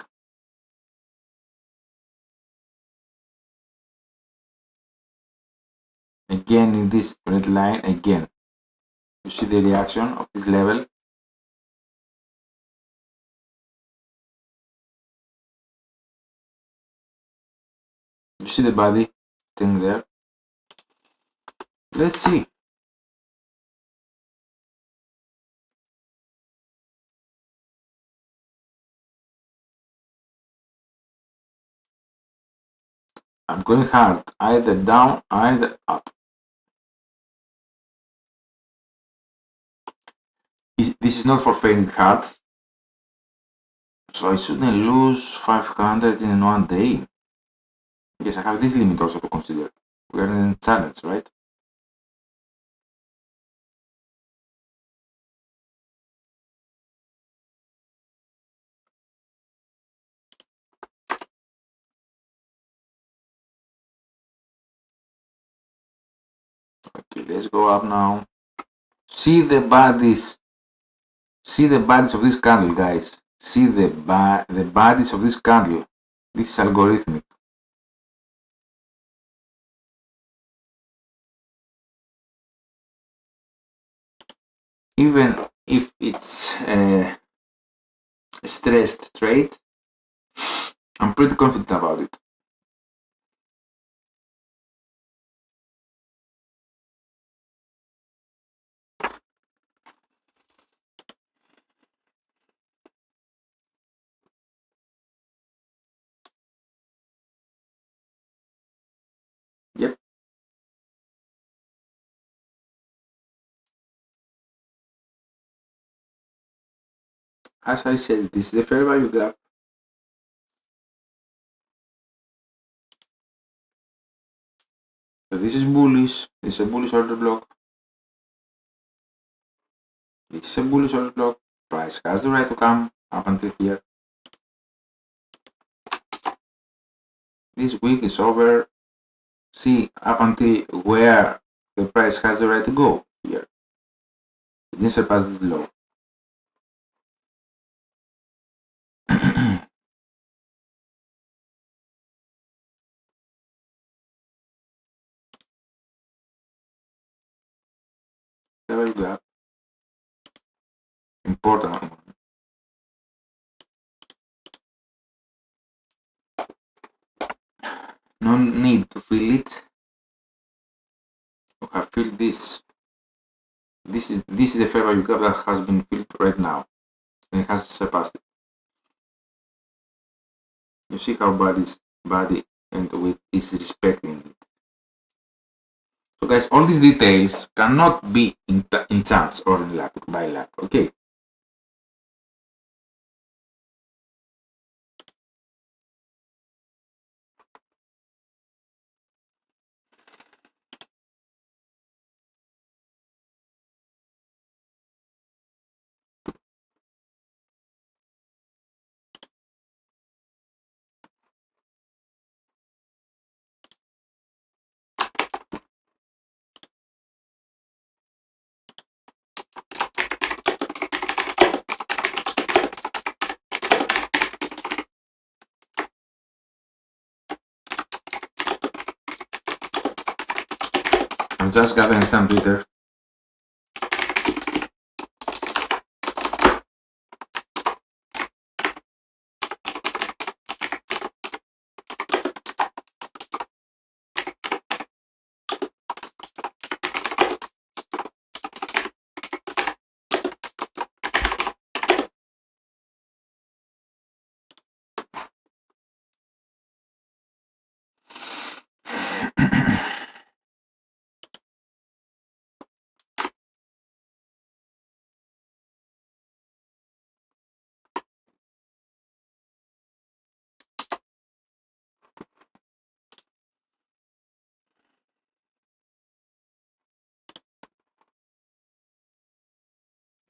Again in this red line, again. You see the reaction of this level. You see the body thing there. Let's see. I'm going hard, either down, either up. This is not for faint hearts. So I shouldn't lose 500 in one day. Yes, I have this limit also to consider. We are in challenge, right? Okay, let's go up now. See the bodies. See the bodies of this candle, guys. See the bodies of this candle. This is algorithmic. Even if it's a stressed trade, I'm pretty confident about it. Yep. As I said, this is the fair value gap. So this is bullish. This is a bullish order block. This is a bullish order block. Price has the right to come up until here. This week is over. See up until where the price has the right to go here. It didn't surpass this low. Level gap. Important one. No need to fill it. You have filled this. This is the fair value gap that has been filled right now. And it has surpassed it. You see how body and width is respecting it. So guys, all these details cannot be in chance or in luck, by luck, okay? I'm just gathering some Twitter.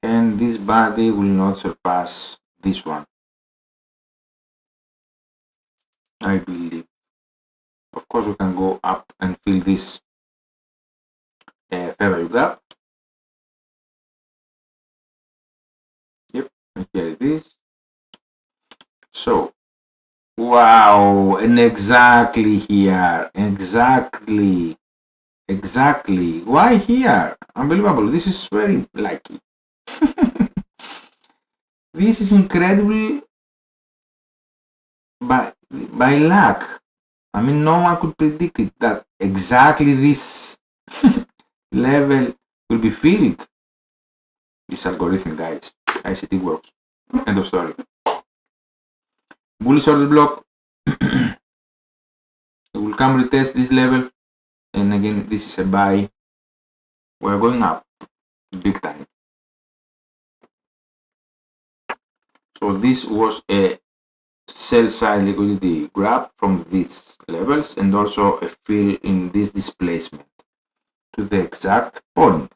And this body will not surpass this one, I believe. Of course, we can go up and fill this fair value gap. Yep, and here it is. So, wow, and exactly here, exactly. Why here? Unbelievable. This is very lucky. This is incredible by luck. I mean, no one could predict it that exactly this level will be filled. This algorithm, guys. ICT works. End of story. Bullish order block. It will come retest this level. And again, this is a buy. We're going up big time. So this was a sell side liquidity grab from these levels and also a fill in this displacement to the exact point.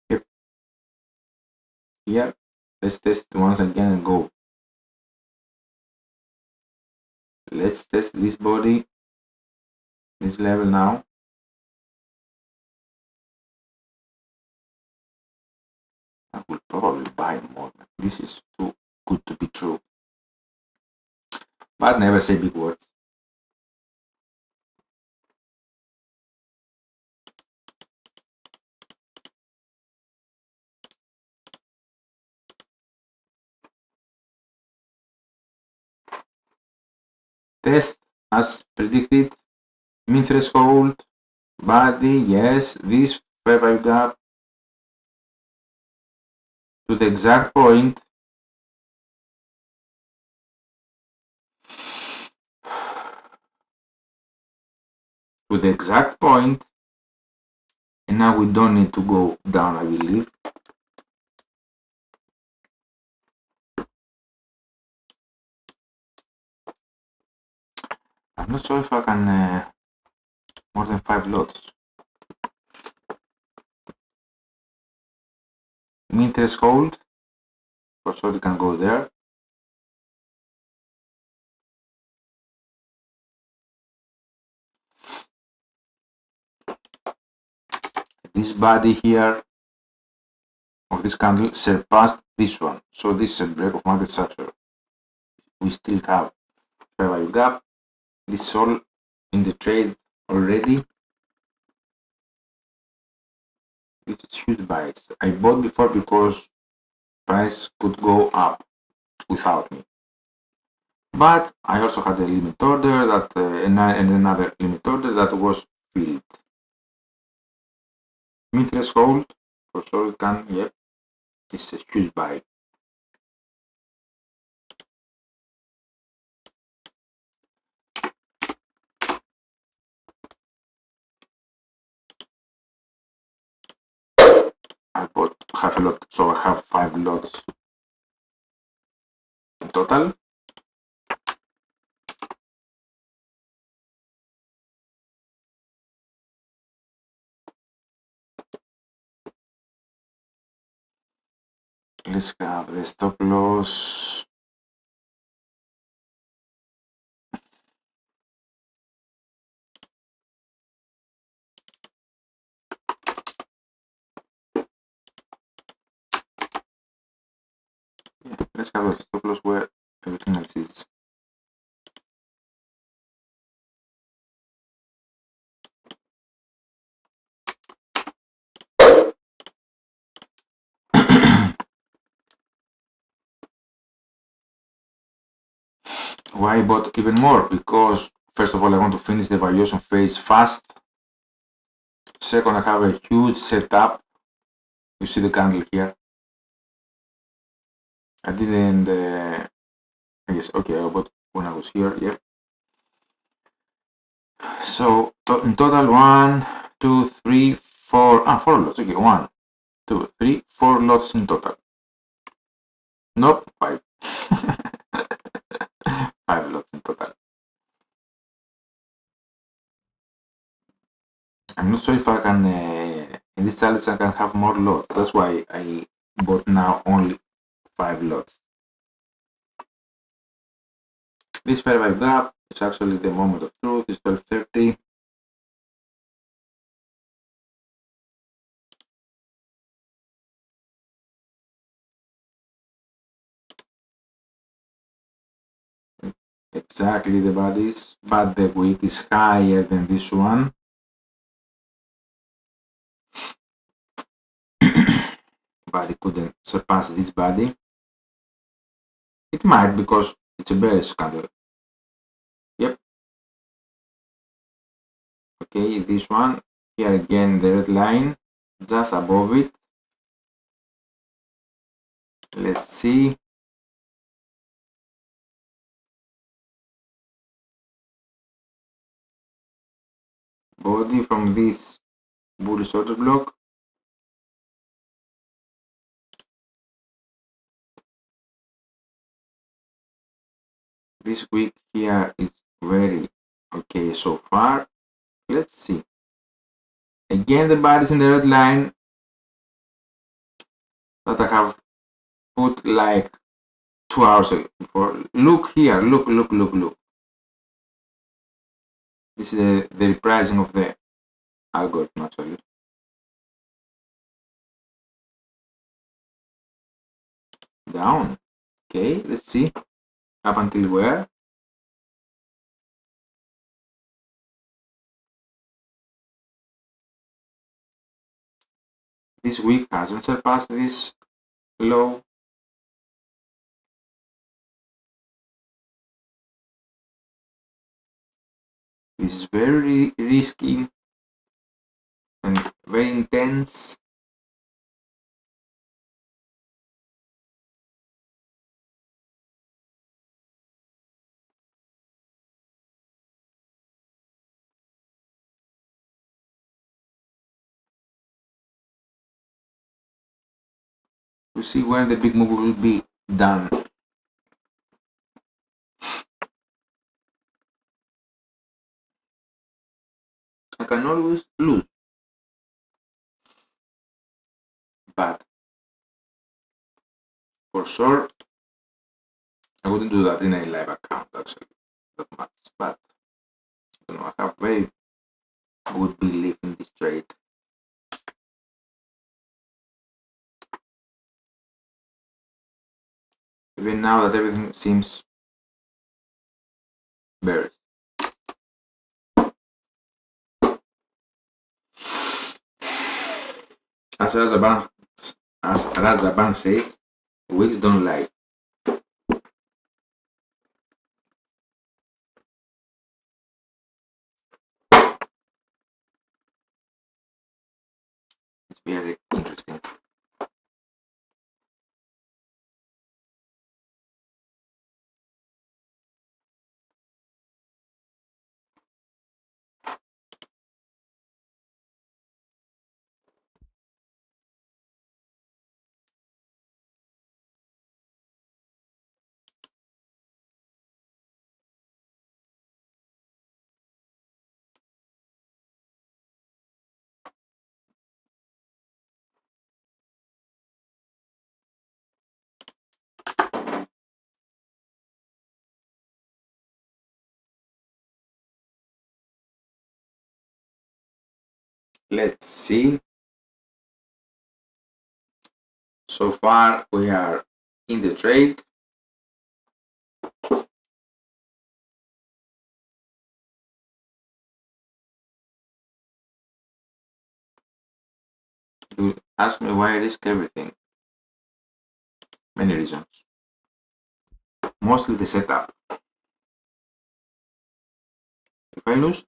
Yep. Here, let's test once again and go. Let's test this body, this level now. I will probably buy more. This is too good to be true. But never say big words. Test as predicted. Mean threshold. Body, yes. This fair value gap to the exact point. To the exact point. And now we don't need to go down, I believe. I'm not sure if I can more than 5 lots. Mean threshold, for sure you can go there. This body here of this candle surpassed this one, so this is a break of market structure. We still have fair value gap. This is all in the trade already. This is huge buys. I bought before because price could go up without me. But I also had a limit order that and another limit order that was filled. Mid threshold, for sure it can, yep, it's a huge buy. I bought half a lot, so I have 5 lots in total. Let's have the stop loss. Yeah, let's have the stop loss where everything else is. Why I bought even more? Because first of all, I want to finish the valuation phase fast. Second, I have a huge setup. You see the candle here. I didn't, I guess, okay, I bought when I was here, yeah. So in total, 1, 2, 3, 4, 4 lots, okay, 1, 2, 3, 4 lots in total. Nope, 5. 5 lots in total. I'm not sure if I can, in this challenge I can have more lots. That's why I bought now only 5 lots. This fair value gap is actually the moment of truth, is 12:30. Exactly the bodies, but the weight is higher than this one. Body couldn't surpass this body. It might because it's a bearish candle. Yep. Okay, this one here again, the red line just above it. Let's see. Body from this bullish order block. This week here is very okay so far. Let's see. Again, the bodies in the red line that I have put like 2 hours before. Look here, look. This is the repricing of the algorithm actually. Down. Okay, let's see. Up until where? This week hasn't surpassed this low. This is very risky and very intense. To see when the big move will be done. I can always lose. But for sure, I wouldn't do that in a live account actually that much. But you know, I have very good belief in this trade. Even now that everything seems bearish. As Rajaban says, wicks don't lie. It's very interesting. Let's see. So far we are in the trade. You ask me why I risk everything. Many reasons. Mostly the setup. If I lose,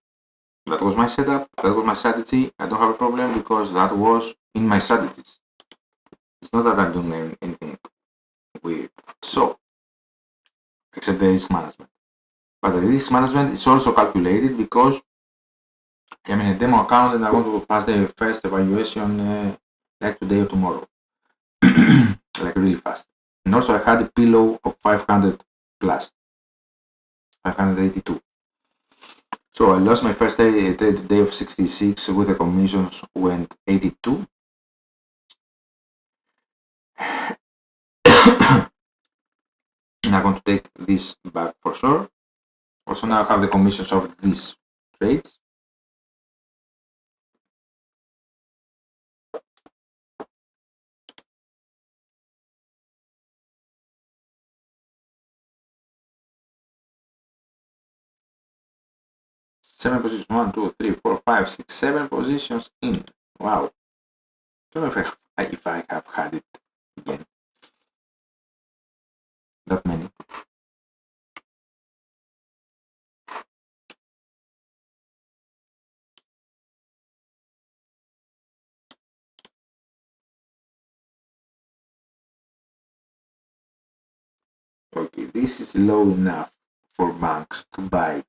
that was my setup, that was my strategy. I don't have a problem because that was in my strategies. It's not that I'm doing anything weird. So, except the risk management. But the risk management is also calculated because I'm in a demo account and I want to pass the first evaluation like today or tomorrow. Like really fast. And also I had a pillow of 500 plus. 582. So I lost my first trade today of 66 with the commissions went 82. And I'm going to take this back for sure. Also now I have the commissions of these trades. Seven positions, 1, 2, 3, 4, 5, 6, 7 positions in. Wow. I don't know if I have had it again. That many. Okay, this is low enough for banks to buy.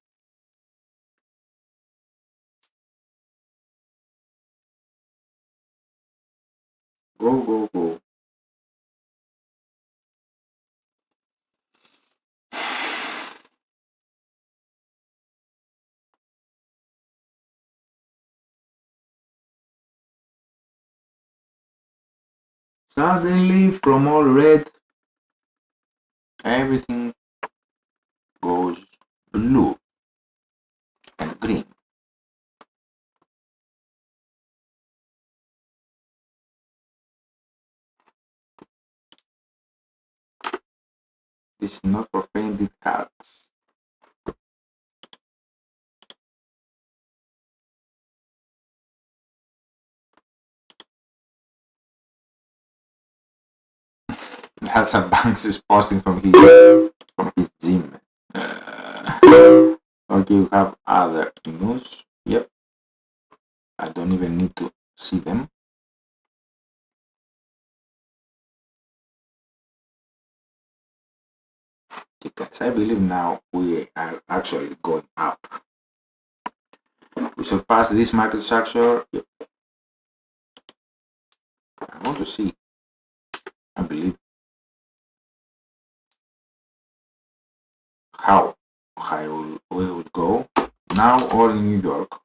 Go, go, go. Suddenly, from all red, everything goes blue and green. This is not for fainted cards. Nelson Banks is posting from his gym. Okay, you have other news. Yep. I don't even need to see them. Okay, guys, I believe now we are actually going up. We surpass this market structure. Yep. I want to see. I believe how high we will go now or in New York.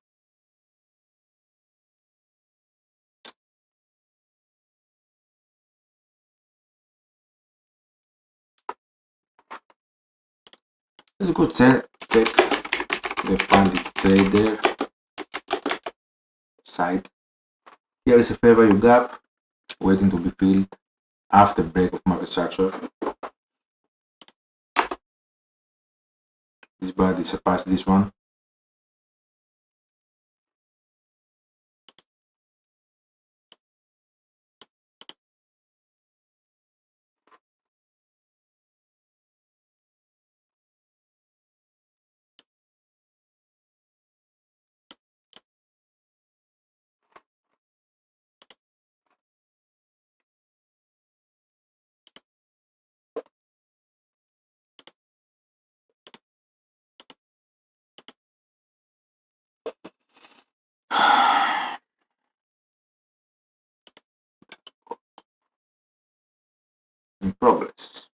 Let's go check the funded trader side. Here is a fair value gap waiting to be filled after break of market structure. This body surpassed this one. In progress.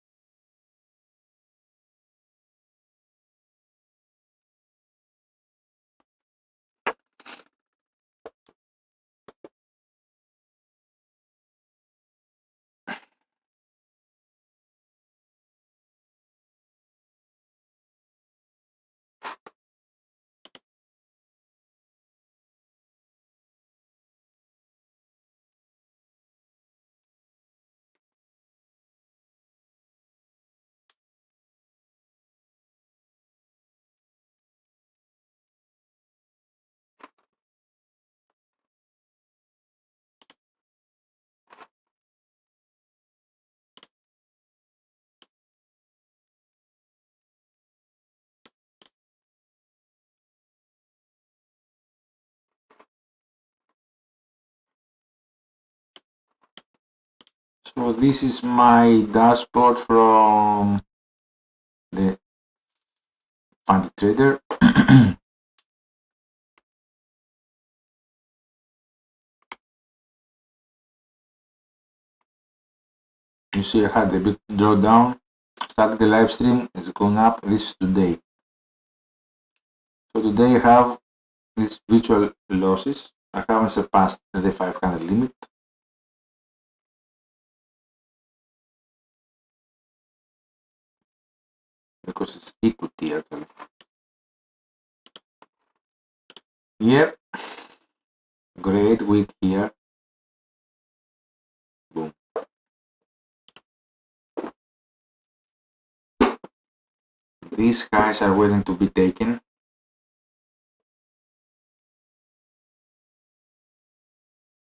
So this is my dashboard from the funded trader. You see I had a big drawdown, started the live stream, it's going up. This is today. So today I have these virtual losses. I haven't surpassed the 500 limit. Because it's equity actually. Here, great week here. Boom. These guys are waiting to be taken.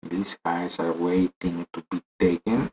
These guys are waiting to be taken.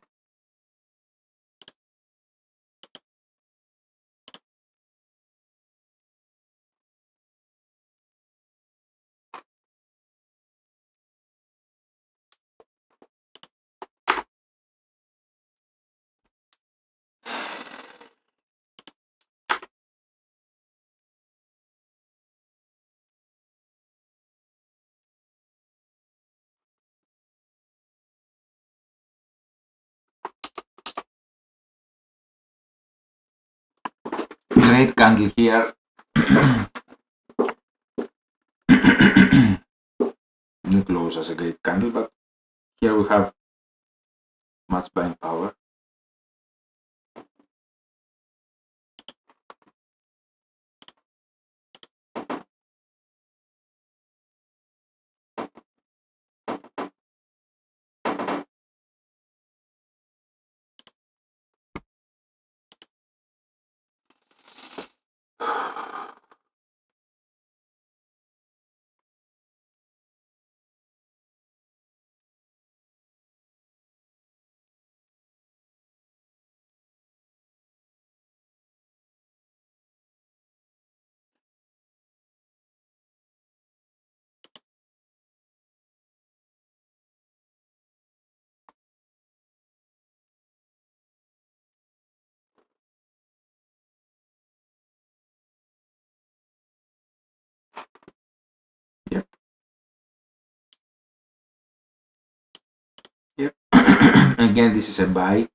Great candle here. Didn't close as a great candle, but here we have much buying power. Yep. Yep. Again, this is a buy.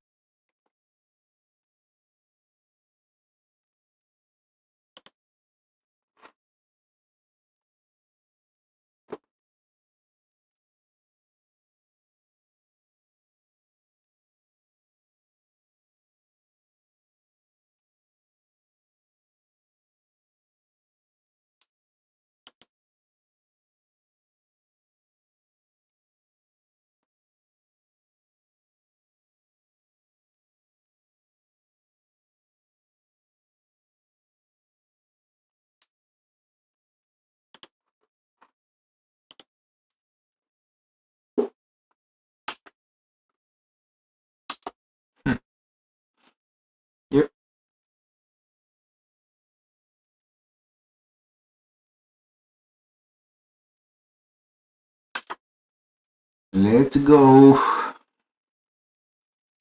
Let's go.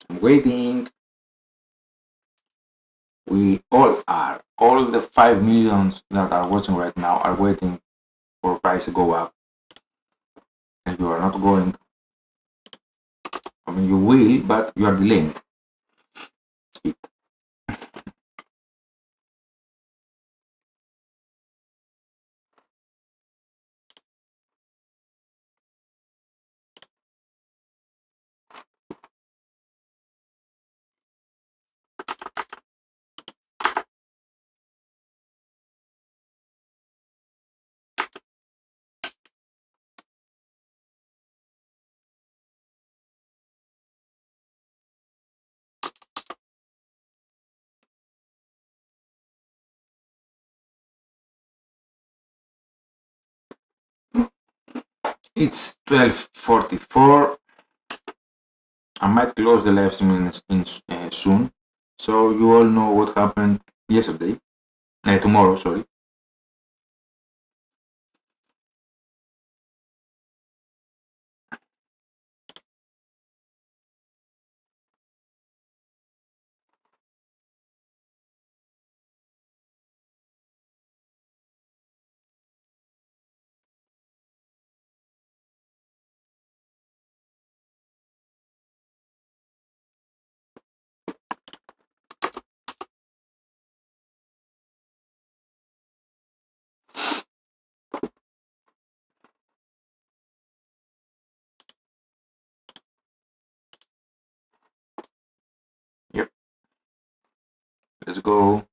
I'm waiting. We all are. All the 5 millions that are watching right now are waiting for price to go up. And you are not going. I mean, you will, but you are delaying it. It's 12:44. I might close the live stream soon, so you all know what happened yesterday. Tomorrow, sorry. Yep. Let's go.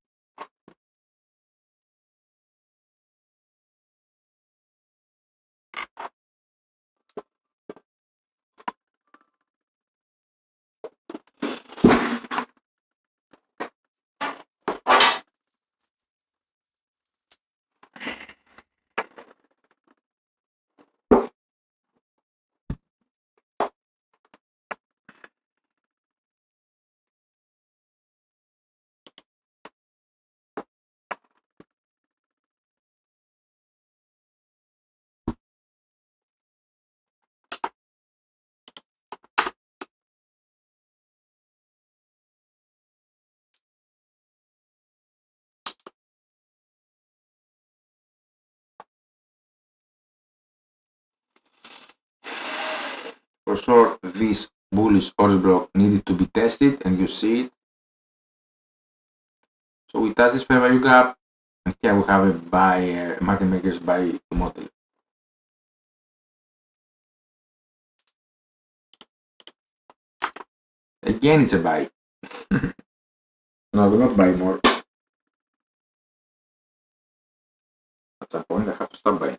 For sure, this bullish orange block needed to be tested, and you see it. So we test this fair value gap, and here we have a buyer, market makers buy model. Again, it's a buy. No, I will not buy more. At some point, I have to stop buying.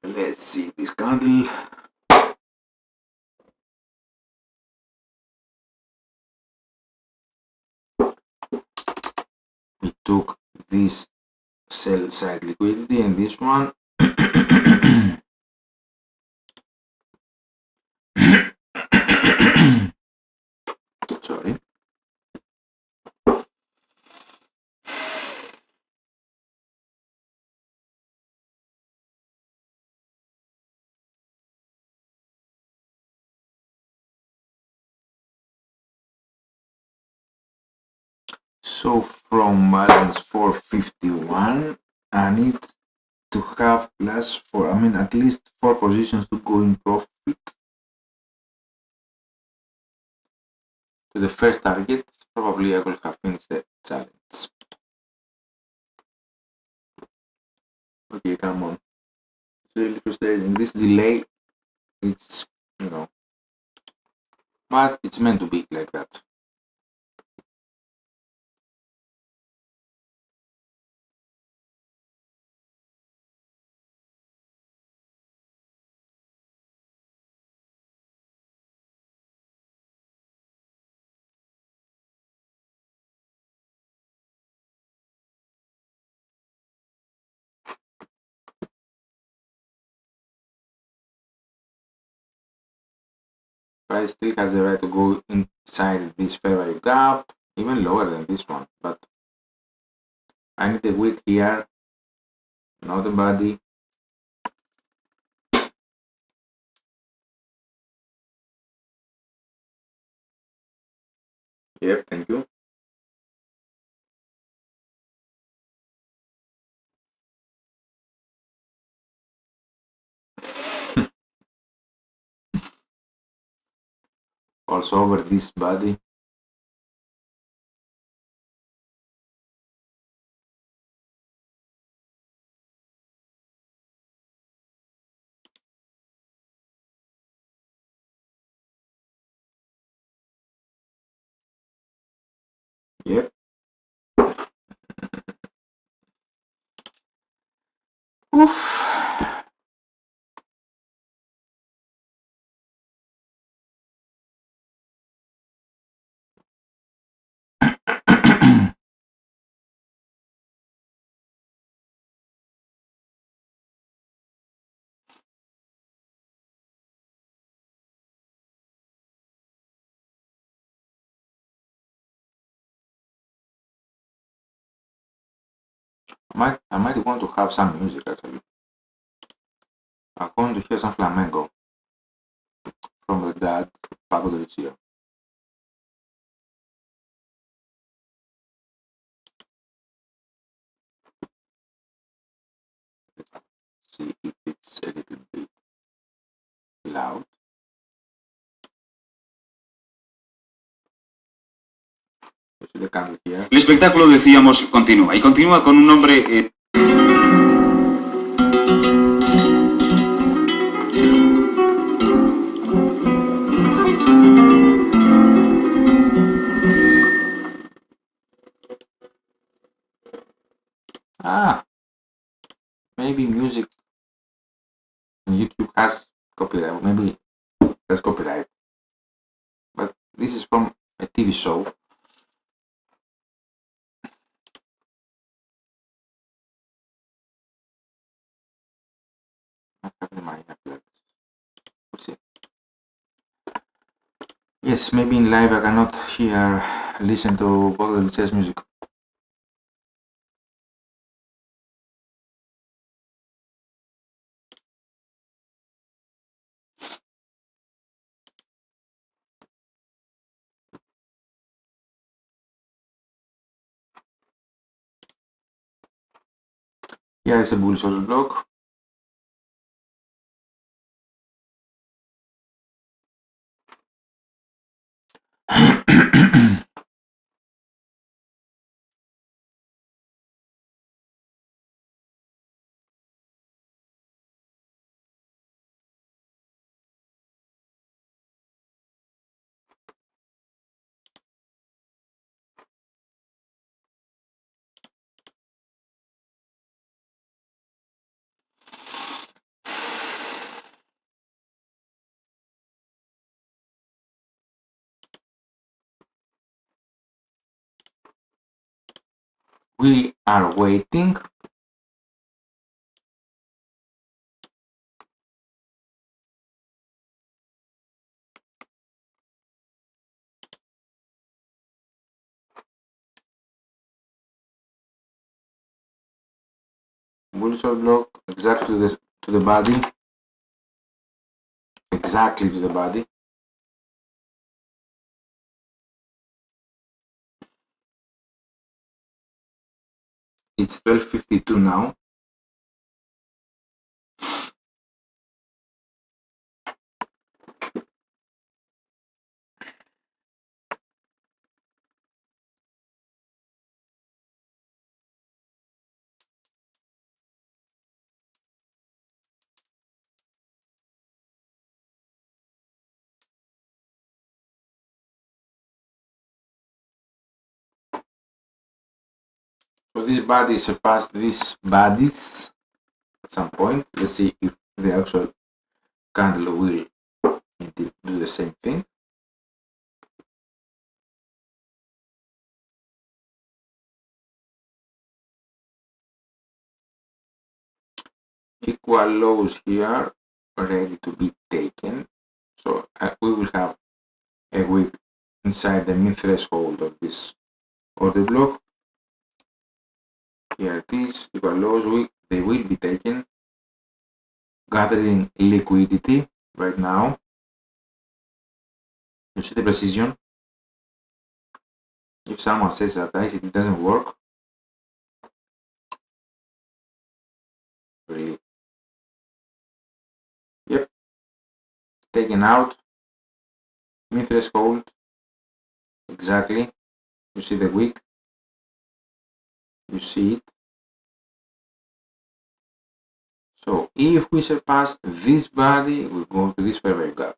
Let's see this candle. We took this sell side liquidity and this one. Sorry. So from balance 451, I need to have plus 4, I mean at least 4 positions to go in profit to the first target. Probably I will have finished the challenge. Okay, come on. It's really frustrating. This delay, it's, you know, but it's meant to be like that. Price still has the right to go inside this fair value gap, even lower than this one, but I need a wick here not the body. Yep, thank you. Also over this body. Yep. Oof. I might want to have some music actually. I want to hear some flamenco from the dad, Paco de Lucia. Let's see if it's a little bit loud. El espectáculo, decíamos, continúa. Y continúa con un hombre... Maybe music on YouTube has copyright. Maybe that's copyright. But this is from a TV show. I have my earplugs. We'll see. Yes, maybe in live I cannot listen to Paco de Lucia's music. Here is a bullish order block. We are waiting. Bullish order block exactly to the body. Exactly to the body. It's 12:52 now. So this body surpassed these bodies at some point. Let's see if the actual candle will indeed do the same thing. Equal lows here ready to be taken. So we will have a wick inside the mid threshold of this order block. Here it is, equal lows, they will be taken, gathering liquidity right now. You see the precision. If someone says that it doesn't work, really, yep, taken out, mid threshold, exactly. You see the wick, you see it. So if we surpass this body, we go to this fair value gap.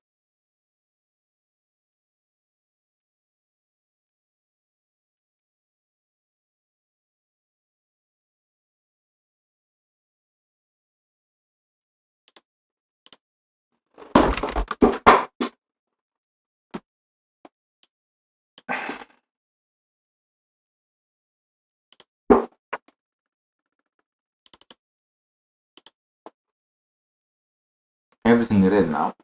Everything red now.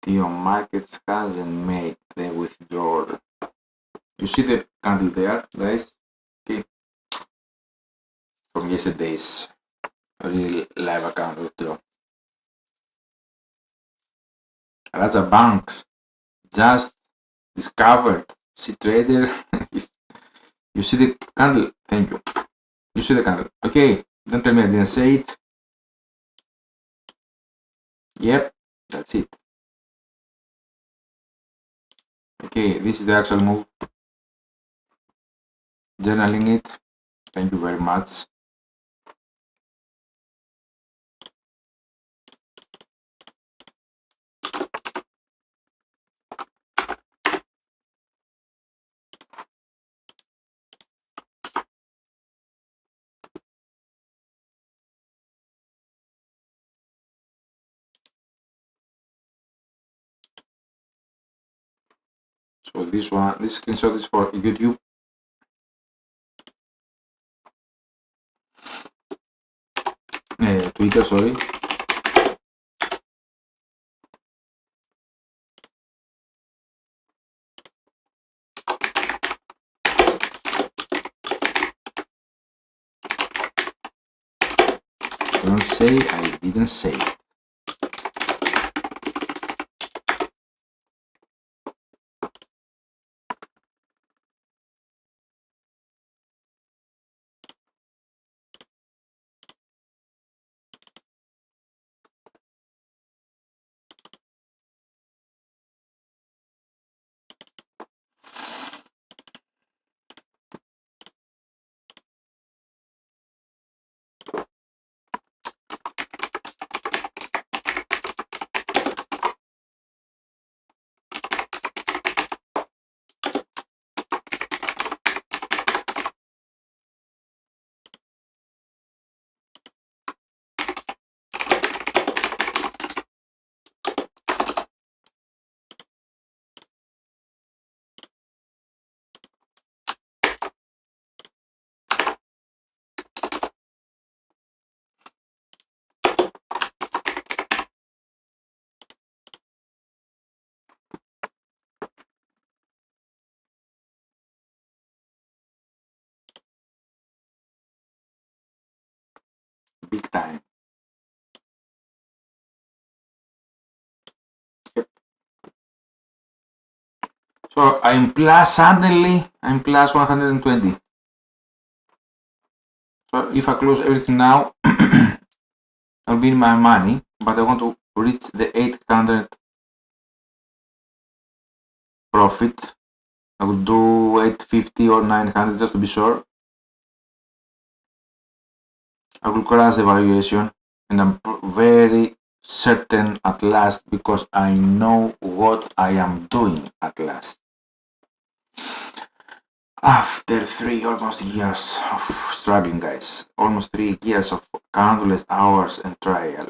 Your markets hasn't made the withdrawal. You see the candle there, guys? Okay. From yesterday's real live account withdrawal. Raja Banks just discovered. See trader. You see the candle. Thank you. You see the candle. Okay. Don't tell me I didn't say it. Yep. That's it. Okay. This is the actual move. Journaling it. Thank you very much. So this screenshot is for YouTube. Twitter, sorry. Don't say I didn't say it. big time. So I'm plus, suddenly I'm plus 120. So if I close everything now, I'll be in my money, but I want to reach the 800 profit. I will do 850 or 900 just to be sure. I will crash the valuation, and I'm very certain at last because I know what I am doing at last. After almost 3 years of struggling, guys, almost 3 years of countless hours and trial.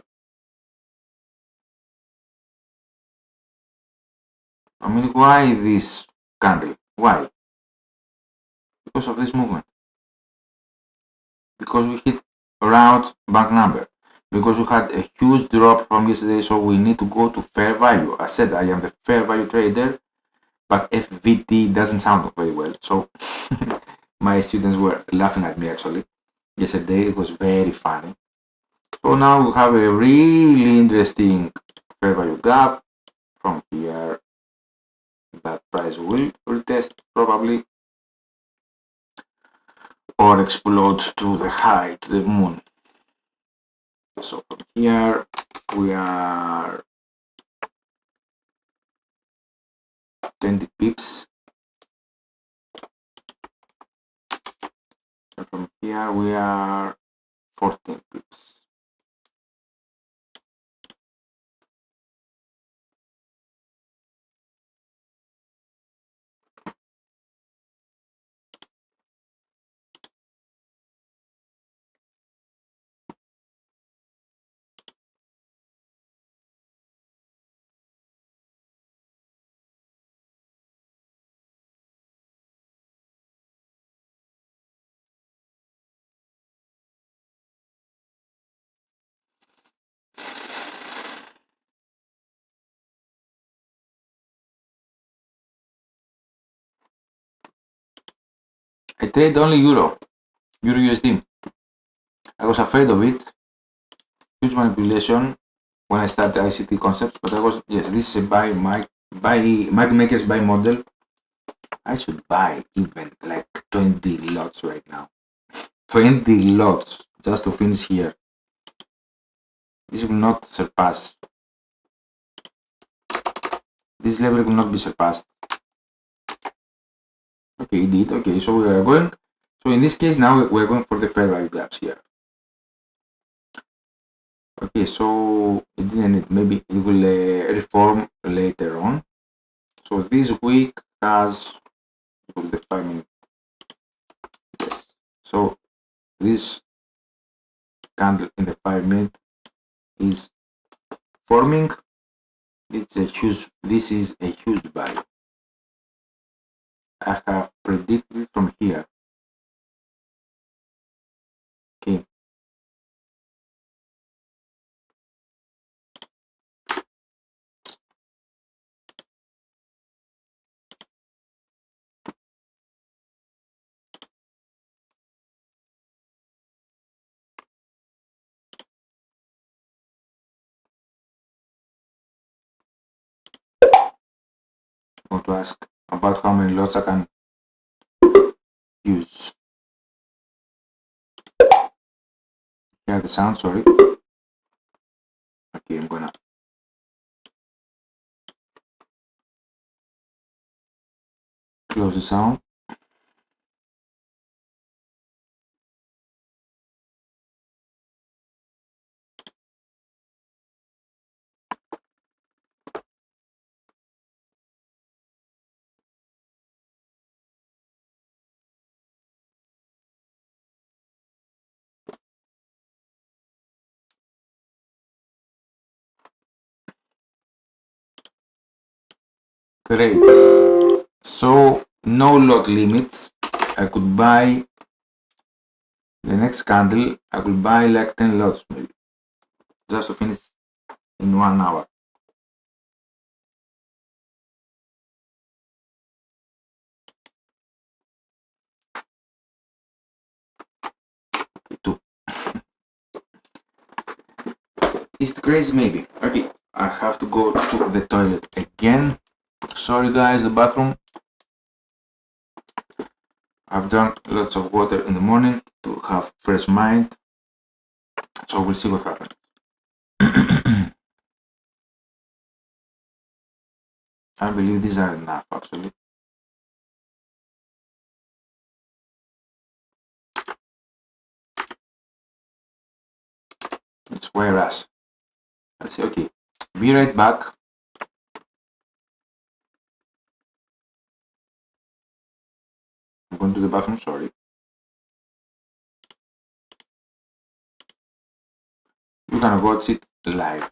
I mean, why this candle? Why? Because of this movement. Because we hit round back number. Because we had a huge drop from yesterday, so we need to go to fair value. I said I am the fair value trader, but FVT doesn't sound very well. So my students were laughing at me actually. Yesterday it was very funny. So now we have a really interesting fair value gap. From here, that price will retest probably or explode to the high, to the moon. So from here we are 20 pips. And from here we are 14 pips. I trade only Euro USD. I was afraid of it. Huge manipulation when I started ICT concepts, but I was, yes, this is a buy market makers buy model. I should buy even like 20 lots right now. 20 lots just to finish here. This will not surpass. This level will not be surpassed. Okay, it did. Okay, so we are going. So in this case, now we're going for the fair value gaps here. Okay, so it didn't. Maybe it will reform later on. So this week has the 5-minute. Yes. So this candle in the 5-minute is forming. This is a huge buy. I have predicted it from here. Okay. I want to ask about how many lots I can use. Hear the sound, sorry. Okay, I'm gonna close the sound. Great. So no lot limits. I could buy the next candle. I could buy like 10 lots maybe, just to finish in 1 hour. Okay, 2. Is it crazy? Maybe. Okay, I have to go to the toilet again. Sorry guys, the bathroom. I've drunk lots of water in the morning to have fresh mind. So we'll see what happens. I believe these are enough actually. It's whereas. Let's say okay. Be right back. I'm going to the bathroom, sorry. You can watch it live.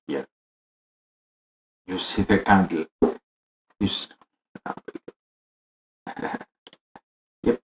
Here. You see the candle. You see. Yep.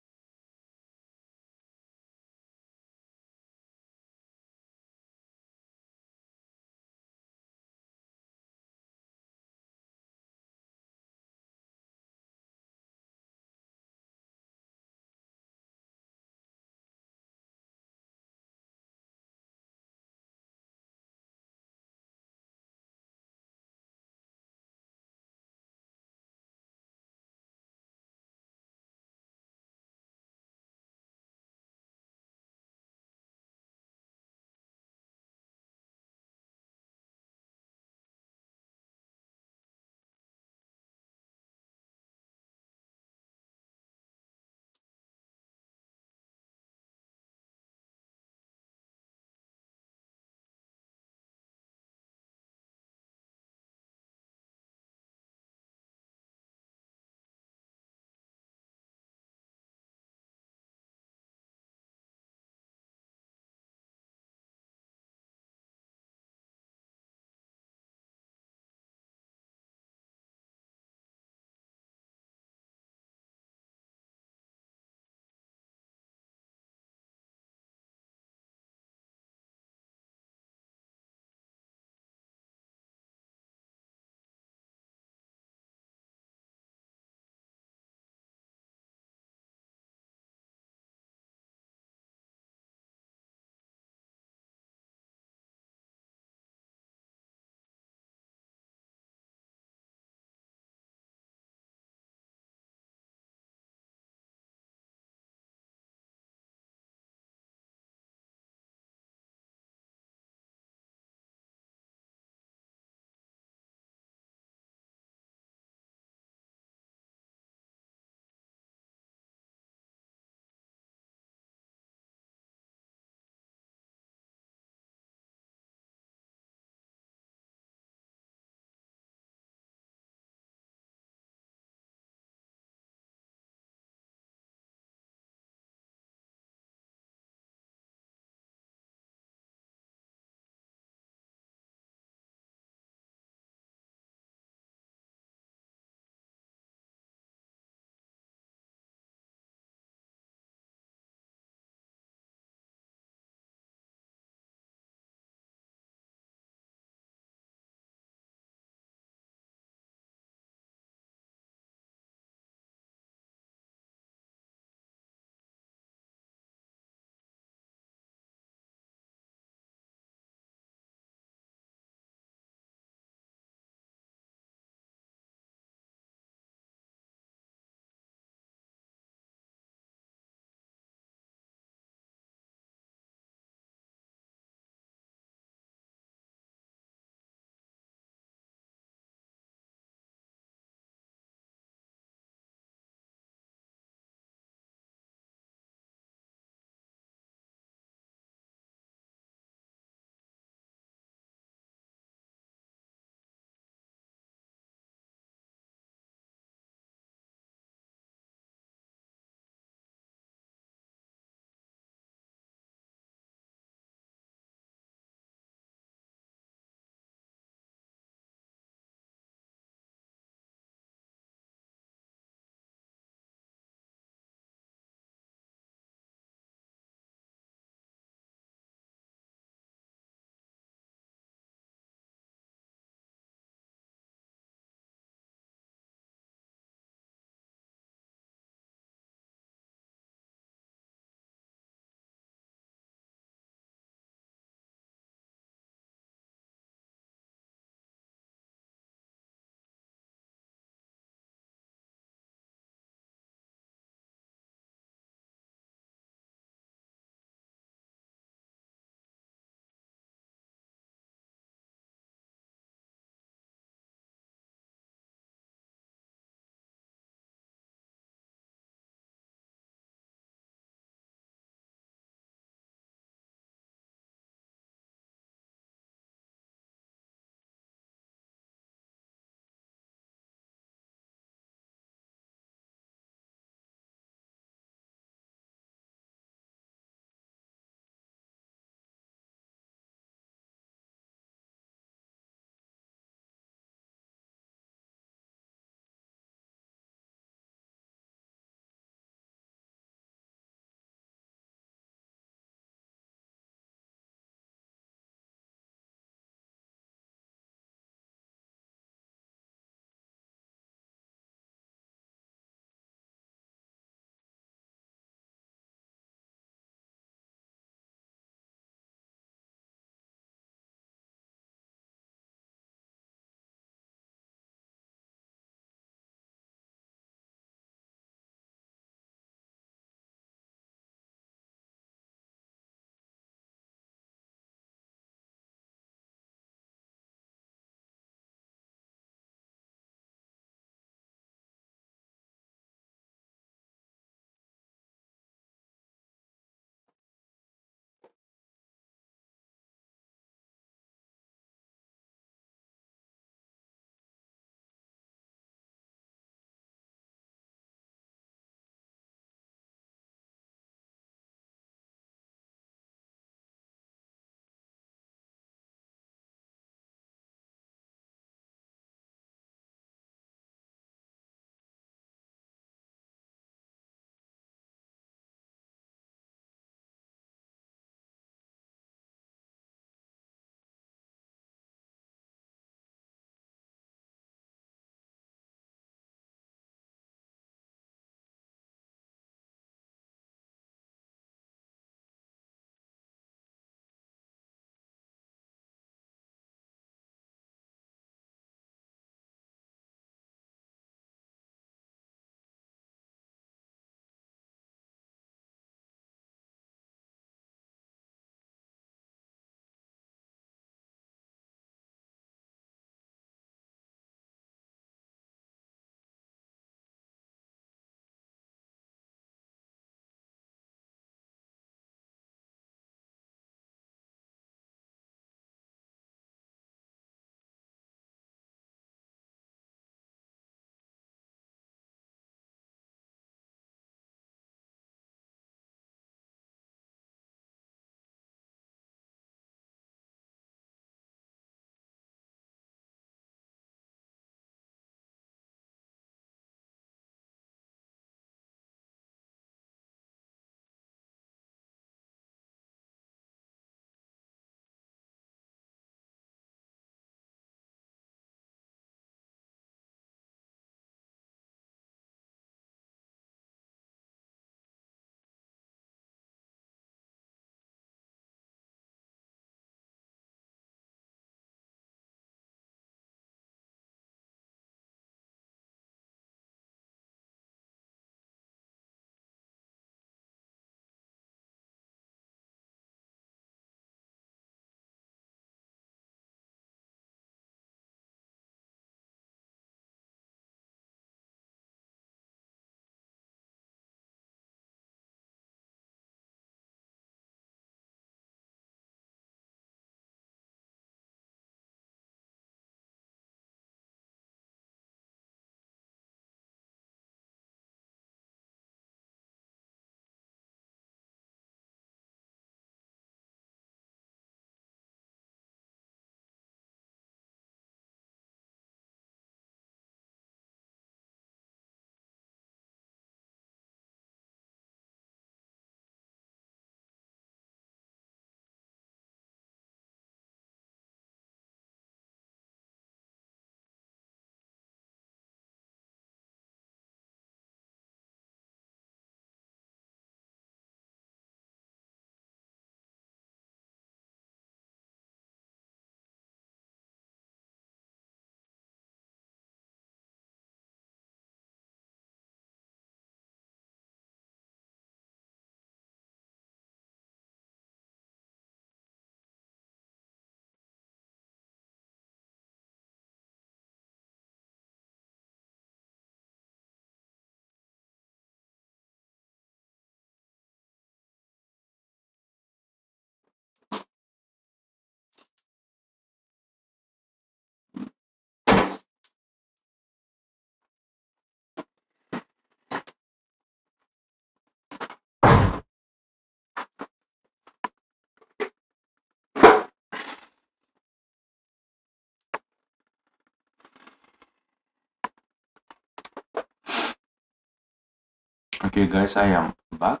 Okay guys, I am back.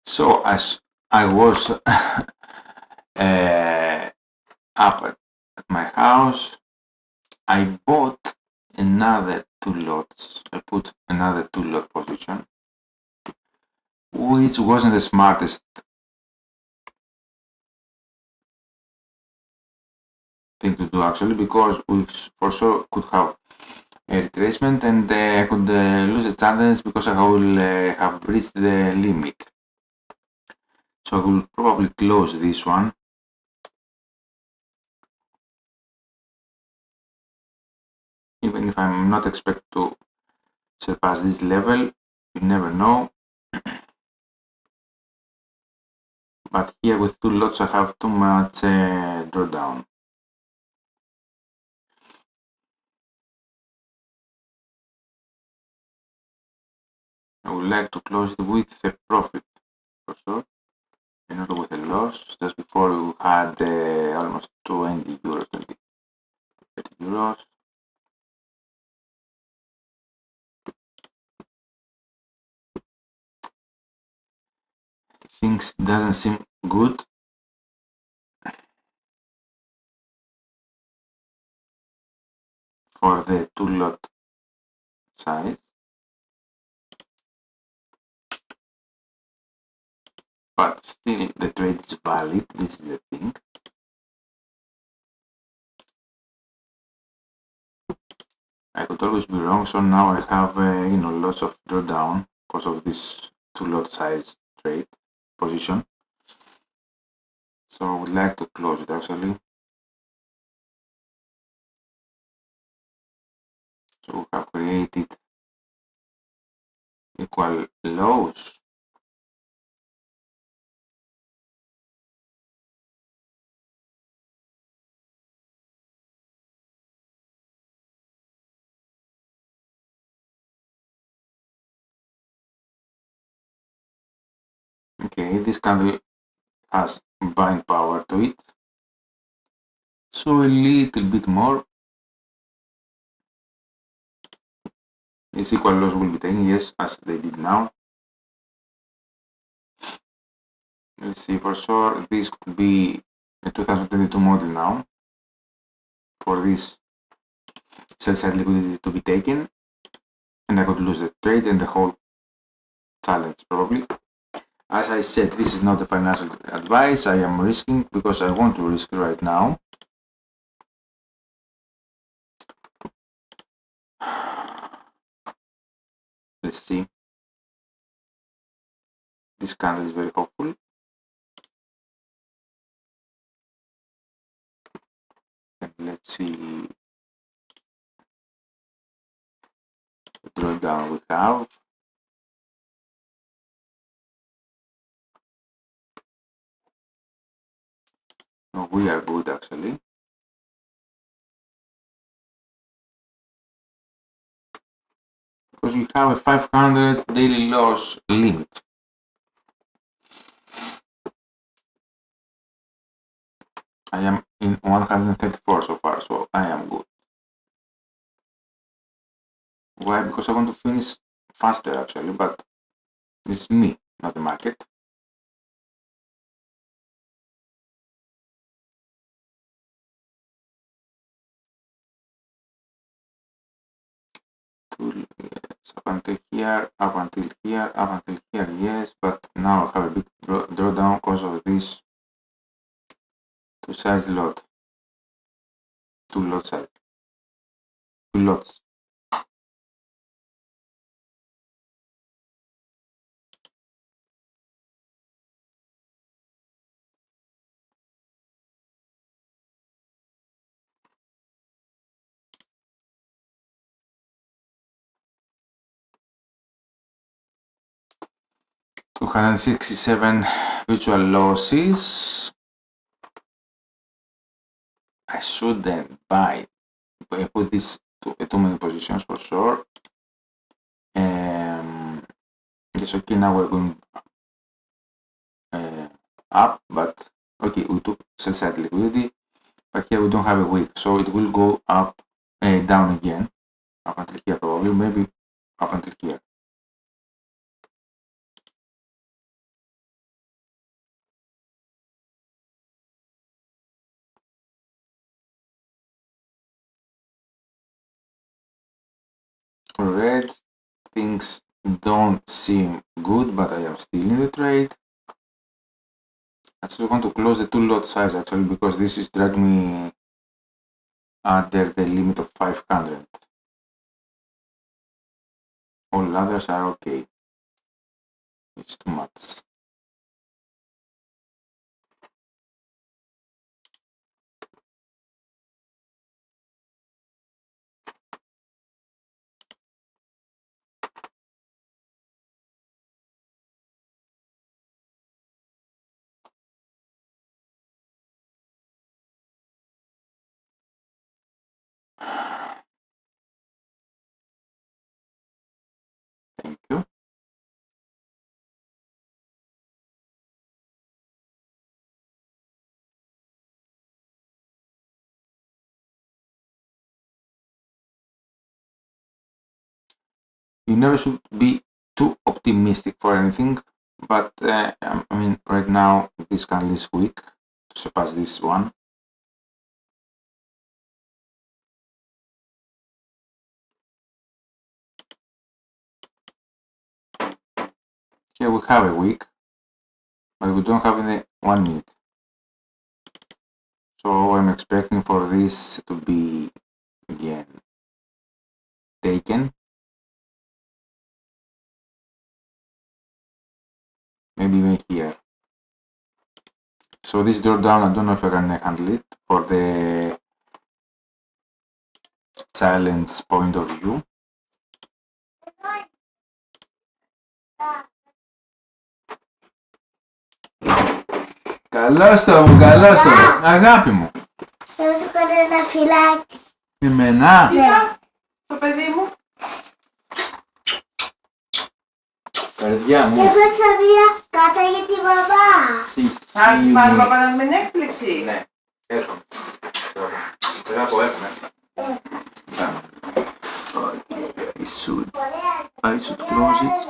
So as I was up at my house, I bought another 2 lots. I put another 2 lot position, which wasn't the smartest thing to do actually, because we for sure could have a retracement and I could lose a challenge because I will have breached the limit. So I will probably close this one. Even if I'm not expected to surpass this level, you never know. But here with 2 lots I have too much drawdown. I would like to close it with a profit for sure, and not with a loss. Just before we had almost 20 euros, 30 euros. Things doesn't seem good. For the 2 lot size, but still the trade is valid. This is the thing. I could always be wrong, so now I have lots of drawdown because of this 2 lot size trade position. So I would like to close it actually. So we have created equal lows. Okay, this candle has buying power to it. So a little bit more. This equal loss will be taken, yes, as they did now. Let's see, for sure this could be a 2022 model now for this sell side liquidity to be taken, and I could lose the trade and the whole challenge probably. As I said, this is not a financial advice. I am risking because I want to risk right now. Let's see. This candle is very hopeful. And let's see the drawdown we have. No, we are good actually. Because we have a 500 daily loss limit. I am in 134 so far, so I am good. Why? Because I want to finish faster actually, but it's me, not the market. Yes, up until here, up until here, up until here, yes, but now I have a big drawdown because of this 2 size lot. 2 lot size. 2 lots. $267 virtual losses. I shouldn't buy. I put this too many positions for sure. Yes, okay, now we're going up, but okay, we took sell side liquidity, but here we don't have a wick, so it will go up, down again. Up until here, probably, maybe up until here. Red, things don't seem good, but I am still in the trade. I just want to close the two lot size actually, because this is dragging me under the limit of 500. All others are okay. It's too much. Thank you. You never should be too optimistic for anything, but I mean, right now this candle is weak to surpass this one. Here we have a week, but we don't have any 1 minute. So I'm expecting for this to be again taken. Maybe even here. So this drawdown, I don't know if I can handle it for the challenge point of view. Καλώς το μου, καλώς το μου, αγάπη μου. Θα σου κάνω ένα φυλάκι. Εμένα. Κοίτα, το παιδί μου. Καρδιά μου. Έφτιαξα μία κάτα για τη μαμά. Θα της πάρει παπά με έκπληξη. Ναι, έρχομαι. Πρέπει να το έχουμε. I should close it.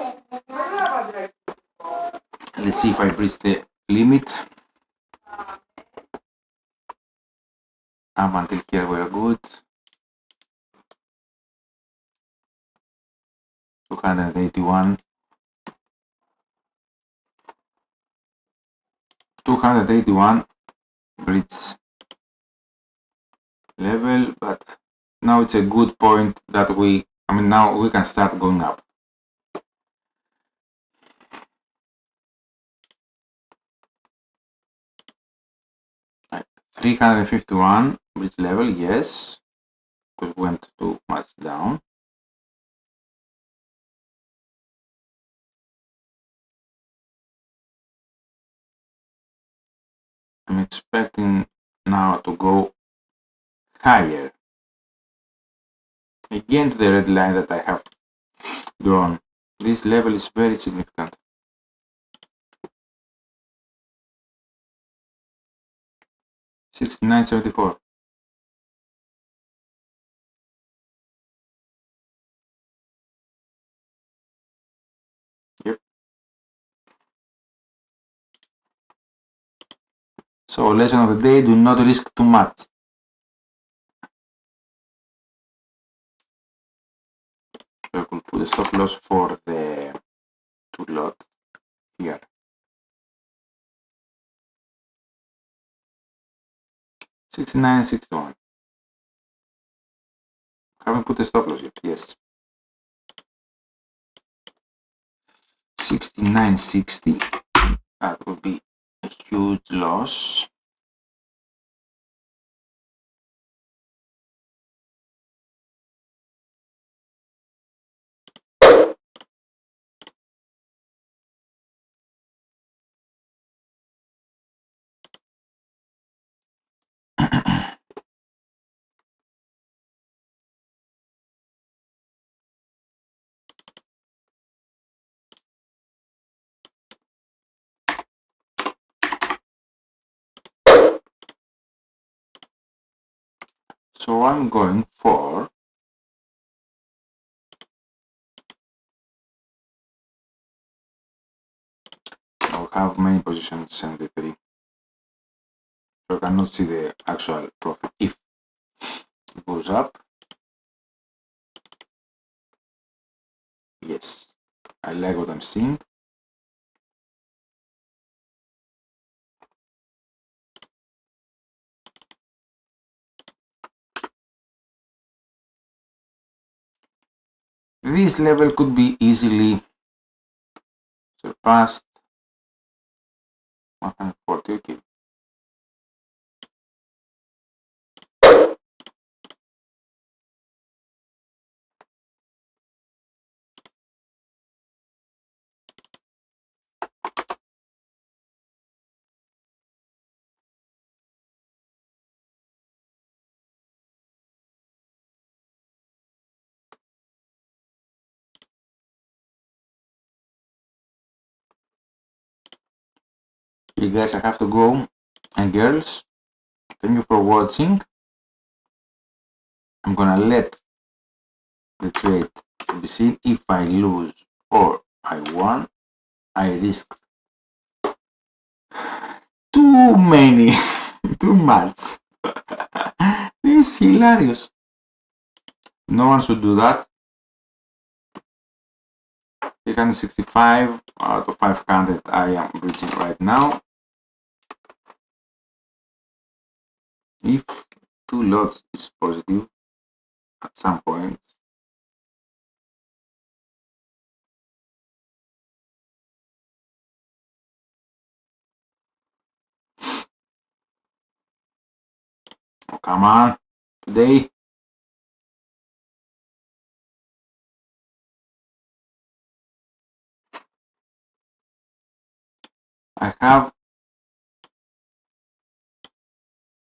Let's see if I breach the limit. Up until here we're good. 281. 281 breach level, but now it's a good point that now we can start going up. Right. 351 breach level, yes, because we went too much down. I'm expecting now to go higher. Again to the red line that I have drawn. This level is very significant. $69.74. Yep. So lesson of the day, do not risk too much. So I could put a stop loss for the two lot here. $69.61. Haven't put a stop loss yet, yes. $69.60. That would be a huge loss. So I'm going for have many positions 73. So I cannot see the actual profit. If it goes up, yes, I like what I'm seeing. This level could be easily surpassed. 140, okay. Okay guys, I have to go, and girls, thank you for watching. I'm gonna let the trade be seen. If I lose or I won, I risked too many, too much. This is hilarious. No one should do that. 365 out of 500 I am reaching right now. If 2 lots is positive at some point, oh come on, today I have,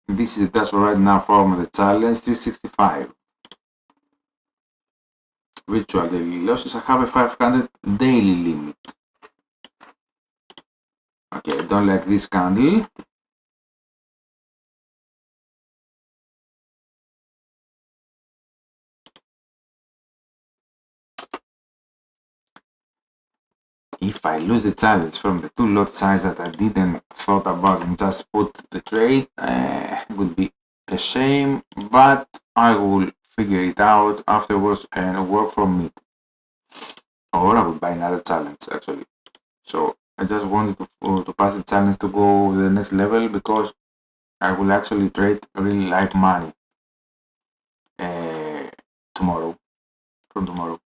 this is the dashboard right now from the challenge 365. Virtual daily losses, I have a 500 daily limit. Okay, I don't like this candle. If I lose the challenge from the 2 lot size that I didn't thought about and just put the trade, it would be a shame, but I will figure it out afterwards and work from it. Or I would buy another challenge actually. So I just wanted to pass the challenge to go to the next level, because I will actually trade really live money tomorrow, from tomorrow.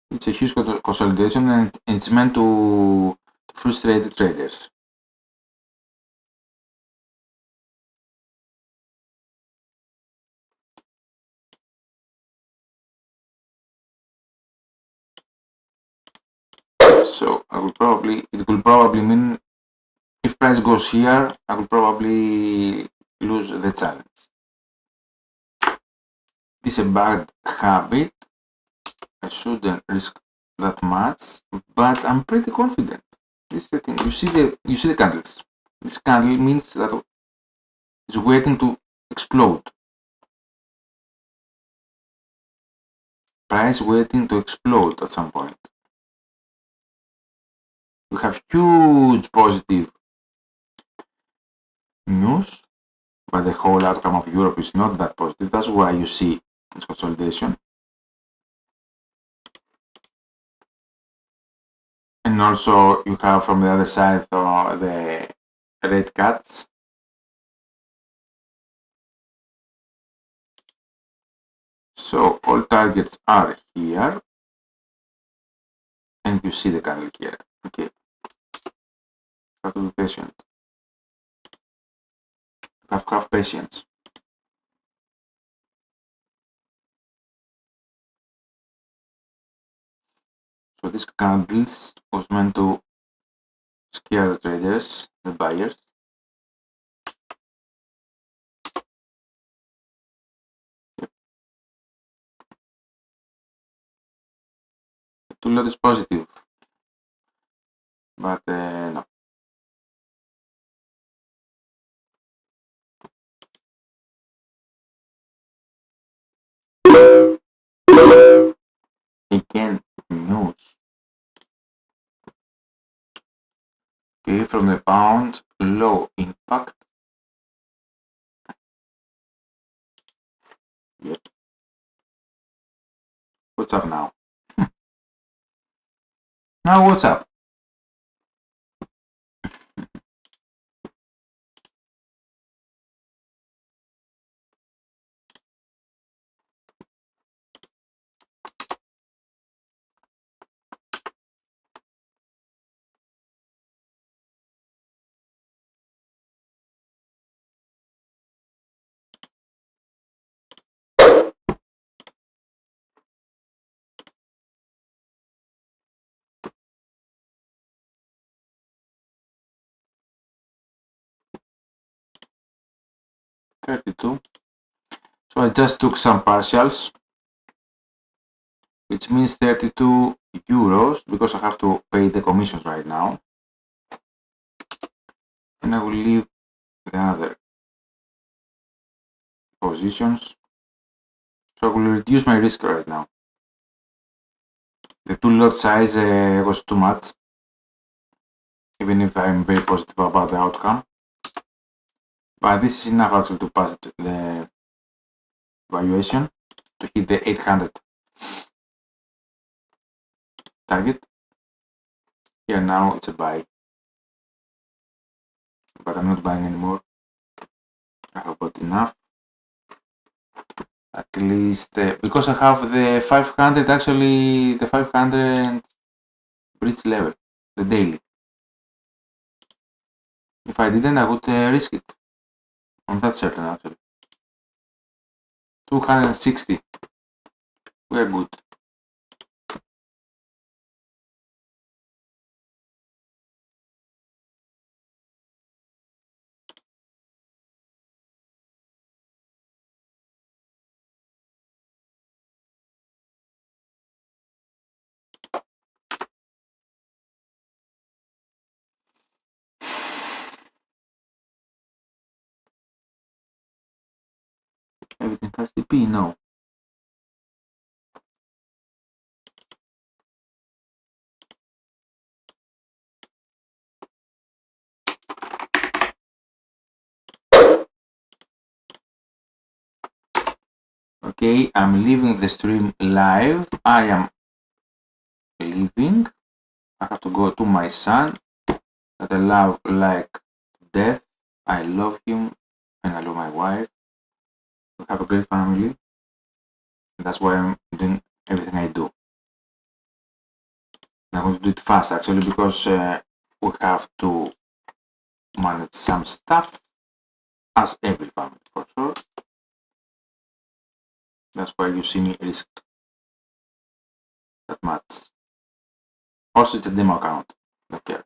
It's a huge consolidation, and it's meant to frustrate the traders. So I will probably, it will probably mean, if price goes here, I will probably lose the challenge. This is a bad habit. I shouldn't risk that much, but I'm pretty confident. This is the thing. You see the candles. This candle means that it's waiting to explode. Price waiting to explode at some point. We have huge positive news, but the whole outcome of Europe is not that positive. That's why you see this consolidation. And also you have from the other side the rate cuts. So all targets are here, and you see the candle here. Okay, have to be patient. Have patience. So this candles was meant to scare the traders, the buyers. Yep. The 2 lot is positive, but no. Again, Okay, from the pound, low impact. Yep. What's up now? Now what's up? $32. So I just took some partials, which means 32 euros because I have to pay the commissions right now. And I will leave the other positions. So I will reduce my risk right now. The two lot size was too much, even if I'm very positive about the outcome. But this is enough actually to pass the valuation to hit the 800 target. Here now it's a buy, but I'm not buying anymore. I have bought enough. At least because I have the 500, actually the 500 bridge level, the daily. If I didn't, I would risk it. I'm that certain actually. 260. We're good. Everything has TP? No. Okay, I'm leaving the stream live. I am leaving. I have to go to my son that I love like death. I love him and I love my wife. We have a great family. That's why I'm doing everything I do. I'm going to do it fast actually because we have to manage some stuff as every family for sure. That's why you see me risk that much. Also, it's a demo account. Okay.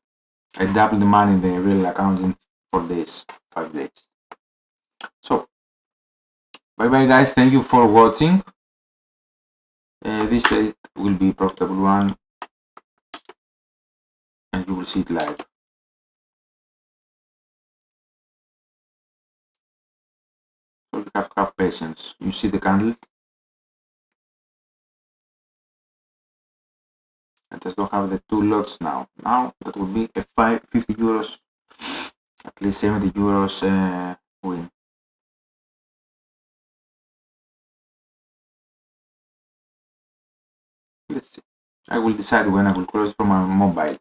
I doubled the money in the real account in 4 days, 5 days. So, bye bye guys. Thank you for watching. This trade will be a profitable one and you will see it live. So you have to have patience. You see the candle. I just don't have the two lots now. Now that would be a 50 euros, at least 70 euros win. Let's see. I will decide when I will close from my mobile.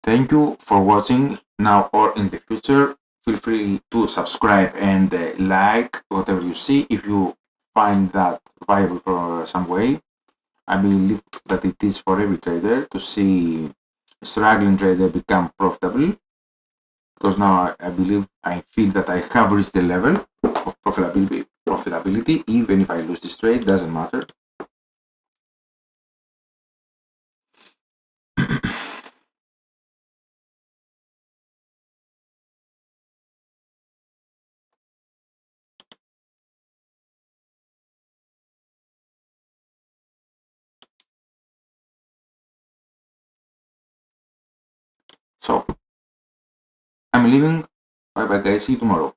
Thank you for watching now or in the future. Feel free to subscribe and like whatever you see if you find that viable for some way. I believe that it is for every trader to see a struggling trader become profitable, because now I feel that I have reached the level of profitability. Even if I lose this trade, doesn't matter. So I'm leaving. Bye bye guys, see you tomorrow.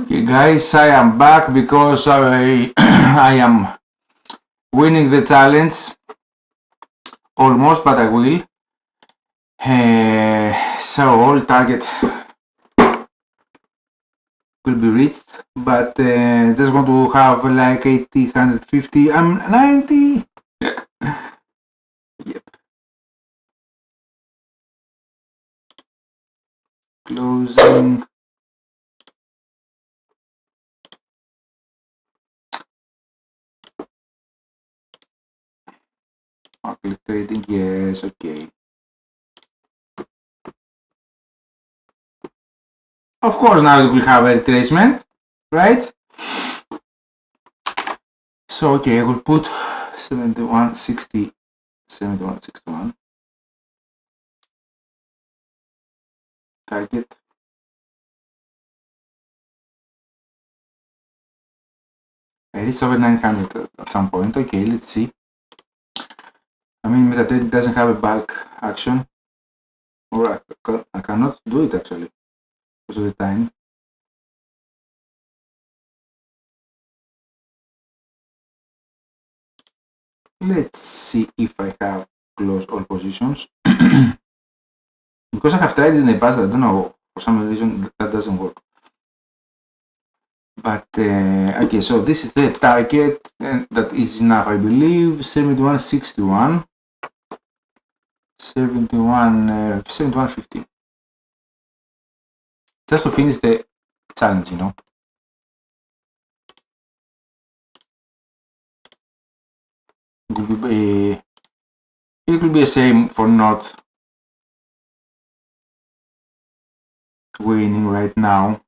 Okay guys, I am back because I I am winning the challenge almost, but I will. So all target will be reached, but just want to have like 80, 150, I'm 90. Yep. Closing. Market trading, yes, okay. Of course, now it will have a retracement, right? So, okay, I will put 71.60, 71.61 target. I reached over 900 at some point. Okay, let's see. I mean, MetaTrader doesn't have a bulk action, or I cannot do it actually because of the time. Let's see if I have closed all positions. Because I have tried it in the past, I don't know, for some reason that doesn't work. But okay, so this is the target, and that is enough, I believe. 71.61, 71.50. Just to finish the challenge, you know. It will be a shame for not winning right now.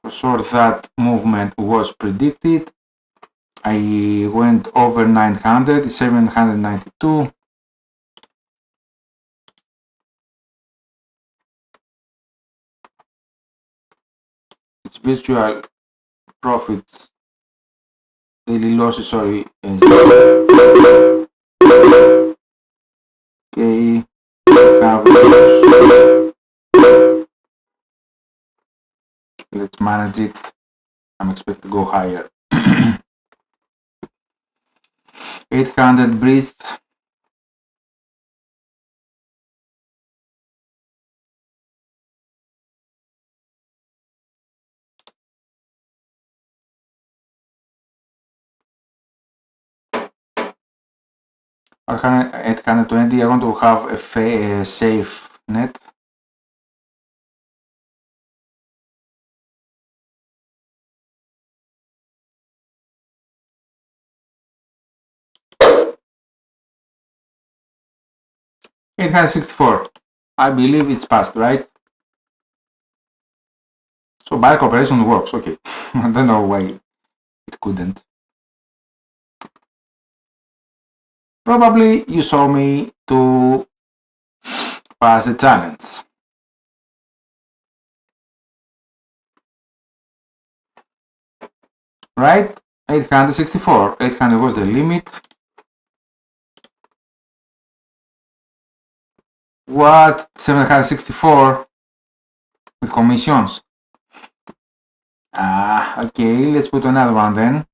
For sure that movement was predicted. I went over 900, 792. It's virtual profits, daily losses, sorry. Okay, let's manage it. I'm expecting to go higher. 800 breached. At 820, I want to have a safe net. It has 64. I believe it's passed, right? So bulk operation works, okay. I don't know why it couldn't. Probably you saw me to pass the challenge. Right? 864. 800 was the limit. What? 764 with commissions. Ah, okay, let's put another one then.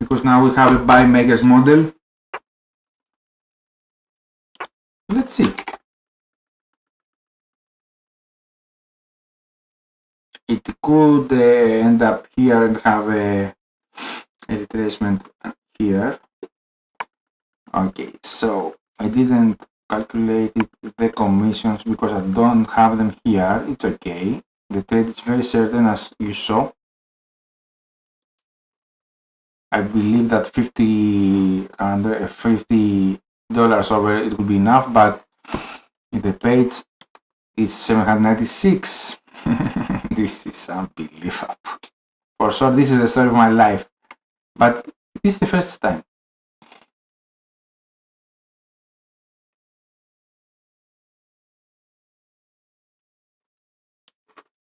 Because now we have a buy megas model. Let's see. It could end up here and have a retracement here. Okay, so I didn't calculate the commissions because I don't have them here. It's okay. The trade is very certain, as you saw. I believe that $50 over it will be enough, but in the page is 796. This is unbelievable. For sure, this is the story of my life, but it is the first time.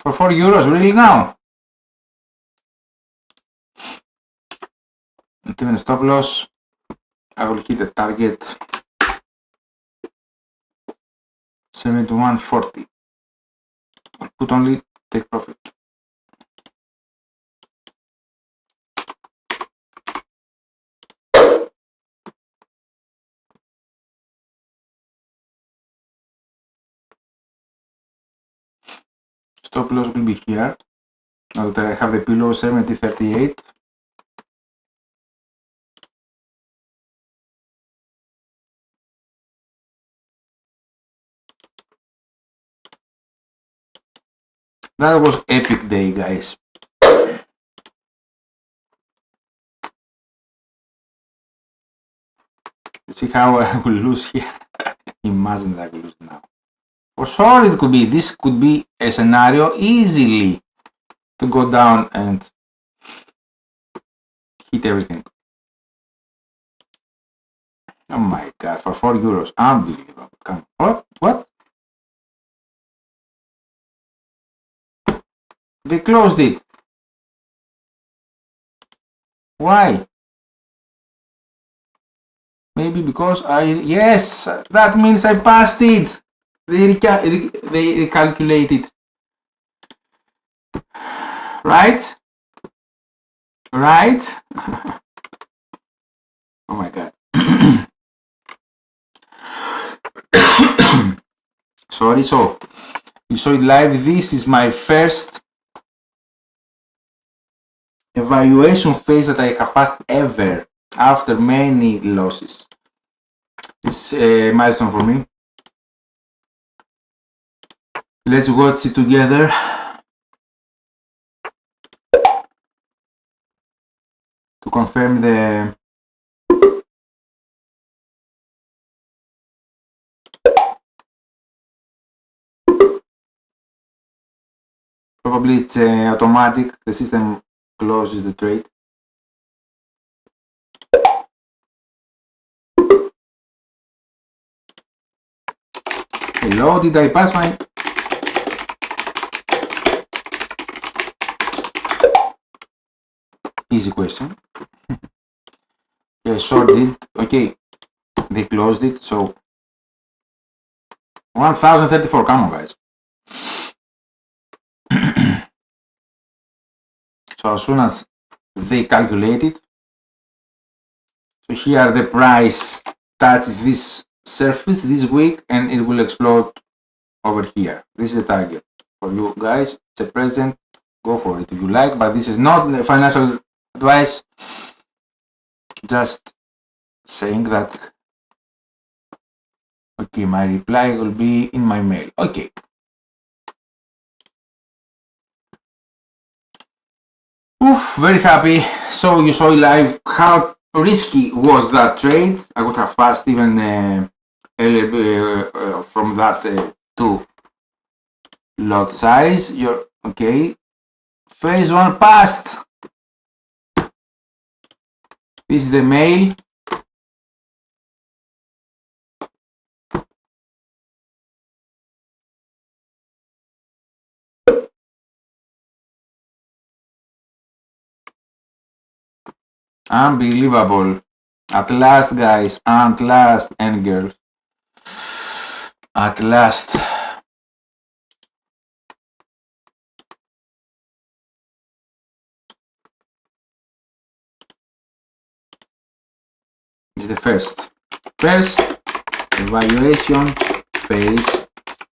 For €4, really now? Not even a stop loss. I will hit the target 71.40. I'll put only take profit. Stop loss will be here. Now that I have the pillow 70.38. That was epic day, guys. See how I will lose here. Imagine that I will lose now. For sure it could be. This could be a scenario easily to go down and hit everything. Oh my god, for €4. Unbelievable. Come on. What? They closed it. Why? Maybe because yes, that means I passed it. They recalculated. Right? Right? Oh my god. Sorry, so you saw it live. This is my first evaluation phase that I have passed ever after many losses. It's a milestone for me. Let's watch it together. To confirm the probably it's automatic, the system closes the trade. Hello, did I pass my... Easy question. Yeah, short did. Okay, they closed it, so 1034, come on guys. So as soon as they calculate it, so here the price touches this surface this week and it will explode over here. This is the target for you guys. It's a present, go for it if you like, but this is not financial advice, just saying that. Okay, my reply will be in my mail. Okay. Oof, very happy. So you saw live how risky was that trade. I would have passed even earlier from that to lot size. You're okay. Phase 1 passed. This is the mail. Unbelievable. At last, guys. At last, and girls. At last. It's the first evaluation phase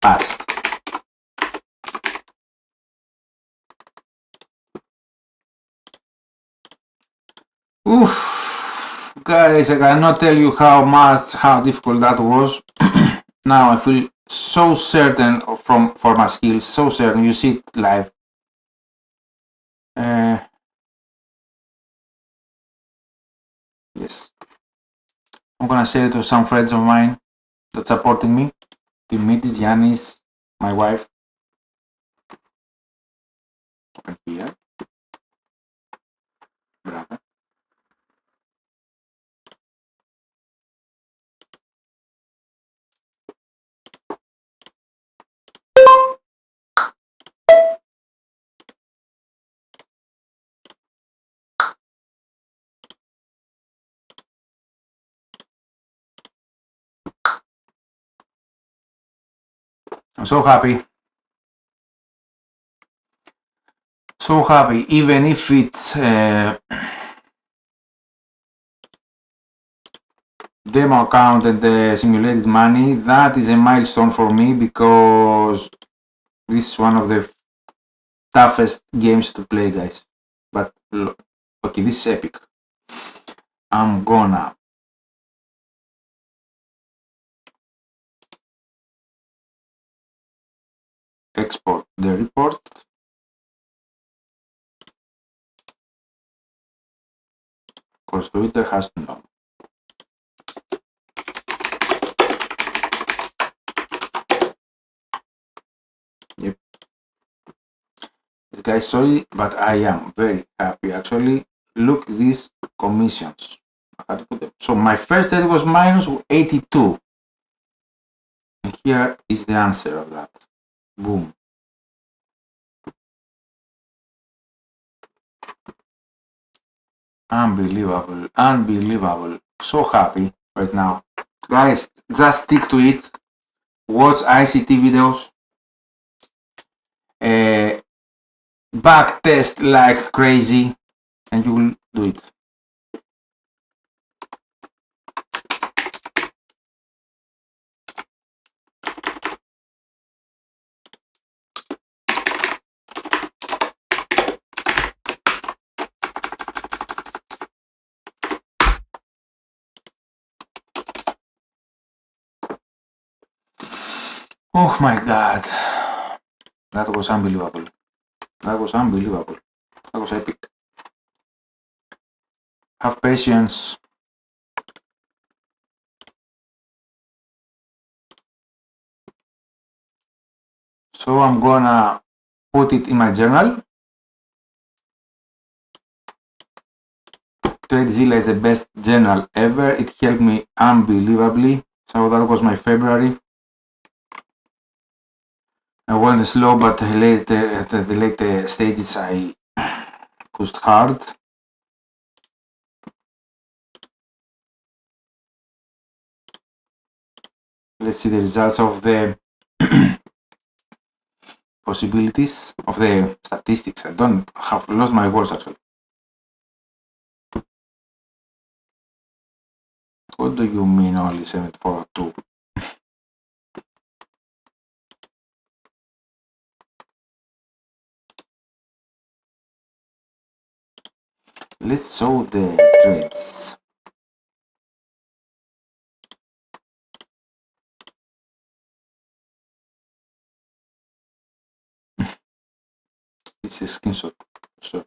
passed. Oof, guys, I cannot tell you how difficult that was. Now I feel so certain for my skills, so certain. You see it live. Yes, I'm gonna share it to some friends of mine that supporting me. Dimitris, Yanis, my wife. Open here. Brother. I'm so happy. So happy, even if it's demo account and the simulated money, that is a milestone for me because this is one of the toughest games to play, guys. But okay, this is epic. I'm gonna export the report. Because Twitter has to know. Yep. Guys, sorry, but I am very happy actually. Look these commissions. I had to put them. So my first trade was minus 82. And here is the answer of that. Boom. Unbelievable. Unbelievable. So happy right now. Guys, just stick to it. Watch ICT videos. Back test like crazy. And you will do it. Oh my god. That was unbelievable. That was unbelievable. That was epic. Have patience. So I'm gonna put it in my journal. TradeZilla is the best journal ever. It helped me unbelievably. So that was my February. I went slow, but later, at the later stages, I pushed hard. Let's see the results of the possibilities of the statistics. I don't have lost my words actually. What do you mean only 742? Let's show the trades. It's a screenshot. So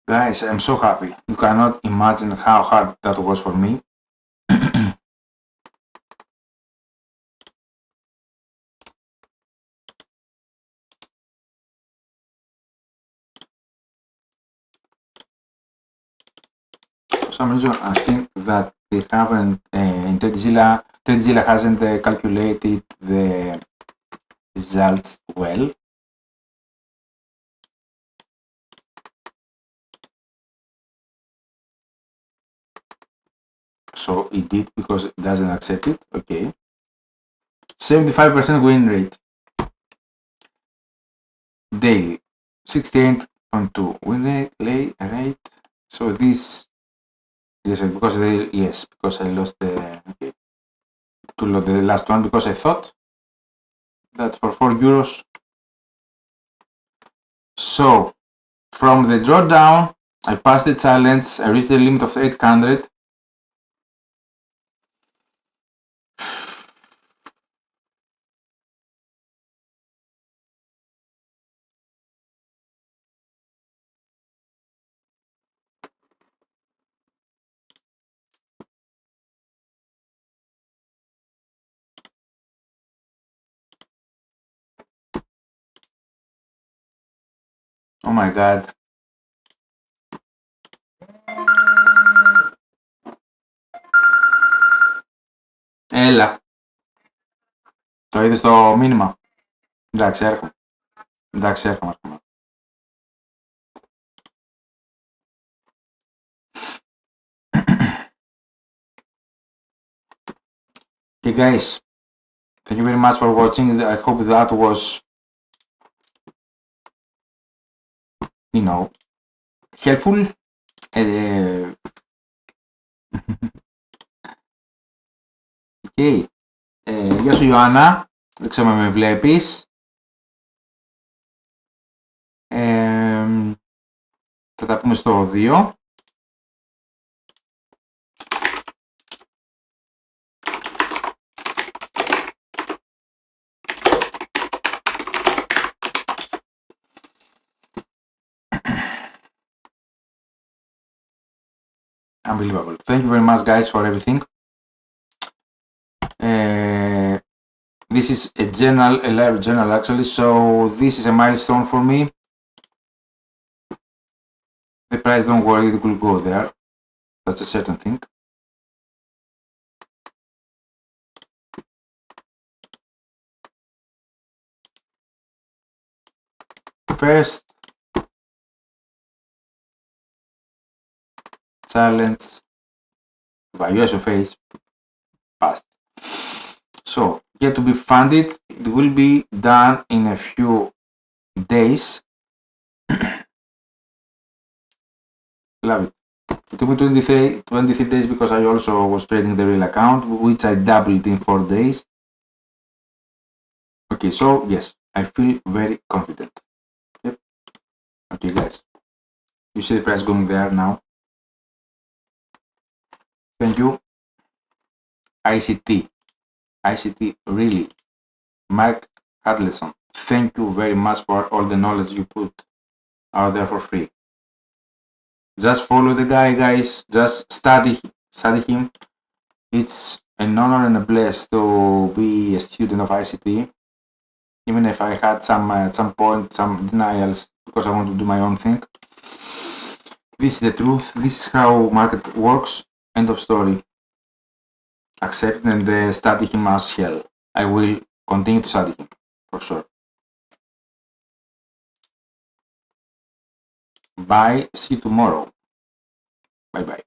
guys, I'm so happy. You cannot imagine how hard that was for me. For some reason, I think that they haven't, in TradeZilla hasn't calculated the results well. So it did because it doesn't accept it. Okay. 75% win rate. Daily. 68.2 win rate. So this, yes, because I lost the, okay, to load the last one because I thought that for 4 euros. So from the drawdown, I passed the challenge. I reached the limit of 800. Oh my god. Έλα. Το είδες το μήνυμα. Εντάξει, έρχομαι. Εντάξει, έρχομαι. Okay guys, thank you very much for watching. I hope that was, you know, helpful. Okay. Γεια σου Ιωάννα, δεν ξέρω αν με βλέπεις. Θα τα πούμε στο 2. Unbelievable. Thank you very much guys for everything. This is a live journal actually, so this is a milestone for me. The price, don't worry, it will go there. That's a certain thing. First challenge, valuation phase, passed. So, yet to be funded, it will be done in a few days. Love it. It took me 23 days because I also was trading the real account, which I doubled in 4 days. Okay, so yes, I feel very confident. Yep. Okay, guys. You see the price going there now. Thank you. ICT, really. Mark Hadleson, thank you very much for all the knowledge you put out there for free. Just follow the guy, guys. Just study him. It's an honor and a bless to be a student of ICT. Even if I had at some point some denials because I want to do my own thing. This is the truth. This is how market works. End of story. Accept and study him as hell. I will continue to study him for sure. Bye. See you tomorrow. Bye bye.